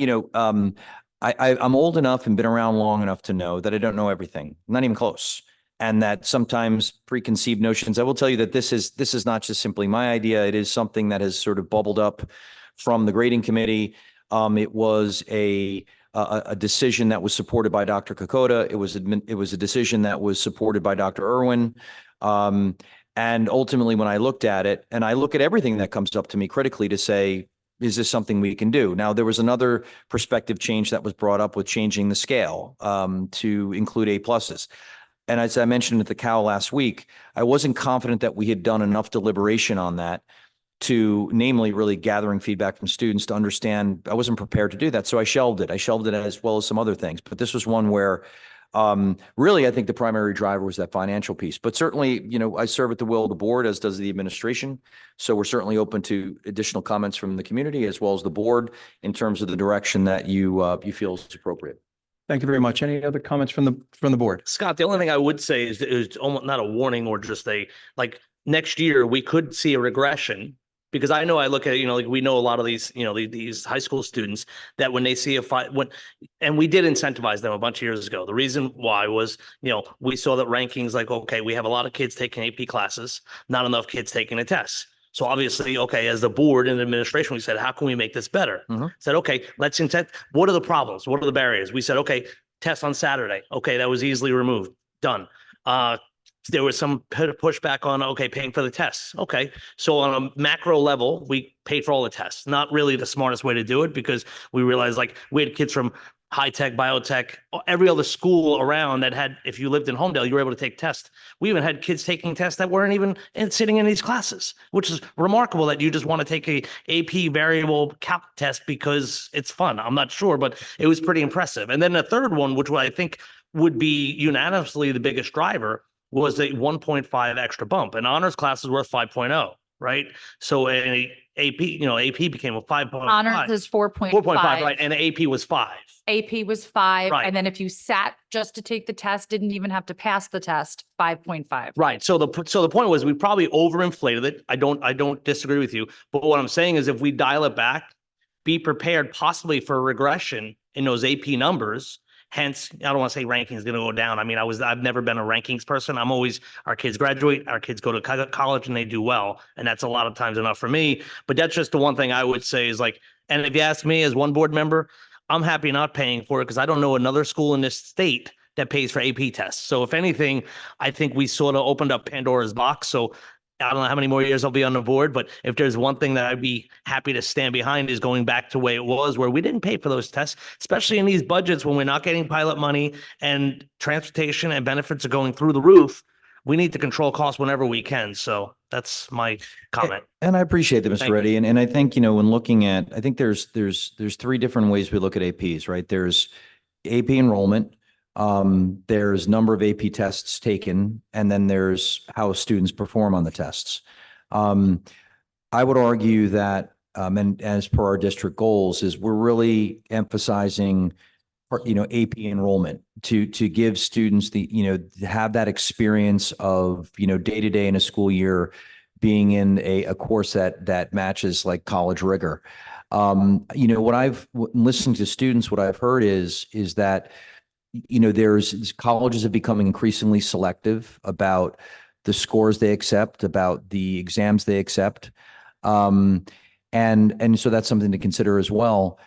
I'm old enough and been around long enough to know that I don't know everything, not even close. And that sometimes preconceived notions, I will tell you that this is not just simply my idea. It is something that has sort of bubbled up from the grading committee. It was a a decision that was supported by Dr. Kokoda. It was a decision that was supported by Dr. Irwin. And ultimately, when I looked at it, and I look at everything that comes up to me critically to say, is this something we can do? Now, there was another perspective change that was brought up with changing the scale to include A pluses. And as I mentioned at the COW last week, I wasn't confident that we had done enough deliberation on that to, namely, really gathering feedback from students to understand. I wasn't prepared to do that, so I shelved it. I shelved it as well as some other things. But this was one where really, I think the primary driver was that financial piece. But certainly, I serve at the will of the board, as does the administration. So we're certainly open to additional comments from the community as well as the board in terms of the direction that you feel is appropriate. Thank you very much. Any other comments from the board? Scott, the only thing I would say is almost not a warning or just next year we could see a regression. Because I know I look at, like we know a lot of these, these high school students that when they see and we did incentivize them a bunch of years ago. The reason why was, we saw that rankings okay, we have a lot of kids taking AP classes, not enough kids taking the tests. So obviously, okay, as the board and administration, we said, how can we make this better? Said, okay, let's what are the problems? What are the barriers? We said, okay, test on Saturday. Okay, that was easily removed. Done. There was some pushback on, okay, paying for the tests. Okay. So on a macro level, we paid for all the tests. Not really the smartest way to do it because we realized we had kids from high tech, biotech, every other school around that had, if you lived in Homedale, you were able to take tests. We even had kids taking tests that weren't even sitting in these classes, which is remarkable that you just want to take a AP variable calc test because it's fun. I'm not sure, but it was pretty impressive. And then the third one, which I think would be unanimously the biggest driver, was a 1.5 extra bump. An honors class is worth 5.0, right? So an AP, AP became a 5.5. Honors is 4.5. 4.5, right? And the AP was 5. AP was 5. Right. And then if you sat just to take the test, didn't even have to pass the test, 5.5. Right. So the point was we probably overinflated it. I don't disagree with you. But what I'm saying is if we dial it back, be prepared possibly for a regression in those AP numbers. Hence, I don't want to say rankings is going to go down. I mean, I've never been a rankings person. I'm always, our kids graduate, our kids go to college and they do well. And that's a lot of times enough for me. But that's just the one thing I would say is and if you ask me as one board member, I'm happy not paying for it because I don't know another school in this state that pays for AP tests. So if anything, I think we sort of opened up Pandora's box. So I don't know how many more years I'll be on the board, but if there's one thing that I'd be happy to stand behind is going back to the way it was, where we didn't pay for those tests, especially in these budgets when we're not getting pilot money and transportation and benefits are going through the roof. We need to control costs whenever we can. So that's my comment. And I appreciate that, Mr. Thank Reddy. you. And I think, when looking at, I think there's three different ways we look at APs, right? There's AP enrollment. There's number of AP tests taken, and then there's how students perform on the tests. I would argue that, and as per our district goals, is we're really emphasizing, AP enrollment to give students to have that experience of, day to day in a school year being in a course that matches like college rigor. What I've listened to students, what I've heard is that there's colleges are becoming increasingly selective about the scores they accept, about the exams they accept. And so that's something to consider as well.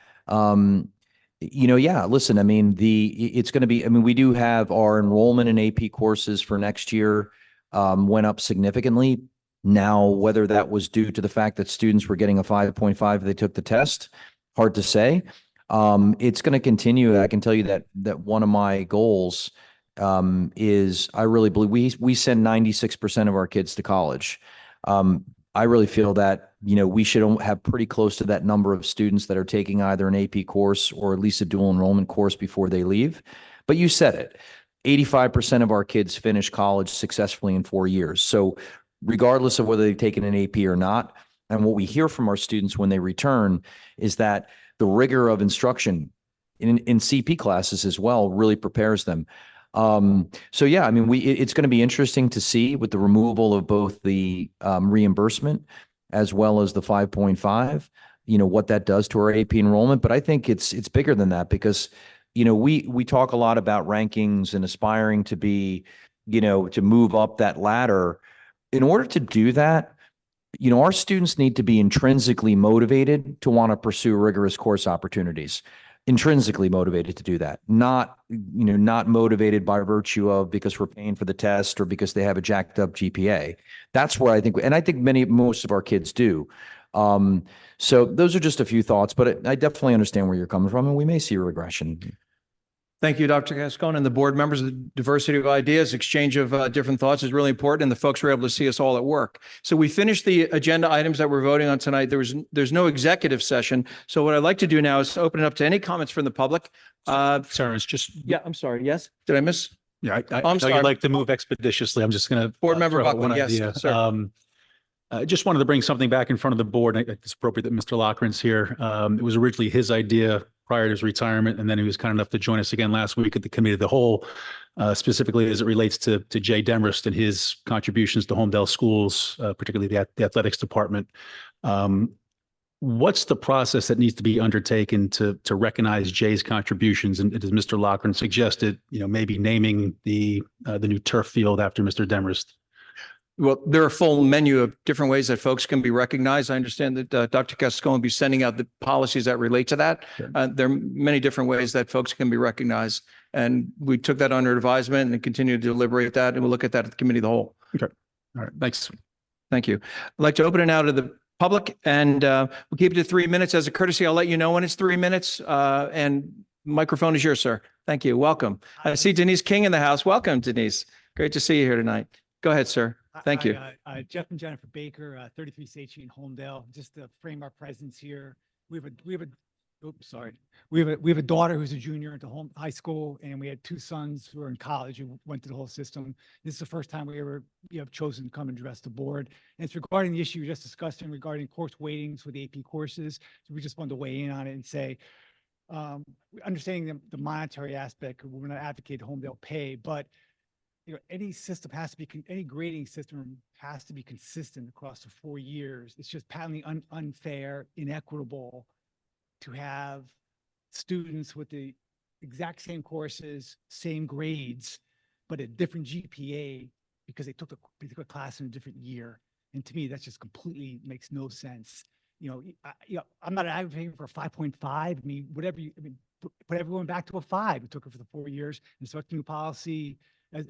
Listen, I mean, it's going to be, we do have our enrollment in AP courses for next year went up significantly. Now, whether that was due to the fact that students were getting a 5.5, they took the test, hard to say. It's going to continue. I can tell you that one of my goals is I really believe we send 96% of our kids to college. I really feel that, we should have pretty close to that number of students that are taking either an AP course or at least a dual enrollment course before they leave. But you said it, 85% of our kids finish college successfully in 4 years. So regardless of whether they've taken an AP or not, and what we hear from our students when they return is that the rigor of instruction in CP classes as well really prepares them. So yeah, it's going to be interesting to see with the removal of both the reimbursement as well as the 5.5, what that does to our AP enrollment. But I think it's bigger than that because, we talk a lot about rankings and aspiring to be, to move up that ladder. In order to do that, our students need to be intrinsically motivated to want to pursue rigorous course opportunities. intrinsically motivated to do that, not, not motivated by virtue of because we're paying for the test or because they have a jacked up GPA. That's where I think, and I think most of our kids do. So those are just a few thoughts, but I definitely understand where you're coming from, and we may see a regression. Thank you, Dr. Gascon, and the board members. The diversity of ideas, exchange of different thoughts is really important, and the folks were able to see us all at work. So we finished the agenda items that we're voting on tonight. There's no executive session. So what I'd like to do now is open it up to any comments from the public. Sorry, it's just. Yeah, I'm sorry. Yes, did I miss? Yeah, I I'm know sorry. you'd like to move expeditiously. I'm just going to. Board member Buckland, yes, idea. sir. I just wanted to bring something back in front of the board. I think it's appropriate that Mr. Loughran's here. It was originally his idea prior to his retirement, and then he was kind enough to join us again last week at the committee of the whole, specifically as it relates to Jay Demarest and his contributions to Homedale schools, particularly the athletics department. What's the process that needs to be undertaken to recognize Jay's contributions? And as Mr. Loughran suggested, maybe naming the new turf field after Mr. Demarest. Well, there are a full menu of different ways that folks can be recognized. I understand that Dr. Gascon will be sending out the policies that relate to that. There are many different ways that folks can be recognized. And we took that under advisement and continue to deliberate that. And we'll look at that at the committee of the whole. Okay. All right. Thanks. Thank you. I'd like to open it now to the public, and we'll keep it to 3 minutes. As a courtesy, I'll let you know when it's 3 minutes. And microphone is yours, sir. Thank you. Welcome. I see Denise King in the house. Welcome, Denise. Great to see you here tonight. Go ahead, sir. Thank you. Jeff and Jennifer Baker, 33 State Street in Homedale. Just to frame our presence here, we have a daughter who's a junior into high school, and we had two sons who are in college who went through the whole system. This is the first time we ever have chosen to come and address the board. And it's regarding the issue you just discussed and regarding course weightings with AP courses. So we just wanted to weigh in on it and say, understanding the monetary aspect, we're not advocating Homedale pay, but any system has to be, any grading system has to be consistent across the 4 years. It's just patently unfair, inequitable to have students with the exact same courses, same grades, but a different GPA because they took a class in a different year. And to me, that just completely makes no sense. I'm not advocating for a 5.5. I mean, put everyone back to a 5. We took it for the 4 years and start the new policy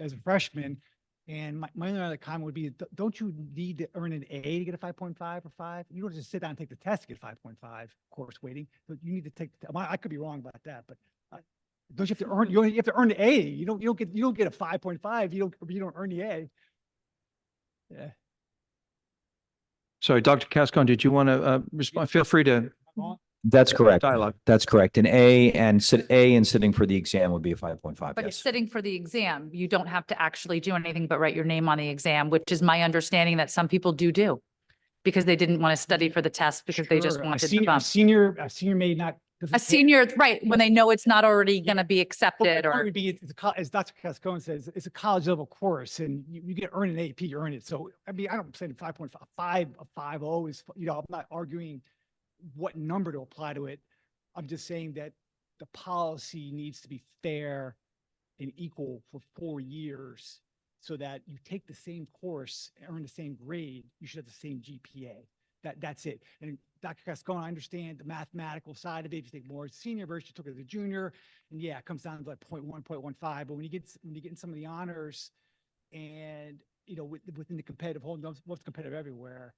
as a freshman. And my other comment would be, don't you need to earn an A to get a 5.5 or 5? You don't just sit down and take the test to get 5.5 course weighting. But you need to take, I could be wrong about that, but don't you have to earn, you have to earn the A. You don't get a 5.5. You don't earn the A. Yeah. Sorry, Dr. Gascon, did you want to respond? Feel free to. That's correct. Dialogue. That's correct. An A and sitting for the exam would be a 5.5. But Yes. sitting for the exam, you don't have to actually do anything but write your name on the exam, which is my understanding that some people do because they didn't want to study for the test because they just Sure. wanted a to bump. senior may not. A senior, right, when they know it's not already going to be accepted Or or. would be, as Dr. Cascone says, it's a college level course and you get earn an AP, you earn it. So, I mean, I don't say 5.5, a 5.0 is, I'm not arguing what number to apply to it. I'm just saying that the policy needs to be fair and equal for 4 years so that you take the same course, earn the same grade, you should have the same GPA. That's it. And Dr. Cascone, I understand the mathematical side of it. If you take more senior versus you took it as a junior, and yeah, it comes down to like 0.1, 0.15. But when you get in some of the honors and within the competitive whole, most competitive everywhere,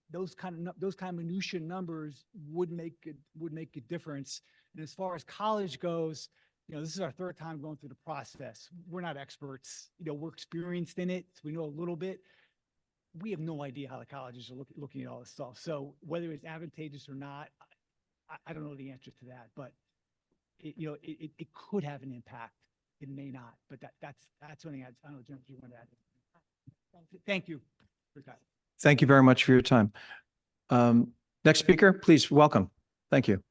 those kind of minutia numbers would make a difference. And as far as college goes, this is our third time going through the process. We're not experts. We're experienced in it, so we know a little bit. We have no idea how the colleges are looking at all this stuff. So whether it's advantageous or not, I don't know the answer to that. But it could have an impact. It may not. But that's something I don't know, Jennifer, you want to add? Thank you. Thank you very much for your time. Next speaker, please welcome. Thank you.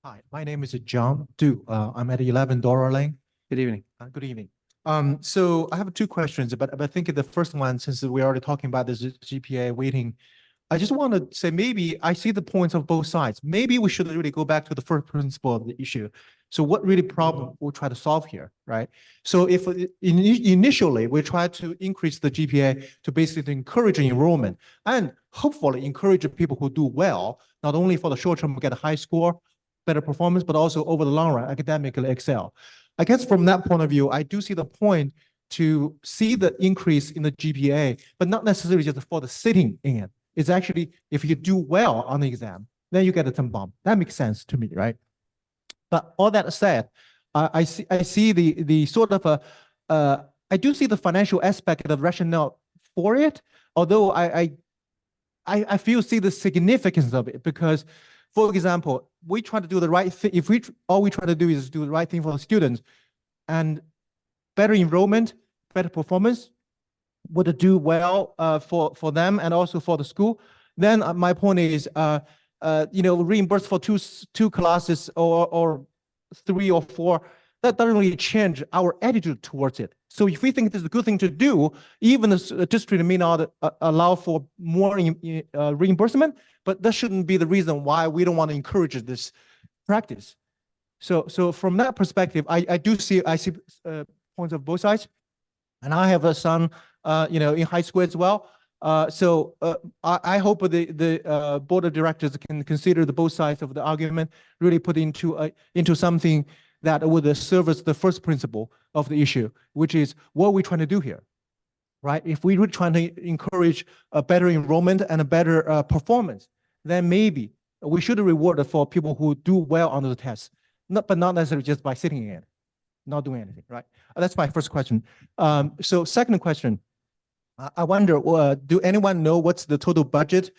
Hi, my name is John Du. I'm at 11 Dora Lane. Good evening. Good evening. So I have two questions, but I think the first one, since we're already talking about this GPA weighting, I just want to say, maybe I see the points of both sides. Maybe we should really go back to the first principle of the issue. So what really problem we'll try to solve here, right? So if initially we try to increase the GPA to basically encourage enrollment and hopefully encourage people who do well, not only for the short term get a high score, better performance, but also over the long run academically excel. I guess from that point of view, I do see the point to see the increase in the GPA, but not necessarily just for the sitting in. It's actually, if you do well on the exam, then you get a 10 bump. That makes sense to me, right? But all that said, I see the sort of I do see the financial aspect of the rationale for it, although I see the significance of it because, for example, we try to do the right thing. If all we try to do is do the right thing for the students, and better enrollment, better performance would do well for them and also for the school. Then my point is, reimburse for two classes or 3 or 4, that doesn't really change our attitude towards it. So if we think it is a good thing to do, even the district may not allow for more reimbursement, but that shouldn't be the reason why we don't want to encourage this practice. So from that perspective, I see points of both sides, and I have a son, in high school as well. I hope the board of directors can consider the both sides of the argument, really put into something that would service the first principle of the issue, which is what we're trying to do here, right? If we were trying to encourage a better enrollment and a better performance, then maybe we should reward for people who do well on the tests, but not necessarily just by sitting in, not doing anything, right? That's my first question. So second question, I wonder, do anyone know what's the total budget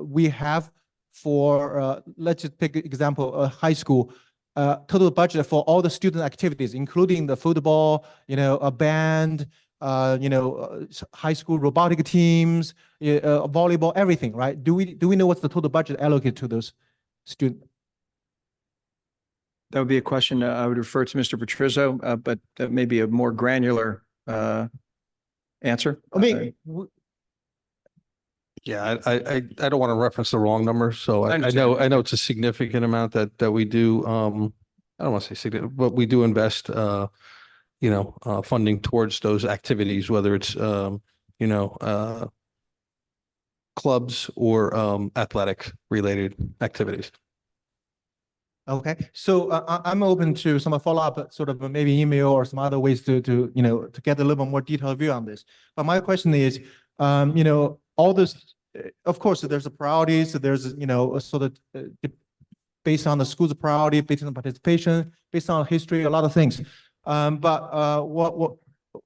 we have for, let's just take an example, high school, total budget for all the student activities, including the football, a band, high school robotic teams, volleyball, everything, right? Do we know what's the total budget allocated to those students? That would be a question I would refer to Mr. Patrizio, but that may be a more granular answer. I mean, Yeah, I don't want to reference the wrong number, so I I understand. know it's a significant amount that we do. I don't want to say significant, but we do invest, funding towards those activities, whether it's clubs or athletic related activities. okay, so I'm open to some follow-up, sort of maybe email or some other ways to get a little bit more detailed view on this. But my question is, all this, of course, there's a priorities, there's sort of based on the school's priority, based on participation, based on history, a lot of things. But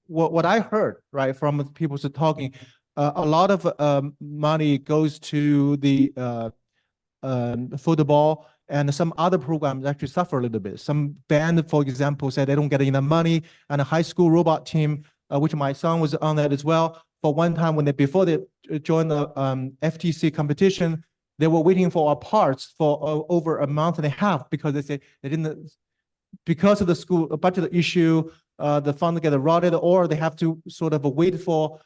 what I heard, right, from people talking, a lot of money goes to the football, and some other programs actually suffer a little bit. Some band, for example, said they don't get enough money, and a high school robot team, which my son was on that as well. For one time, before they joined the FTC competition, they were waiting for our parts for over a month and a half because they said they didn't, because of the school budget issue, the fund get eroded, or they have to sort of wait for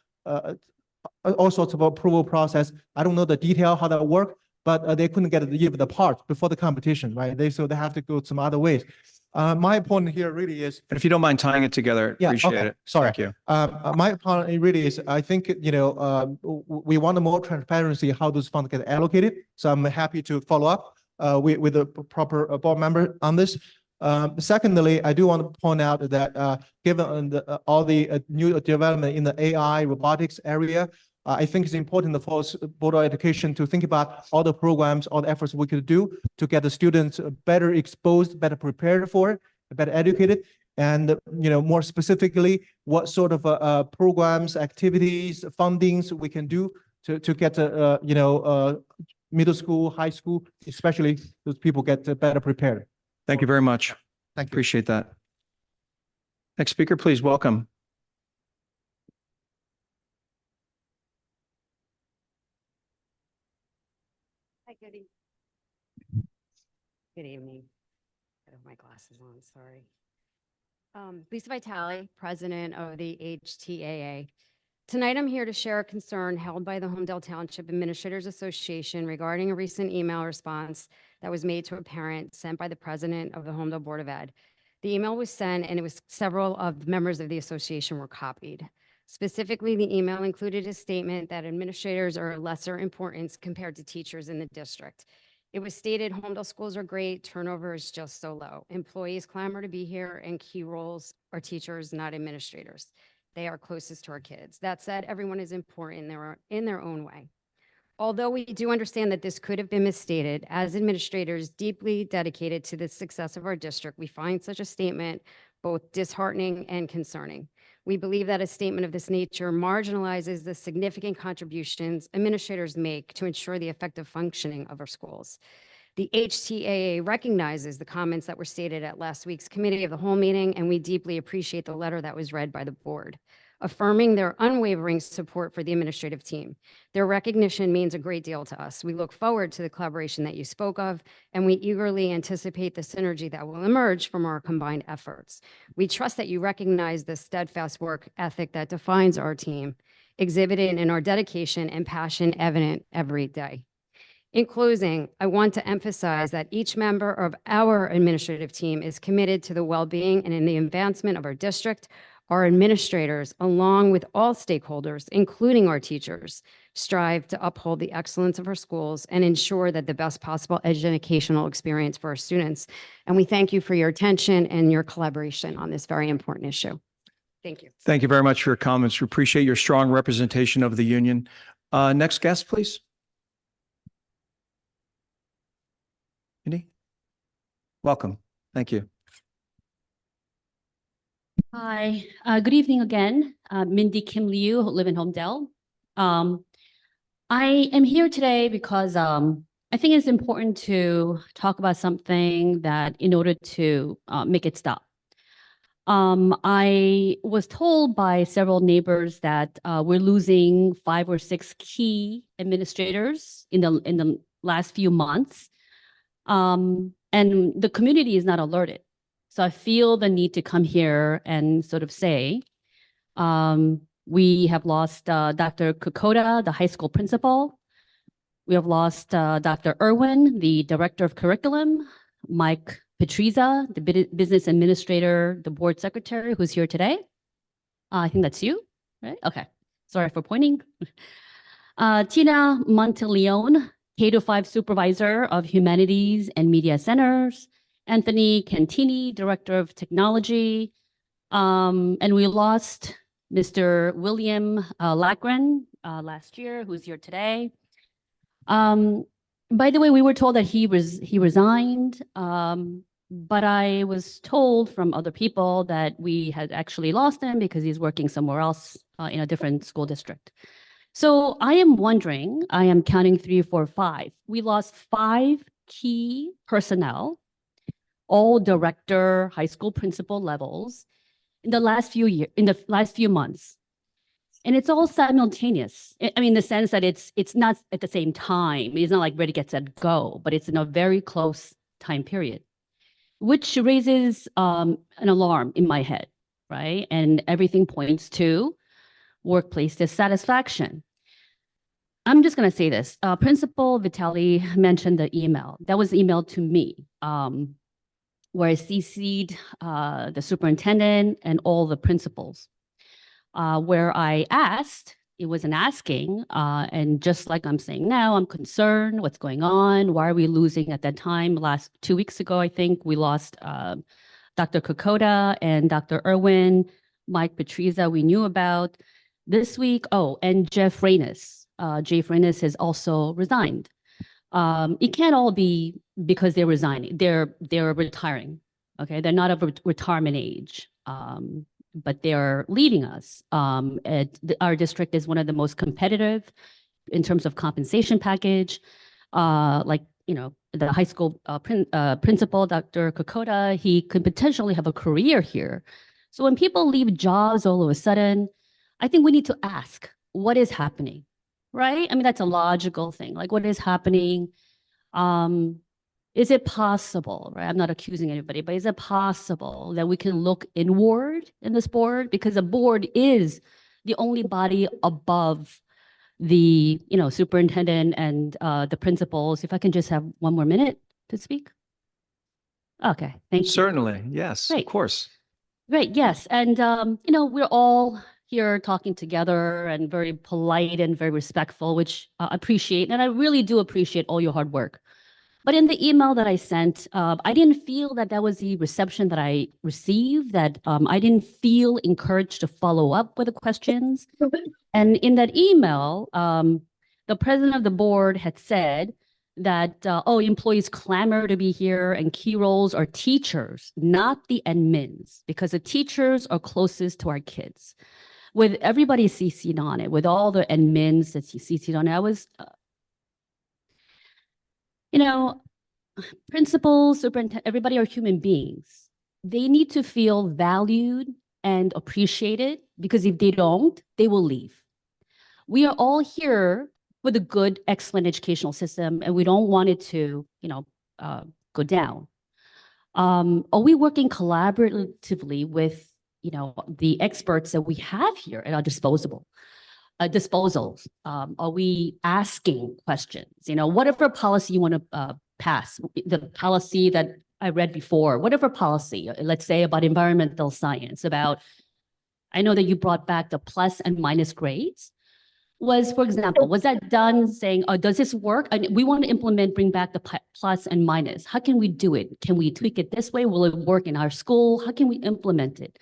all sorts of approval process. I don't know the detail how that worked, but they couldn't get even the parts before the competition, right? So they have to go some other ways. My point here really is, If you don't mind tying it together, yeah, appreciate okay, it. sorry. Thank you. My point really is, I think, we want more transparency how those funds get allocated. So I'm happy to follow up with the proper board member on this. Secondly, I do want to point out that given all the new development in the AI robotics area, I think it's important for Board of Education to think about all the programs, all the efforts we could do to get the students better exposed, better prepared for it, better educated, and more specifically, what sort of programs, activities, fundings we can do to get middle school, high school, especially those people get better prepared. Thank you very much. Thank you. Appreciate that. Next speaker, please welcome. Hi, good evening. I have my glasses on, sorry. Lisa Vitale, president of the HTAA. Tonight, I'm here to share a concern held by the Homedale Township Administrators Association regarding a recent email response that was made to a parent sent by the president of the Homedale Board of Ed. The email was sent and it was several of the members of the association were copied. Specifically, the email included a statement that administrators are of lesser importance compared to teachers in the district. It was stated Homedale schools are great, turnover is just so low. Employees clamor to be here and key roles are teachers, not administrators. They are closest to our kids. That said, everyone is important in their own way. Although we do understand that this could have been misstated, as administrators deeply dedicated to the success of our district, we find such a statement both disheartening and concerning. We believe that a statement of this nature marginalizes the significant contributions administrators make to ensure the effective functioning of our schools. The HTAA recognizes the comments that were stated at last week's committee of the whole meeting, and we deeply appreciate the letter that was read by the board, affirming their unwavering support for the administrative team. Their recognition means a great deal to us. We look forward to the collaboration that you spoke of, and we eagerly anticipate the synergy that will emerge from our combined efforts. We trust that you recognize the steadfast work ethic that defines our team, exhibited in our dedication and passion evident every day. In closing, I want to emphasize that each member of our administrative team is committed to the well-being and in the advancement of our district. Our administrators, along with all stakeholders, including our teachers, strive to uphold the excellence of our schools and ensure that the best possible educational experience for our students. And we thank you for your attention and your collaboration on this very important issue. Thank you. Thank you very much for your comments. We appreciate your strong representation of the union. Next guest, please. Mindy? Welcome. Thank you. Hi, good evening again. Mindy Kim Liu, who live in Homedale. I am here today because I think it's important to talk about something that in order to make it stop. I was told by several neighbors that we're losing 5 or 6 key administrators in the last few months. And the community is not alerted. So I feel the need to come here and sort of say, we have lost Dr. Kokoda, the high school principal. We have lost Dr. Irwin, the director of curriculum, Mike Petriza, the business administrator, the board secretary, who's here today. I think that's you, right? Okay, sorry for pointing. Tina Monteleone, K-5 supervisor of humanities and media centers. Anthony Cantini, director of technology. And we lost Mr. William Lacgren last year, who's here today. By the way, we were told that he resigned, but I was told from other people that we had actually lost him because he's working somewhere else in a different school district. So I am wondering, I am counting 3, 4, 5. We lost 5 key personnel, all director, high school principal levels in the last few months. And it's all simultaneous. I mean, in the sense that it's not at the same time. It's not like ready, get, set, go, but it's in a very close time period, which raises an alarm in my head, right? And everything points to workplace dissatisfaction. I'm just going to say this. Principal Vitali mentioned the email. That was emailed to me, where I CC'd the superintendent and all the principals, where I asked, it was an asking, and just like I'm saying now, I'm concerned, what's going on? Why are we losing at that time? 2 weeks ago, I think, we lost Dr. Kokoda and Dr. Irwin, Mike Petriza we knew about. This week, and Jeff Reynes. Jeff Reynes has also resigned. It can't all be because they're resigning. They're retiring. Okay, they're not of retirement age, but they're leaving us. Our district is one of the most competitive in terms of compensation package. Like, you know, the high school principal, Dr. Kokoda, he could potentially have a career here. So when people leave jobs all of a sudden, I think we need to ask, what is happening, right? I mean, that's a logical thing. Like, what is happening? Is it possible, right? I'm not accusing anybody, but is it possible that we can look inward in this board? Because the board is the only body above the, superintendent and the principals. If I can just have one more minute to speak. Okay, thank you. Certainly, yes, of Great. course. Great, yes. And, we're all here talking together and very polite and very respectful, which I appreciate. And I really do appreciate all your hard work. But in the email that I sent, I didn't feel that that was the reception that I received, that I didn't feel encouraged to follow up with the questions. And in that email, the president of the board had said that, employees clamor to be here and key roles are teachers, not the admins, because the teachers are closest to our kids. With everybody CC'd on it, with all the admins that CC'd on it, I was, principals, superintendent, everybody are human beings. They need to feel valued and appreciated, because if they don't, they will leave. We are all here with a good, excellent educational system, and we don't want it to, go down. Are we working collaboratively with, the experts that we have here at our disposals? Are we asking questions? Whatever policy you want to pass, the policy that I read before, whatever policy, let's say about environmental science, I know that you brought back the plus and minus grades. For example, was that done saying, does this work? And we want to bring back the plus and minus. How can we do it? Can we tweak it this way? Will it work in our school? How can we implement it?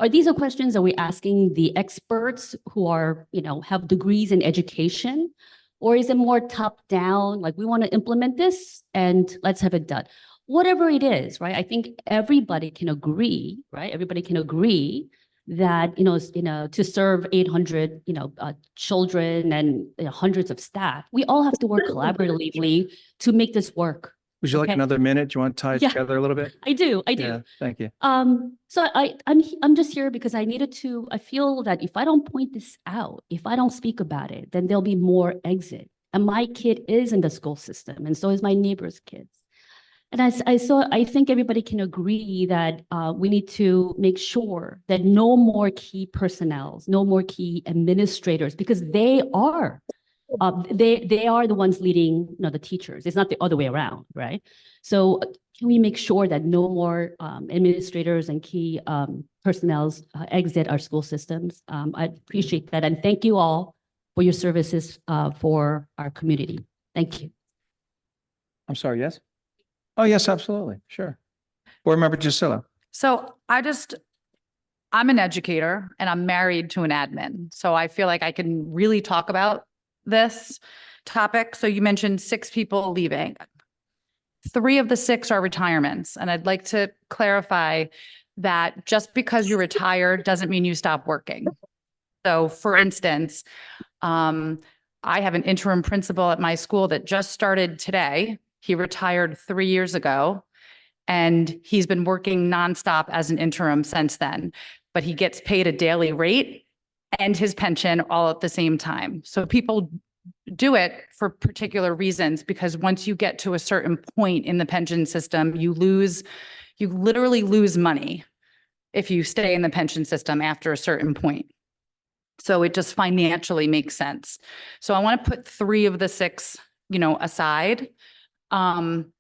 These are questions that we're asking the experts who are, have degrees in education? Or is it more top down, like we want to implement this and let's have it done? Whatever it is, right? I think everybody can agree, right? Everybody can agree that, to serve 800, children and hundreds of staff, we all have to work collaboratively to make this work. Would you like Okay. another minute? Do you want to tie it Yeah. together a little bit? I do. Yeah, thank you. So I'm just here because I feel that if I don't point this out, if I don't speak about it, then there'll be more exit. And my kid is in the school system, and so is my neighbor's kids. And I think everybody can agree that we need to make sure that no more key personnel, no more key administrators, because they are the ones leading, the teachers. It's not the other way around, right? So can we make sure that no more administrators and key personnel exit our school systems? I appreciate that, and thank you all for your services for our community. Thank you. I'm sorry, yes? Oh, yes, absolutely. Sure. Board Member Gisela. So I'm an educator and I'm married to an admin. So I feel like I can really talk about this topic. So you mentioned 6 people leaving. 3 of the 6 are retirements. And I'd like to clarify that just because you retire doesn't mean you stop working. So for instance, I have an interim principal at my school that just started today. He retired 3 years ago, and he's been working nonstop as an interim since then. But he gets paid a daily rate and his pension all at the same time. So people do it for particular reasons, because once you get to a certain point in the pension system, you literally lose money if you stay in the pension system after a certain point. So it just financially makes sense. So I want to put 3 of the 6, aside. One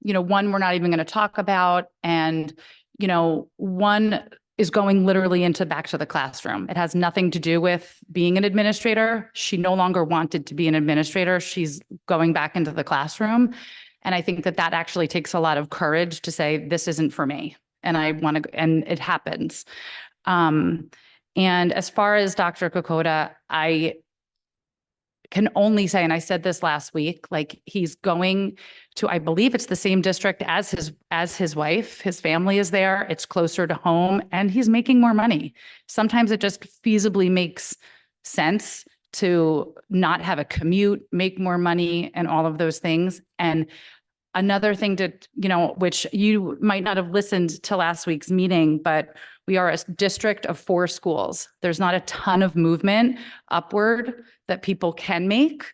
we're not even going to talk about. And, one is going literally back to the classroom. It has nothing to do with being an administrator. She no longer wanted to be an administrator. She's going back into the classroom. And I think that actually takes a lot of courage to say, this isn't for me. And and it happens. And as far as Dr. Kokoda, I can only say, and I said this last week, like he's going to, I believe it's the same district as his wife. His family is there. It's closer to home, and he's making more money. Sometimes it just feasibly makes sense to not have a commute, make more money, and all of those things. And another thing which you might not have listened to last week's meeting, but we are a district of 4 schools. There's not a ton of movement upward that people can make.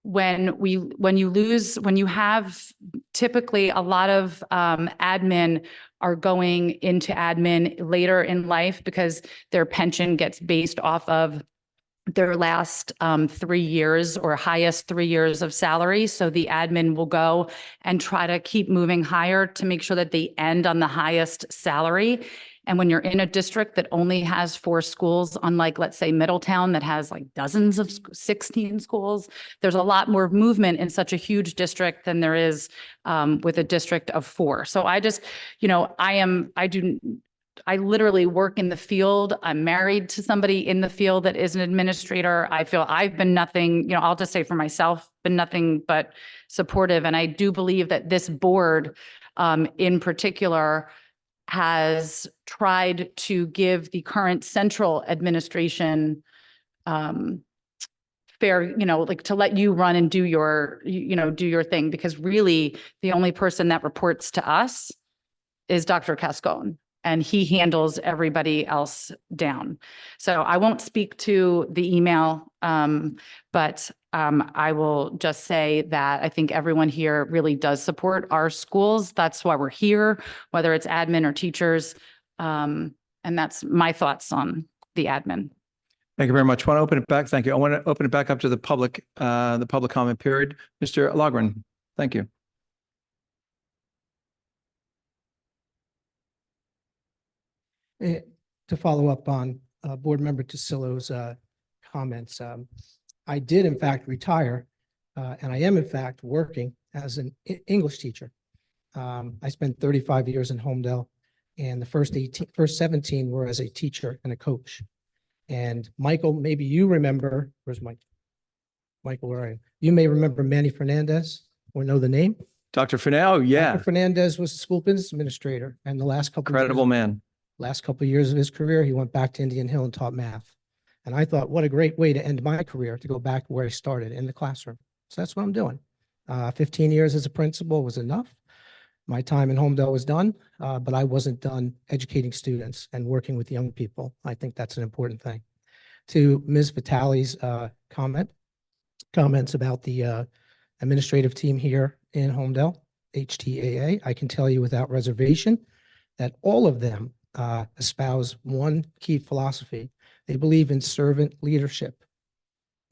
when you have typically a lot of admin are going into admin later in life because their pension gets based off of their last 3 years or highest 3 years of salary. So the admin will go and try to keep moving higher to make sure that they end on the highest salary. And when you're in a district that only has 4 schools, unlike, let's say, Middletown that has like dozens of 16 schools, there's a lot more movement in such a huge district than there is with a district of 4. So I just, I literally work in the field. I'm married to somebody in the field that is an administrator. I feel I've been nothing, I'll just say for myself, been nothing but supportive. And I do believe that this board in particular has tried to give the current central administration fair, like to let you run and do your, do your thing, because really the only person that reports to us is Dr. Cascone, and he handles everybody else down. So I won't speak to the email, but I will just say that I think everyone here really does support our schools. That's why we're here, whether it's admin or teachers. And that's my thoughts on the admin. Thank you very much. Want to open it back? Thank you. I want to open it back up to the public comment period. Mr. Logren, thank you. To follow up on Board Member Tasillo's comments, I did in fact retire, and I am in fact working as an English teacher. I spent 35 years in Homedale, and the first 17 were as a teacher and a coach. And Michael, maybe you remember, where's Mike? Michael, where are you? You may remember Manny Fernandez or know the name. Dr. Fernell, yeah. Dr. Fernandez was the school business administrator, and the last couple of Incredible years, man. last couple of years of his career, he went back to Indian Hill and taught math. And I thought, what a great way to end my career, to go back where I started in the classroom. So that's what I'm doing. 15 years as a principal was enough. My time in Homedale was done, but I wasn't done educating students and working with young people. I think that's an important thing. To Ms. Vitale's comments about the administrative team here in Homedale, HTAA, I can tell you without reservation that all of them espouse one key philosophy. They believe in servant leadership.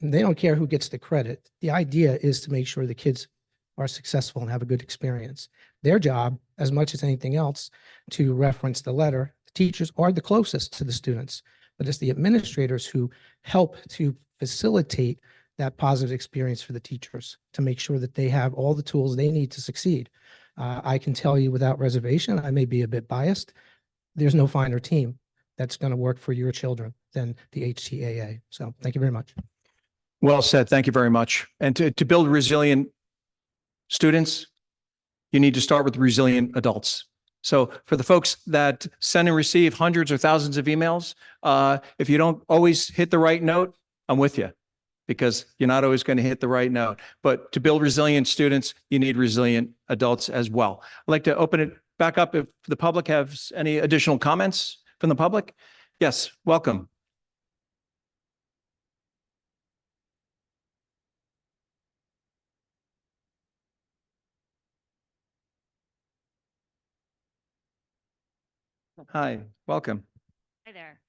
And they don't care who gets the credit. The idea is to make sure the kids are successful and have a good experience. Their job, as much as anything else, to reference the letter, the teachers are the closest to the students, but it's the administrators who help to facilitate that positive experience for the teachers to make sure that they have all the tools they need to succeed. I can tell you without reservation, I may be a bit biased, there's no finer team that's going to work for your children than the HTAA. So thank you very much. Well said. Thank you very much. And to build resilient students, you need to start with resilient adults. So for the folks that send and receive hundreds or thousands of emails, if you don't always hit the right note, I'm with you, because you're not always going to hit the right note. But to build resilient students, you need resilient adults as well. I'd like to open it back up if the public has any additional comments from the public. Yes, welcome. Hi, welcome. Hi there.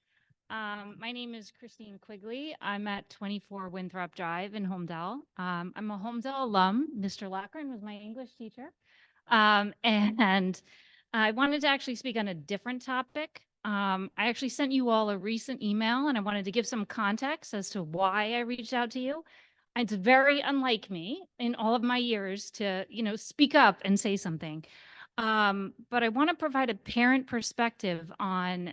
My name is Christine Quigley. I'm at 24 Winthrop Drive in Homedale. I'm a Homedale alum. Mr. Lochran was my English teacher. And I wanted to actually speak on a different topic. I actually sent you all a recent email, and I wanted to give some context as to why I reached out to you. It's very unlike me in all of my years to, speak up and say something. But I want to provide a parent perspective on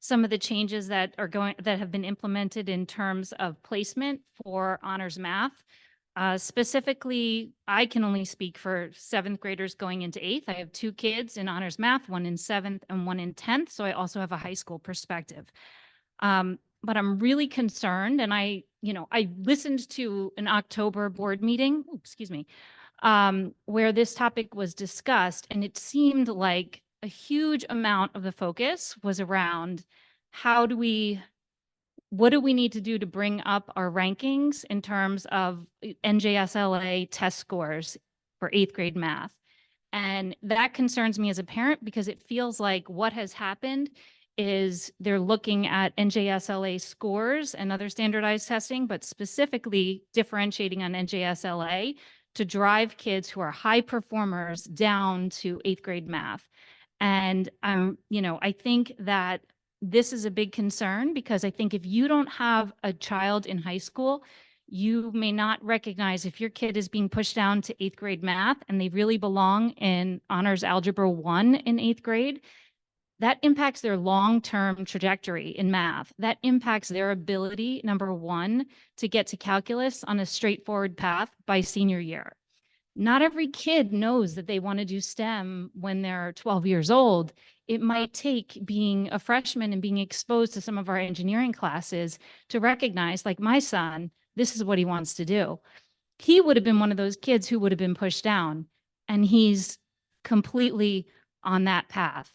some of the changes that have been implemented in terms of placement for honors math. Specifically, I can only speak for 7th graders going into 8th. I have 2 kids in honors math, one in 7th and one in 10th. So I also have a high school perspective. But I'm really concerned, and I listened to an October board meeting, where this topic was discussed, and it seemed like a huge amount of the focus was around how do we what do we need to do to bring up our rankings in terms of NJSLA test scores for 8th grade math? And that concerns me as a parent because it feels like what has happened is they're looking at NJSLA scores and other standardized testing, but specifically differentiating on NJSLA to drive kids who are high performers down to 8th grade math. And, I think that this is a big concern because I think if you don't have a child in high school, you may not recognize if your kid is being pushed down to 8th grade math and they really belong in honors algebra 1 in 8th grade. That impacts their long-term trajectory in math. That impacts their ability, number one, to get to calculus on a straightforward path by senior year. Not every kid knows that they want to do STEM when they're 12 years old. It might take being a freshman and being exposed to some of our engineering classes to recognize, like my son, this is what he wants to do. He would have been one of those kids who would have been pushed down, and he's completely on that path.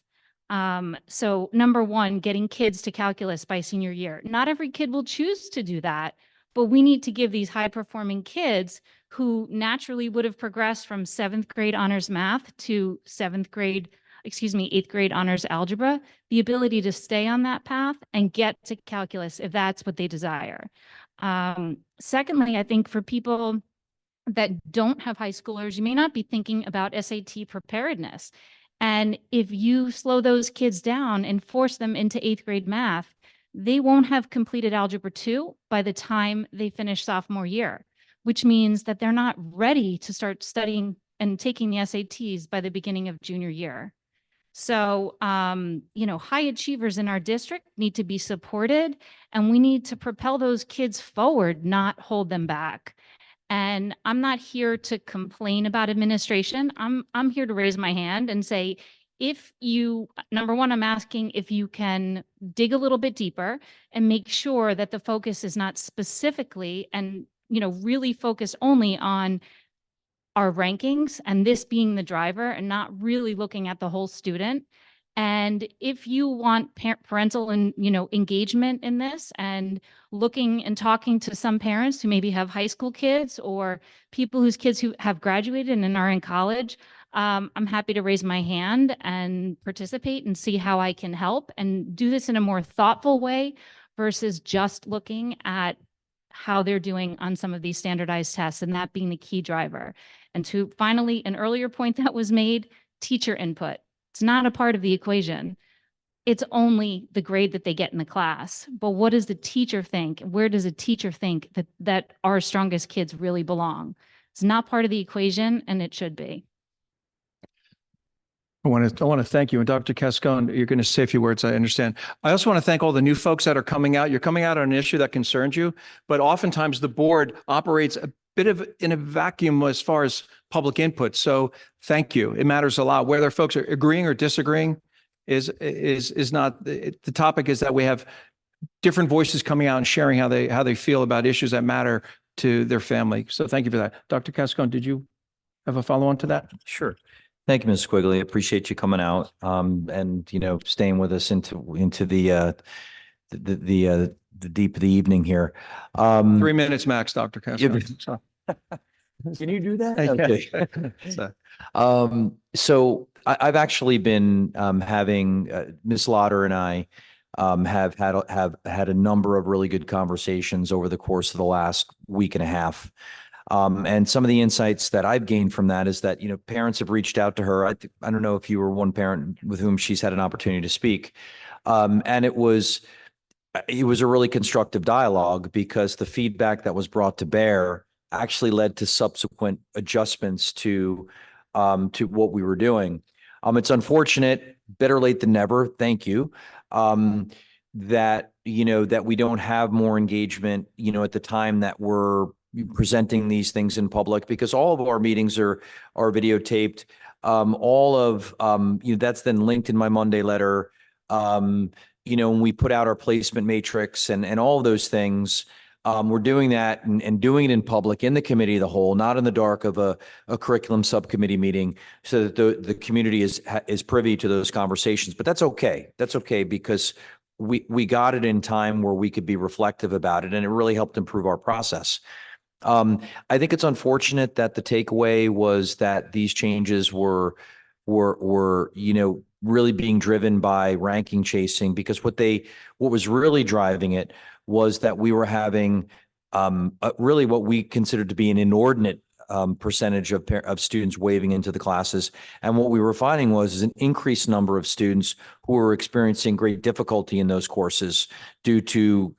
So number one, getting kids to calculus by senior year. Not every kid will choose to do that, but we need to give these high performing kids who naturally would have progressed from 7th grade honors math to 8th grade honors algebra, the ability to stay on that path and get to calculus if that's what they desire. Secondly, I think for people that don't have high schoolers, you may not be thinking about SAT preparedness. And if you slow those kids down and force them into 8th grade math, they won't have completed algebra 2 by the time they finish sophomore year, which means that they're not ready to start studying and taking the SATs by the beginning of junior year. So, high achievers in our district need to be supported, and we need to propel those kids forward, not hold them back. And I'm not here to complain about administration. I'm here to raise my hand and say, number one, I'm asking if you can dig a little bit deeper and make sure that the focus is not specifically and, really focus only on our rankings and this being the driver and not really looking at the whole student. And if you want parental and, engagement in this and looking and talking to some parents who maybe have high school kids or people whose kids who have graduated and are in college, I'm happy to raise my hand and participate and see how I can help and do this in a more thoughtful way versus just looking at how they're doing on some of these standardized tests and that being the key driver. And to finally, an earlier point that was made, teacher input. It's not a part of the equation. It's only the grade that they get in the class. But what does the teacher think? Where does a teacher think that our strongest kids really belong? It's not part of the equation, and it should be. I want to thank you. And Dr. Cascone, you're going to say a few words, I understand. I also want to thank all the new folks that are coming out. You're coming out on an issue that concerns you, but oftentimes the board operates a bit of in a vacuum as far as public input. So thank you. It matters a lot. Whether folks are agreeing or disagreeing is not the topic. Is that we have different voices coming out and sharing how they feel about issues that matter to their family. So thank you for that. Dr. Cascone, did you have a follow-on to that? Sure. Thank you, Ms. Quigley. Appreciate you coming out and staying with us into the deep of the evening here. 3 minutes max, Dr. Cascone. Can you do that? Okay. So I've actually been having Ms. Lauder and I have had a number of really good conversations over the course of the last week and a half. And some of the insights that I've gained from that is that, parents have reached out to her. I don't know if you were one parent with whom she's had an opportunity to speak. And it was a really constructive dialogue because the feedback that was brought to bear actually led to subsequent adjustments to what we were doing. It's unfortunate, better late than never. Thank you. That we don't have more engagement, at the time that we're presenting these things in public, because all of our meetings are videotaped. All of that's then linked in my Monday letter. When we put out our placement matrix and all of those things, we're doing that and doing it in public in the committee of the whole, not in the dark of a curriculum subcommittee meeting, so that the community is privy to those conversations. But that's okay. That's okay, because we got it in time where we could be reflective about it, and it really helped improve our process. I think it's unfortunate that the takeaway was that these changes were really being driven by ranking chasing, because what was really driving it was that we were having really what we considered to be an inordinate percentage of students waving into the classes. And what we were finding was an increased number of students who were experiencing great difficulty in those courses due to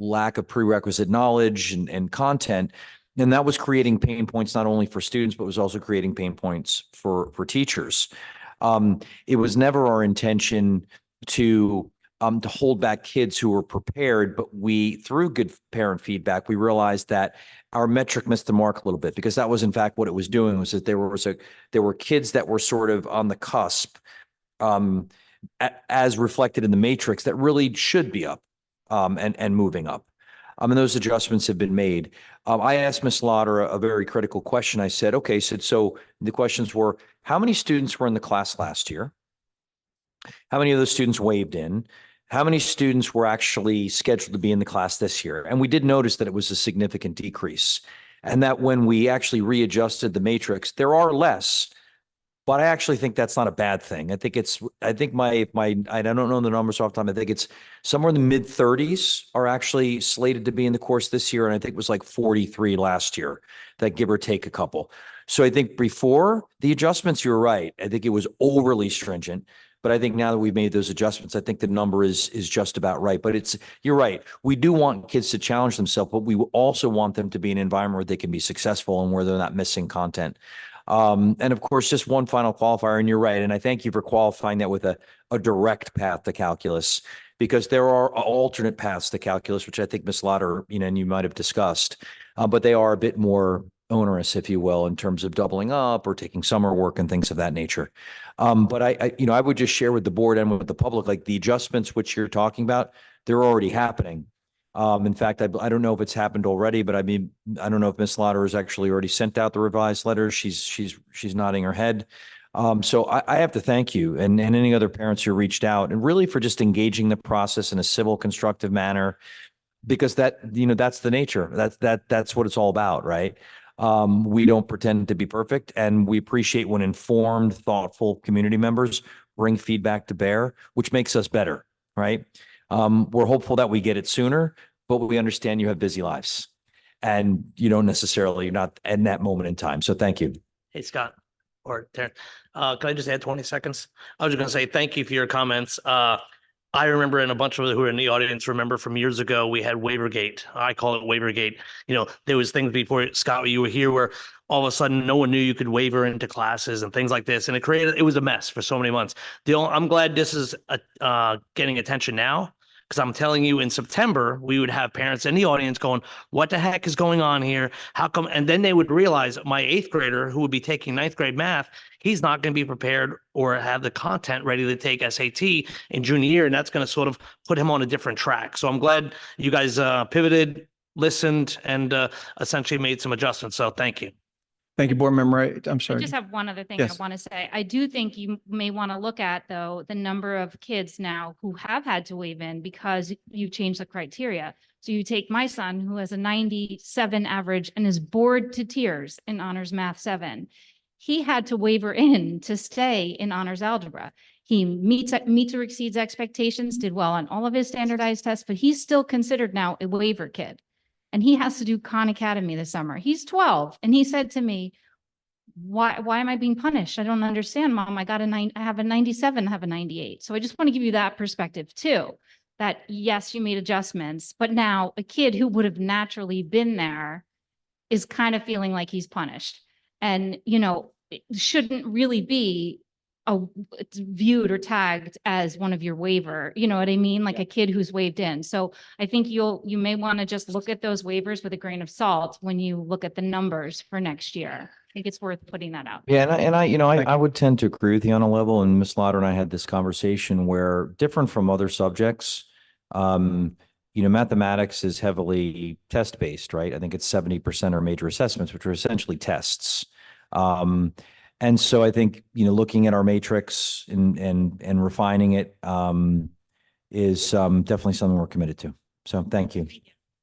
lack of prerequisite knowledge and content. And that was creating pain points not only for students, but was also creating pain points for teachers. It was never our intention to hold back kids who were prepared, but through good parent feedback, we realized that our metric missed the mark a little bit, because that was in fact what it was doing, was that there were kids that were sort of on the cusp, as reflected in the matrix, that really should be up and moving up. And those adjustments have been made. I asked Ms. Lauder a very critical question. I said, okay, so the questions were, how many students were in the class last year? How many of those students waved in? How many students were actually scheduled to be in the class this year? And we did notice that it was a significant decrease, and that when we actually readjusted the matrix, there are less, but I actually think that's not a bad thing. I don't know the numbers off the time. I think it's somewhere in the mid 30s are actually slated to be in the course this year. And I think it was like 43 last year, that give or take a couple. So I think before the adjustments, you're right. I think it was overly stringent. But I think now that we've made those adjustments, I think the number is just about right. But you're right. We do want kids to challenge themselves, but we also want them to be in an environment where they can be successful and where they're not missing content. And of course, just one final qualifier, and you're right. And I thank you for qualifying that with a direct path to calculus, because there are alternate paths to calculus, which I think Ms. Lauder, and you might have discussed, but they are a bit more onerous, if you will, in terms of doubling up or taking summer work and things of that nature. But I would just share with the board and with the public, like the adjustments which you're talking about, they're already happening. In fact, I don't know if it's happened already, but I mean, I don't know if Ms. Lauder has actually already sent out the revised letter. She's nodding her head. So I have to thank you and any other parents who reached out, and really for just engaging the process in a civil, constructive manner, because that's the nature. That's what it's all about, right? We don't pretend to be perfect, and we appreciate when informed, thoughtful community members bring feedback to bear, which makes us better, right? We're hopeful that we get it sooner, but we understand you have busy lives and you don't necessarily, you're not in that moment in time. So thank you. Hey, Scott or Taryn, can I just add 20 seconds? I was just going to say thank you for your comments. I remember, and a bunch of who are in the audience remember from years ago, we had Waivergate. I call it Waivergate. There was things before, Scott, you were here, where all of a sudden no one knew you could waiver into classes and things like this. And it was a mess for so many months. I'm glad this is getting attention now, because I'm telling you, in September, we would have parents in the audience going, what the heck is going on here? How come? And then they would realize my 8th grader who would be taking 9th grade math, he's not going to be prepared or have the content ready to take SAT in junior year. And that's going to sort of put him on a different track. So I'm glad you guys pivoted, listened, and essentially made some adjustments. So thank you. Thank you, board member. I'm I sorry. just have one other thing Yes. I want to say. I do think you may want to look at, though, the number of kids now who have had to waive in because you've changed the criteria. So you take my son, who has a 97 average and is bored to tears in Honors Math 7. He had to waiver in to stay in Honors Algebra. He meets or exceeds expectations, did well on all of his standardized tests, but he's still considered now a waiver kid. And he has to do Khan Academy this summer. He's 12. And he said to me, why am I being punished? I don't understand, Mom. I have a 97, I have a 98. So I just want to give you that perspective too, that yes, you made adjustments, but now a kid who would have naturally been there is kind of feeling like he's punished. And, it shouldn't really be viewed or tagged as one of your waiver, you know what I mean? Like a kid who's waived in. So I think you may want to just look at those waivers with a grain of salt when you look at the numbers for next year. I think it's worth putting that out. Yeah, I would tend to agree with you on a level. And Ms. Lauder and I had this conversation where, different from other subjects, mathematics is heavily test-based, right? I think it's 70% are major assessments, which are essentially tests. And so I think, looking at our matrix and refining it, is definitely something we're committed to. So thank you.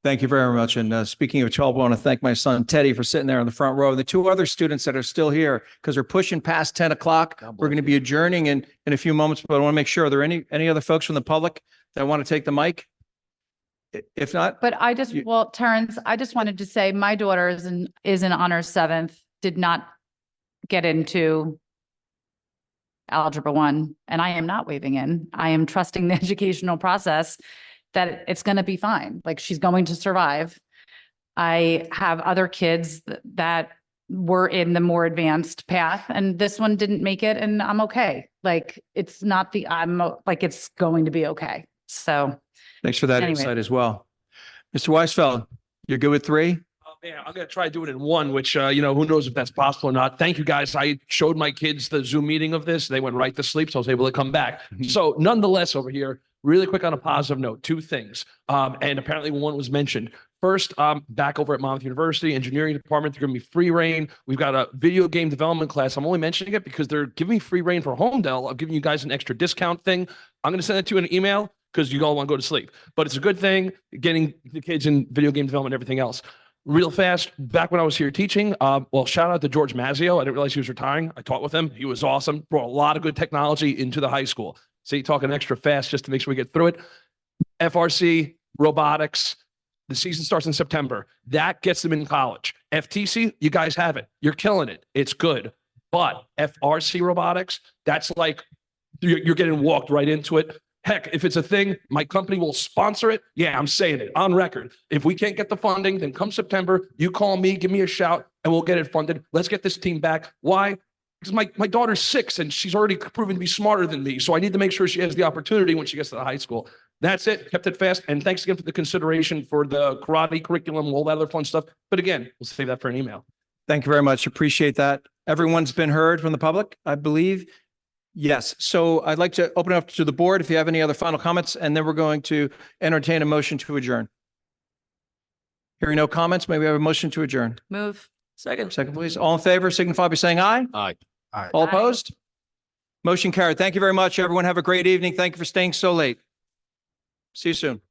Thank you very much. And speaking of 12, I want to thank my son Teddy for sitting there in the front row. The two other students that are still here, because they're pushing past 10 o'clock. We're going to be adjourning in a few moments, but I want to make sure, are there any other folks from the public that want to take the mic? If not, But I just, well, Terrence, I just wanted to say my daughter is in honors seventh, did not get into Algebra 1, and I am not waving in. I am trusting the educational process that it's going to be fine. Like, she's going to survive. I have other kids that were in the more advanced path, and this one didn't make it, and I'm okay. Like, it's not it's going to be okay. So thanks for that anyway. insight as well. Mr. Weisfeld, you're good with 3? Man, I'm going to try to do it in 1, which, who knows if that's possible or not. Thank you, guys. I showed my kids the Zoom meeting of this. They went right to sleep, so I was able to come back. So nonetheless, over here, really quick on a positive note, 2 things. And apparently one was mentioned. First, back over at Monmouth University, engineering department, they're going to be free reign. We've got a video game development class. I'm only mentioning it because they're giving me free reign for Homedale. I'm giving you guys an extra discount thing. I'm going to send it to you in an email because you all want to go to sleep. But it's a good thing, getting the kids in video game development and everything else. Real fast, back when I was here teaching, shout out to George Mazzio. I didn't realize he was retiring. I taught with him. He was awesome. Brought a lot of good technology into the high school. See, talking extra fast just to make sure we get through it. FRC, robotics, the season starts in September. That gets them in college. FTC, you guys have it. You're killing it. It's good. But FRC robotics, that's like, you're getting walked right into it. Heck, if it's a thing, my company will sponsor it. Yeah, I'm saying it on record. If we can't get the funding, then come September, you call me, give me a shout, and we'll get it funded. Let's get this team back. Why? Because my daughter's 6 and she's already proven to be smarter than me. So I need to make sure she has the opportunity when she gets to the high school. That's it. Kept it fast. And thanks again for the consideration for the karate curriculum, all that other fun stuff. But again, we'll save that for an email. Thank you very much. Appreciate that. Everyone's been heard from the public, I believe. Yes. So I'd like to open up to the board if you have any other final comments, and then we're going to entertain a motion to adjourn. Hearing no comments, may we have a motion to adjourn? Move. Second, please. All in favor, signify by saying aye. Aye. All opposed? Motion carried. Thank you very much, everyone. Have a great evening. Thank you for staying so late. See you soon.